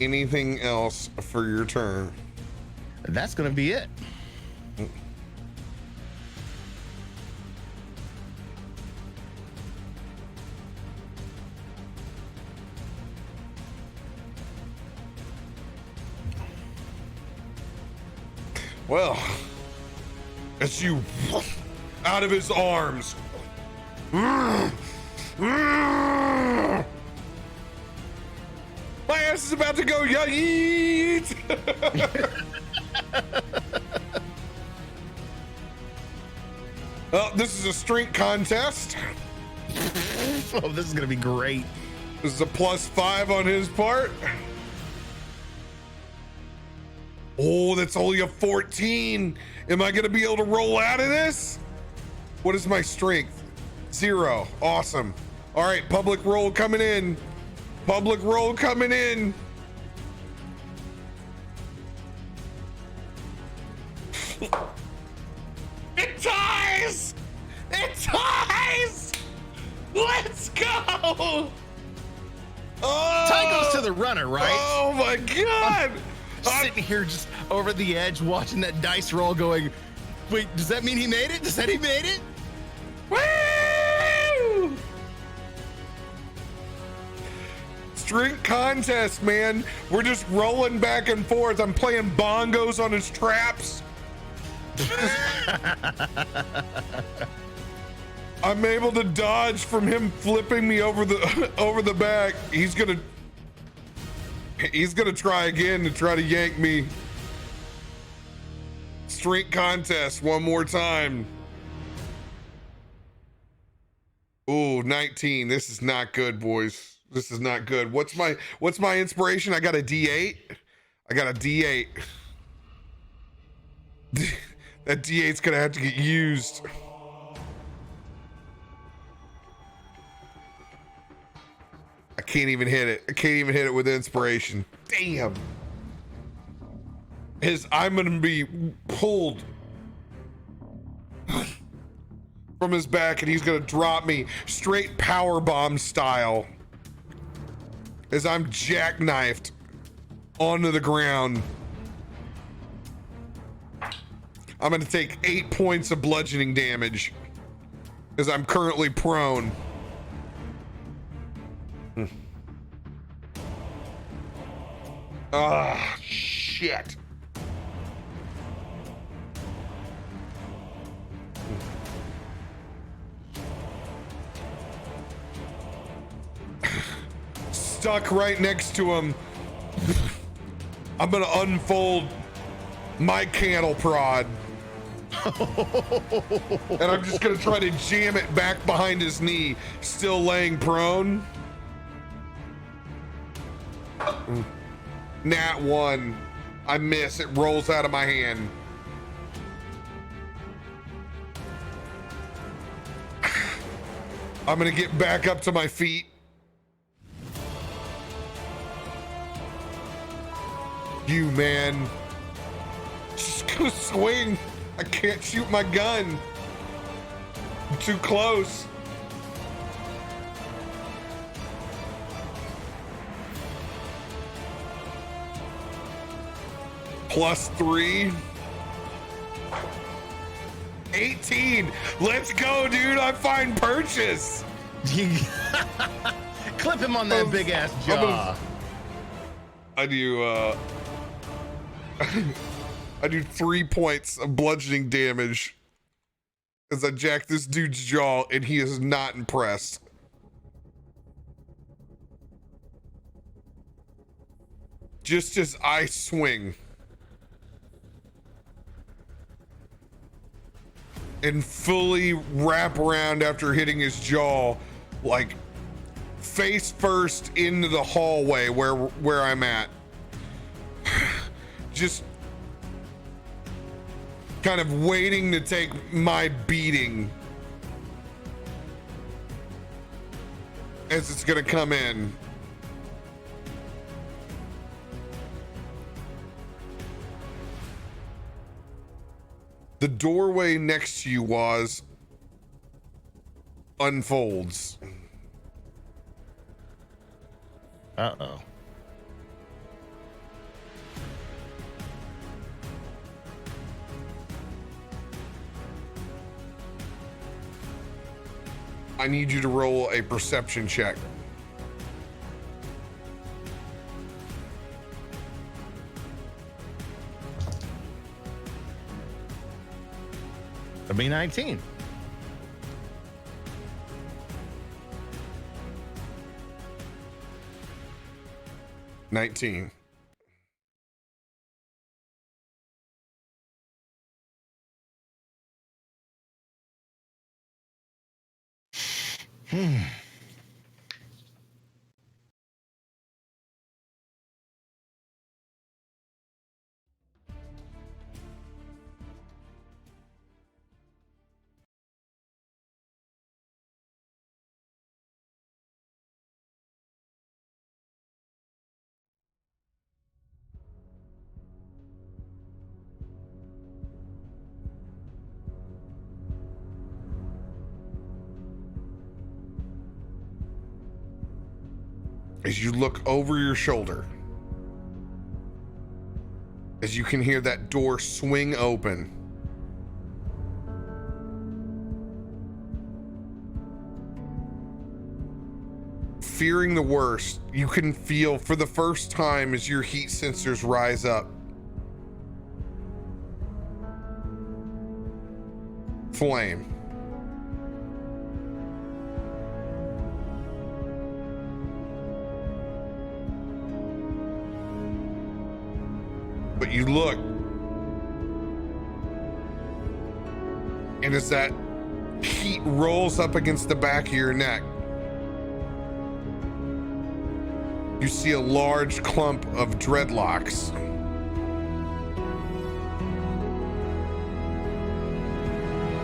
Anything else for your turn? That's going to be it. Well, as you out of his arms. My ass is about to go yeet. Well, this is a strength contest. Oh, this is going to be great. This is a +5 on his part. Oh, that's only a 14. Am I going to be able to roll out of this? What is my strength? 0. Awesome. All right, public roll coming in. Public roll coming in. It ties! It ties! Let's go! Oh, Tie goes to the runner, right? Oh my God! Sitting here just over the edge watching that dice roll going, wait, does that mean he made it? Does that he made it? Woo! Strength contest, man. We're just rolling back and forth. I'm playing bongos on his traps. I'm able to dodge from him flipping me over the back. He's gonna try again to try to yank me. Strength contest one more time. Ooh, 19. This is not good, boys. This is not good. What's my inspiration? I got a D8. I got a D8. That D8's gonna have to get used. I can't even hit it. I can't even hit it with inspiration. Damn. I'm gonna be pulled from his back and he's gonna drop me straight power bomb style as I'm jackknifed onto the ground. I'm gonna take 8 points of bludgeoning damage as I'm currently prone. Ah, shit. Stuck right next to him. I'm gonna unfold my candle prod. And I'm just gonna try to jam it back behind his knee, still laying prone. Nat 1. I miss. It rolls out of my hand. I'm gonna get back up to my feet. You, man. Just go swing. I can't shoot my gun. I'm too close. +3. 18. Let's go, dude. I find purchase. Clip him on that big ass jaw. I do I do 3 points of bludgeoning damage as I jack this dude's jaw, and he is not impressed. Just as I swing and fully wrap around after hitting his jaw, like face first into the hallway where I'm at. Just kind of waiting to take my beating as it's gonna come in. The doorway next to you unfolds. Uh-oh. I need you to roll a perception check. It'll be 19. $19. As you look over your shoulder, as you can hear that door swing open, fearing the worst, you can feel for the first time as your heat sensors rise up, flame. But you look, and as that heat rolls up against the back of your neck, you see a large clump of dreadlocks.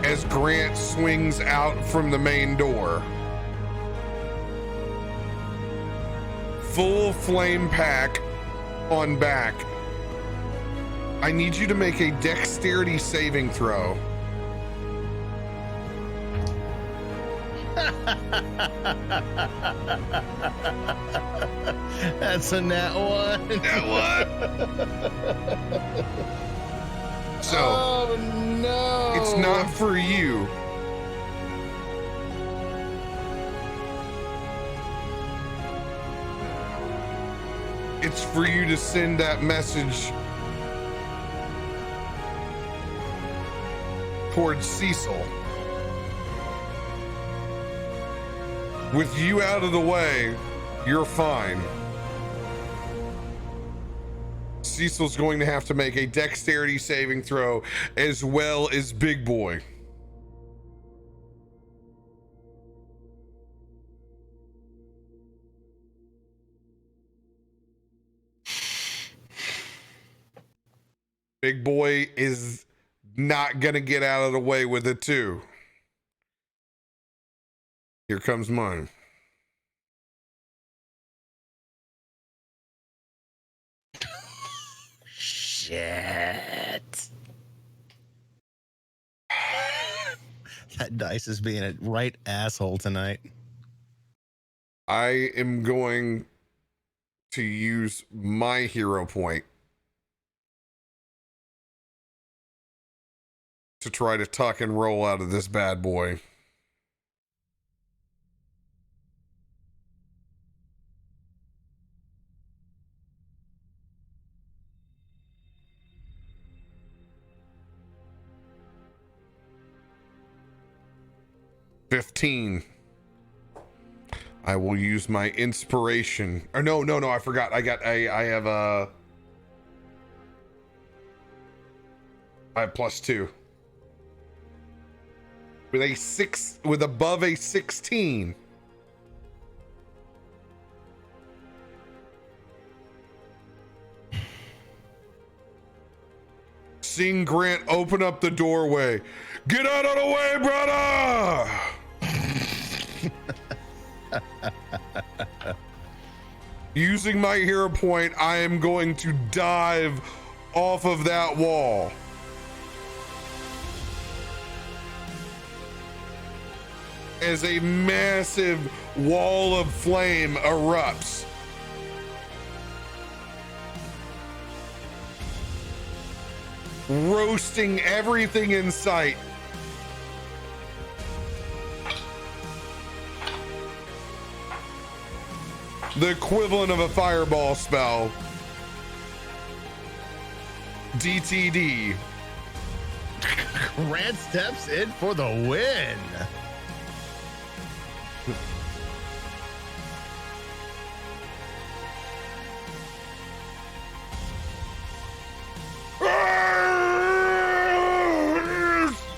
As Grant swings out from the main door, full flame pack on back. I need you to make a dexterity saving throw. That's a nat 1. Nat 1. So, oh no. It's not for you. it's for you to send that message towards Cecil. With you out of the way, you're fine. Cecil's going to have to make a dexterity saving throw as well as Big Boy. Big Boy is not gonna get out of the way with it too. Here comes mine. Shit. That dice is being a right asshole tonight. I am going to use my hero point to try to tuck and roll out of this bad boy. $15. I will use my inspiration. Or no, I forgot. I have +2. With above a 16. Seeing Grant open up the doorway. Get out of the way, brother! Using my hero point, I am going to dive off of that wall. As a massive wall of flame erupts. Roasting everything in sight. The equivalent of a fireball spell. DTD. Grant steps in for the win.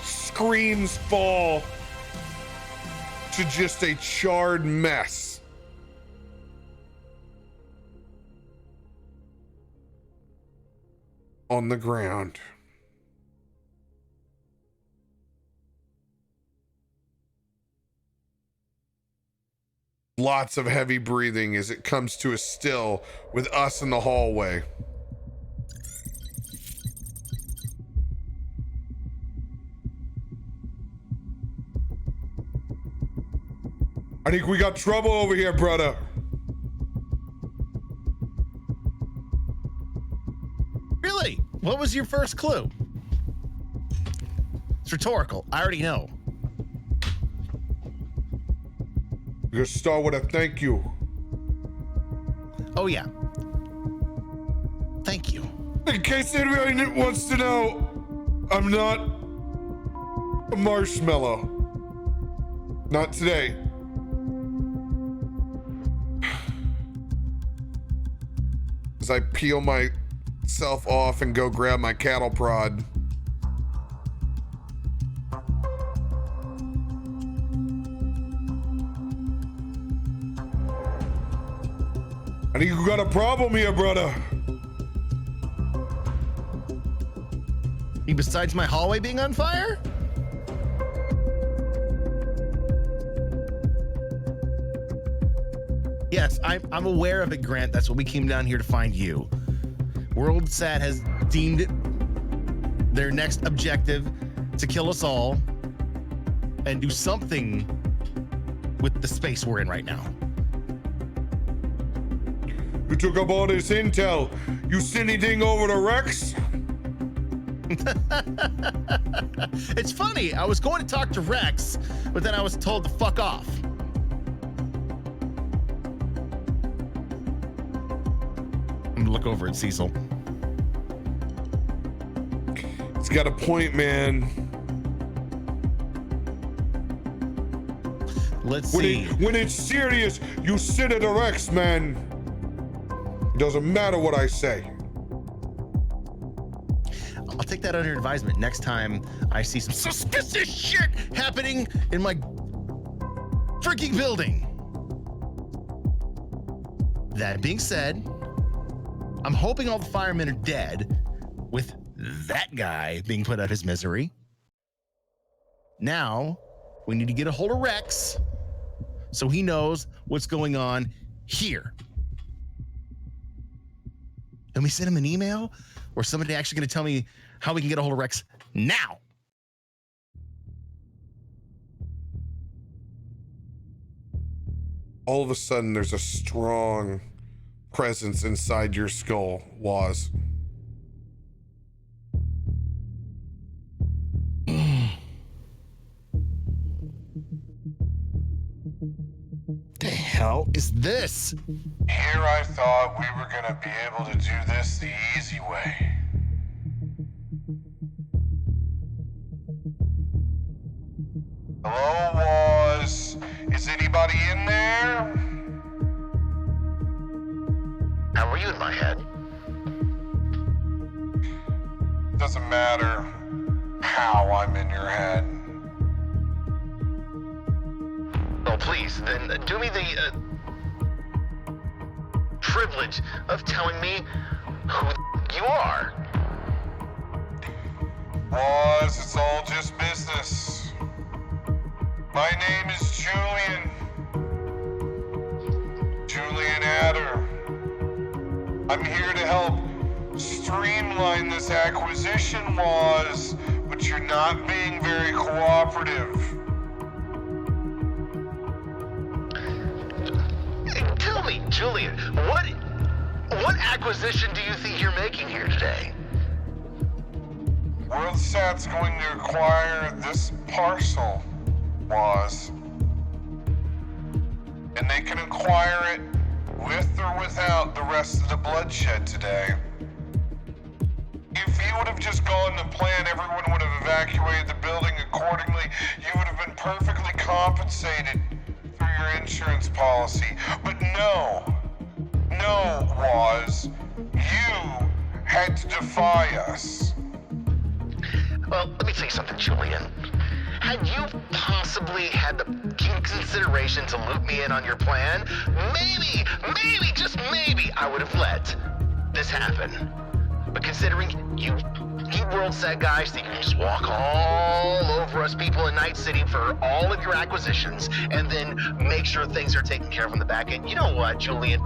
Screams fall to just a charred mess. On the ground. Lots of heavy breathing as it comes to a still with us in the hallway. I think we got trouble over here, brother. Really? What was your first clue? It's rhetorical. I already know. We're gonna start with a thank you. Oh, yeah. Thank you. In case anybody wants to know, I'm not a marshmallow. Not today. As I peel myself off and go grab my cattle prod. I think you got a problem here, brother. Besides my hallway being on fire? Yes, I'm aware of it, Grant. That's what we came down here to find you. WorldSat has deemed it their next objective to kill us all and do something with the space we're in right now. You took up all this intel. You send anything over to Rex? It's funny. I was going to talk to Rex, but then I was told to fuck off. gonna look over at Cecil. It's got a point, man. Let's see. When it's serious, you sit at a Rex, man. It doesn't matter what I say. I'll take that under advisement next time I see some suspicious shit happening in my freaking building. That being said, I'm hoping all the firemen are dead with that guy being put out of his misery. Now, we need to get a hold of Rex so he knows what's going on here. Can we send him an email? Or somebody actually going to tell me how we can get a hold of Rex now? All of a sudden, there's a strong presence inside your skull, Waz. The hell is this? Here I thought we were gonna be able to do this the easy way. Hello, Waz. Is anybody in there? How are you in my head? Doesn't matter how I'm in your head. Oh, please, then do me the privilege of telling me who you are. Waz, it's all just business. My name is Julian. Julian Adder. I'm here to help streamline this acquisition, Waz, but you're not being very cooperative. Tell me, Julian, what acquisition do you think you're making here today? WorldSat's going to acquire this parcel, Waz. And they can acquire it with or without the rest of the bloodshed today. If you would have just gone to plan, everyone would have evacuated the building accordingly. You would have been perfectly compensated through your insurance policy. But no, Waz, you had to defy us. Well, let me tell you something, Julian. Had you possibly had the consideration to loop me in on your plan, maybe, just maybe, I would have let this happen. But considering you WorldSat guys think you can just walk all over us people in Night City for all of your acquisitions and then make sure things are taken care of on the back end, you know what, Julian?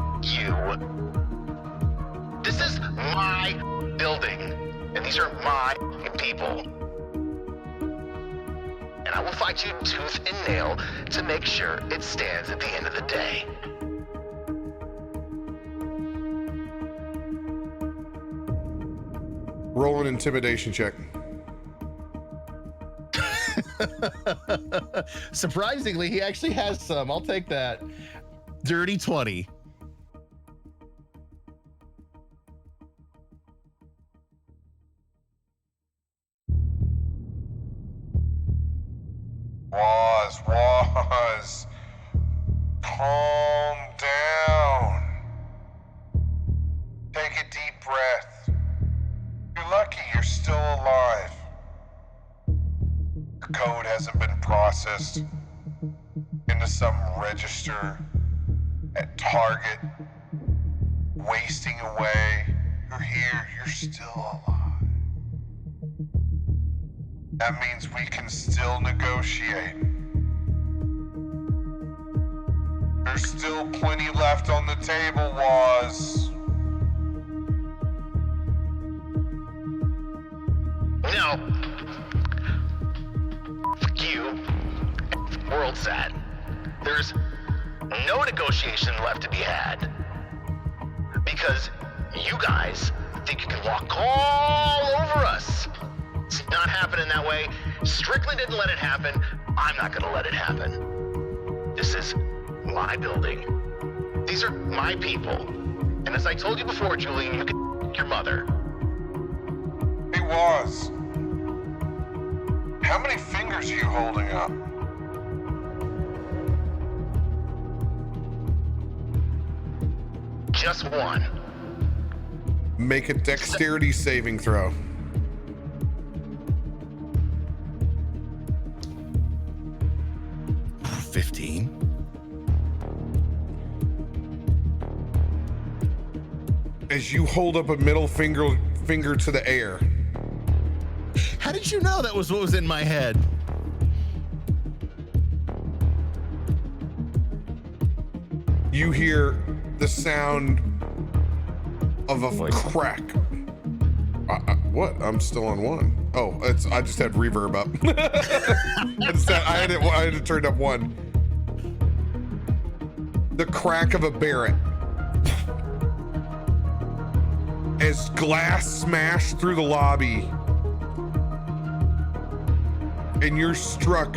This is my building, and these are my people. And I will fight you tooth and nail to make sure it stands at the end of the day. Roll an intimidation check. Surprisingly, he actually has some. I'll take that. Dirty 20. Waz, calm down. Take a deep breath. You're lucky you're still alive. The code hasn't been processed into some register at Target, wasting away. You're here, you're still alive. That means we can still negotiate. There's still plenty left on the table, Waz. No. Fuck you. WorldSat. There's no negotiation left to be had. Because you guys think you can walk all over us. It's not happening that way. Strickland didn't let it happen. I'm not gonna let it happen. This is my building. These are my people. And as I told you before, Julian, you can your mother. Hey, Waz. How many fingers are you holding up? Just one. Make a dexterity saving throw. $15. As you hold up a middle finger to the air, How did you know that was what was in my head? you hear the sound of a crack. What? I'm still on one. Oh, I just had reverb up. I had it turned up one. The crack of a Barrett. As glass smashed through the lobby, and you're struck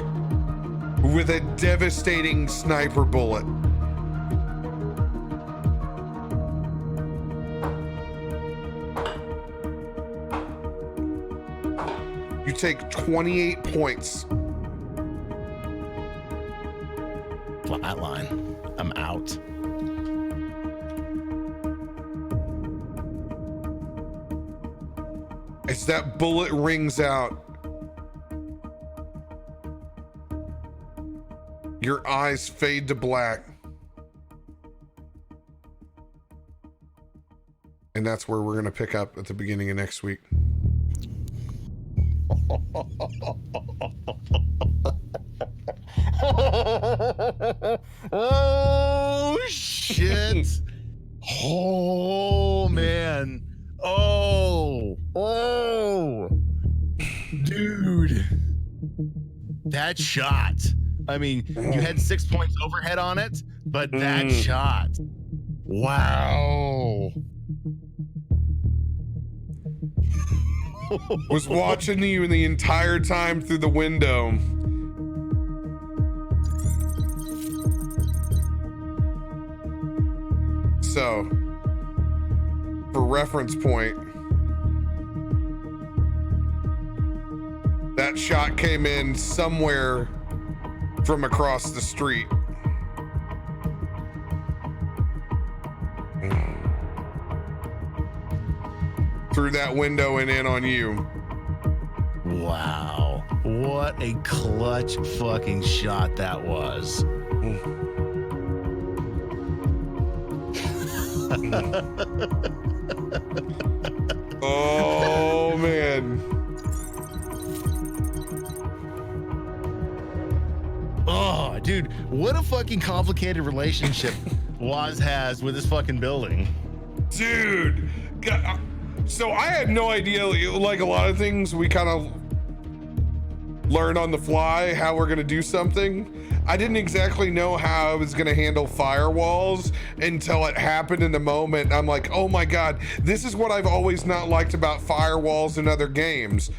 with a devastating sniper bullet. You take 28 points. Flatline. I'm out. As that bullet rings out, your eyes fade to black. And that's where we're going to pick up at the beginning of next week. Oh, shit. Oh, man. Oh, dude, that shot. I mean, you had 6 points overhead on it, but that shot. Wow. Was watching you the entire time through the window. So, for reference point, that shot came in somewhere from across the street. Through that window and in on you. Wow. What a clutch fucking shot that was. Oh, man. Oh, dude, what a fucking complicated relationship Waz has with this fucking building. Dude. So I had no idea, like a lot of things we kind of learn on the fly how we're going to do something. I didn't exactly know how I was going to handle firewalls until it happened in the moment. I'm like, oh my God, this is what I've always not liked about firewalls in other games.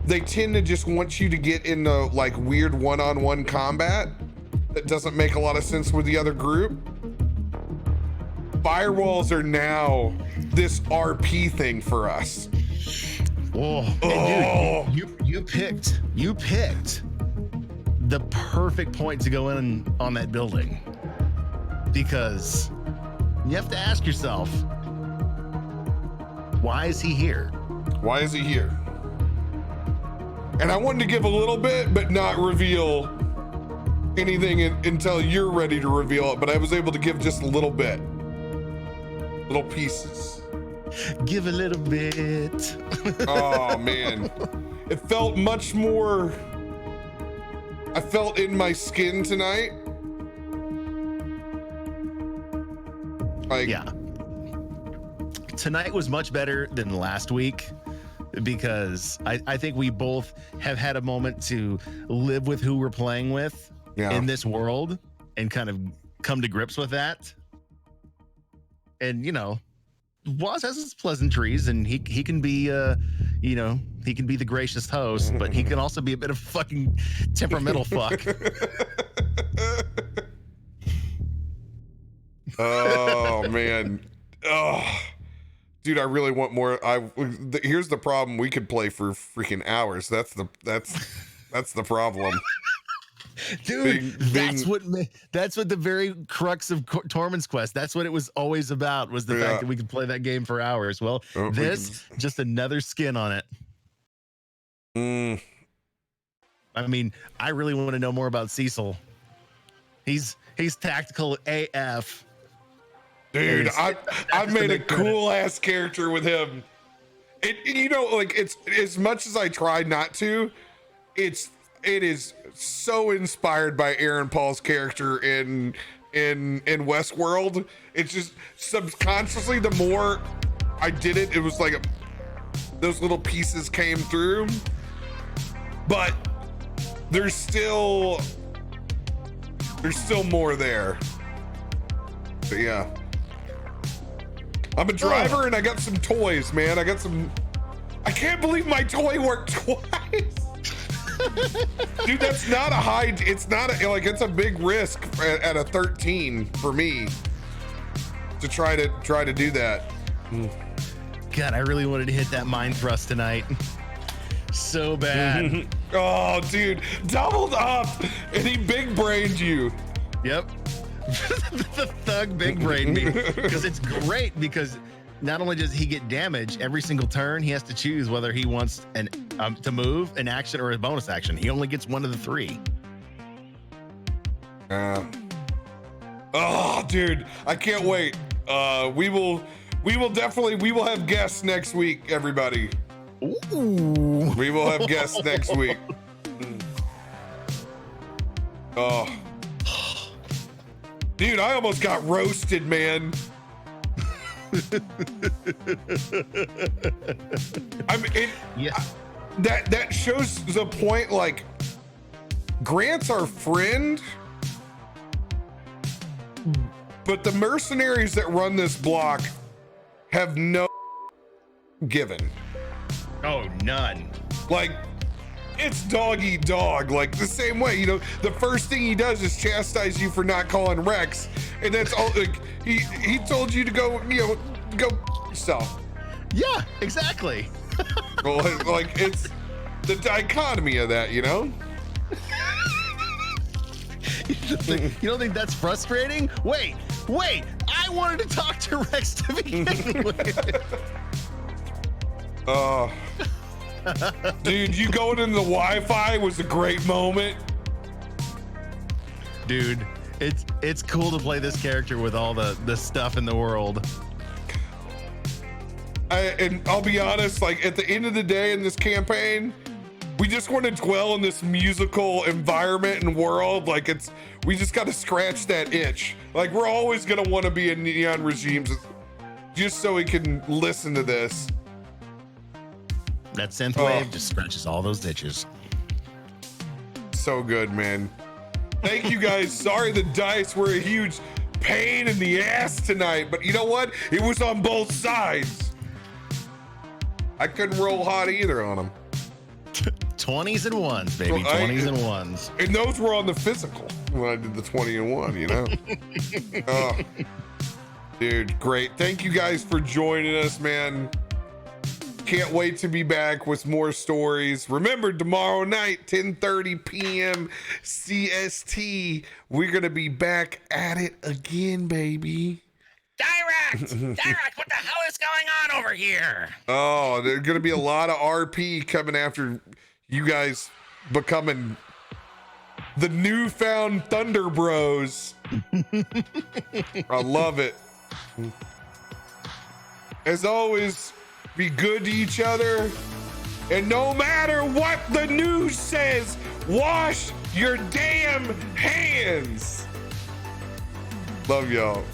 They tend to just want you to get into like weird one-on-one combat that doesn't make a lot of sense with the other group. Firewalls are now this RP thing for us. Oh, and dude, you picked the perfect point to go in on that building, because you have to ask yourself, why is he here? Why is he here? And I wanted to give a little bit, but not reveal anything until you're ready to reveal it. But I was able to give just a little bit, little pieces. Give a little bit. Oh man, it felt much more. I felt in my skin tonight. Like, Yeah. Tonight was much better than last week, because I think we both have had a moment to live with who we're playing with in this world and kind of come to grips with that. And, you know, Waz has his pleasantries, and he can be, he can be the gracious host, but he can also be a bit of fucking temperamental fuck. Oh man. Oh, dude, I really want more. Here's the problem: we could play for freaking hours. That's the problem. Dude, that's what the very crux of Tormund's Quest. That's what it was always about, was the fact that we could play that game for hours. Well, just another skin on it. I mean, I really want to know more about Cecil. He's tactical AF. Dude, I've made a cool ass character with him. It's as much as I tried not to, it is so inspired by Aaron Paul's character in Westworld. It's just subconsciously, the more I did it, it was like those little pieces came through. But there's still more there. But yeah. I'm a driver and I got some toys, man. I can't believe my toy worked twice. Dude, that's not it's a big risk at a 13 for me to try to do that. God, I really wanted to hit that mind thrust tonight. So bad. Oh, dude, doubled up and he big brained you. Yep. The thug big brain me, because it's great, because not only does he get damage every single turn, he has to choose whether he wants to move, an action, or a bonus action. He only gets one of the three. Oh, dude, I can't wait. We will have guests next week, everybody. Ooh. We will have guests next week. Oh. Dude, I almost got roasted, man. That shows the point. Like, Grant's our friend, but the mercenaries that run this block have no given. Oh, none. Like, it's dog eat dog, like the same way, the first thing he does is chastise you for not calling Rex, and that's all. Like, he told you to go yourself. Yeah, exactly. Like, it's the dichotomy of that, You don't think that's frustrating? Wait, I wanted to talk to Rex to begin with. Oh. Dude, you going into the Wi-Fi was a great moment. Dude, it's cool to play this character with all the stuff in the world. And I'll be honest, like, at the end of the day in this campaign, we just want to dwell in this musical environment and world. Like, we just got to scratch that itch. Like, we're always going to want to be in Neon Regimes just so we can listen to this. That synth wave just scratches all those itches. So good, man. Thank you guys. Sorry the dice were a huge pain in the ass tonight, but you know what? It was on both sides. I couldn't roll hot either on them. 20s and ones, baby. 20s and ones. And those were on the physical when I did the 20 and 1, Oh, dude, great. Thank you guys for joining us, man. Can't wait to be back with more stories. Remember, tomorrow night, 10:30 p.m. CST, we're going to be back at it again, baby. Direct, what the hell is going on over here? Oh, there's going to be a lot of RP coming after you guys becoming the newfound Thunder Bros. I love it. As always, be good to each other, and no matter what the news says, wash your damn hands. Love y'all.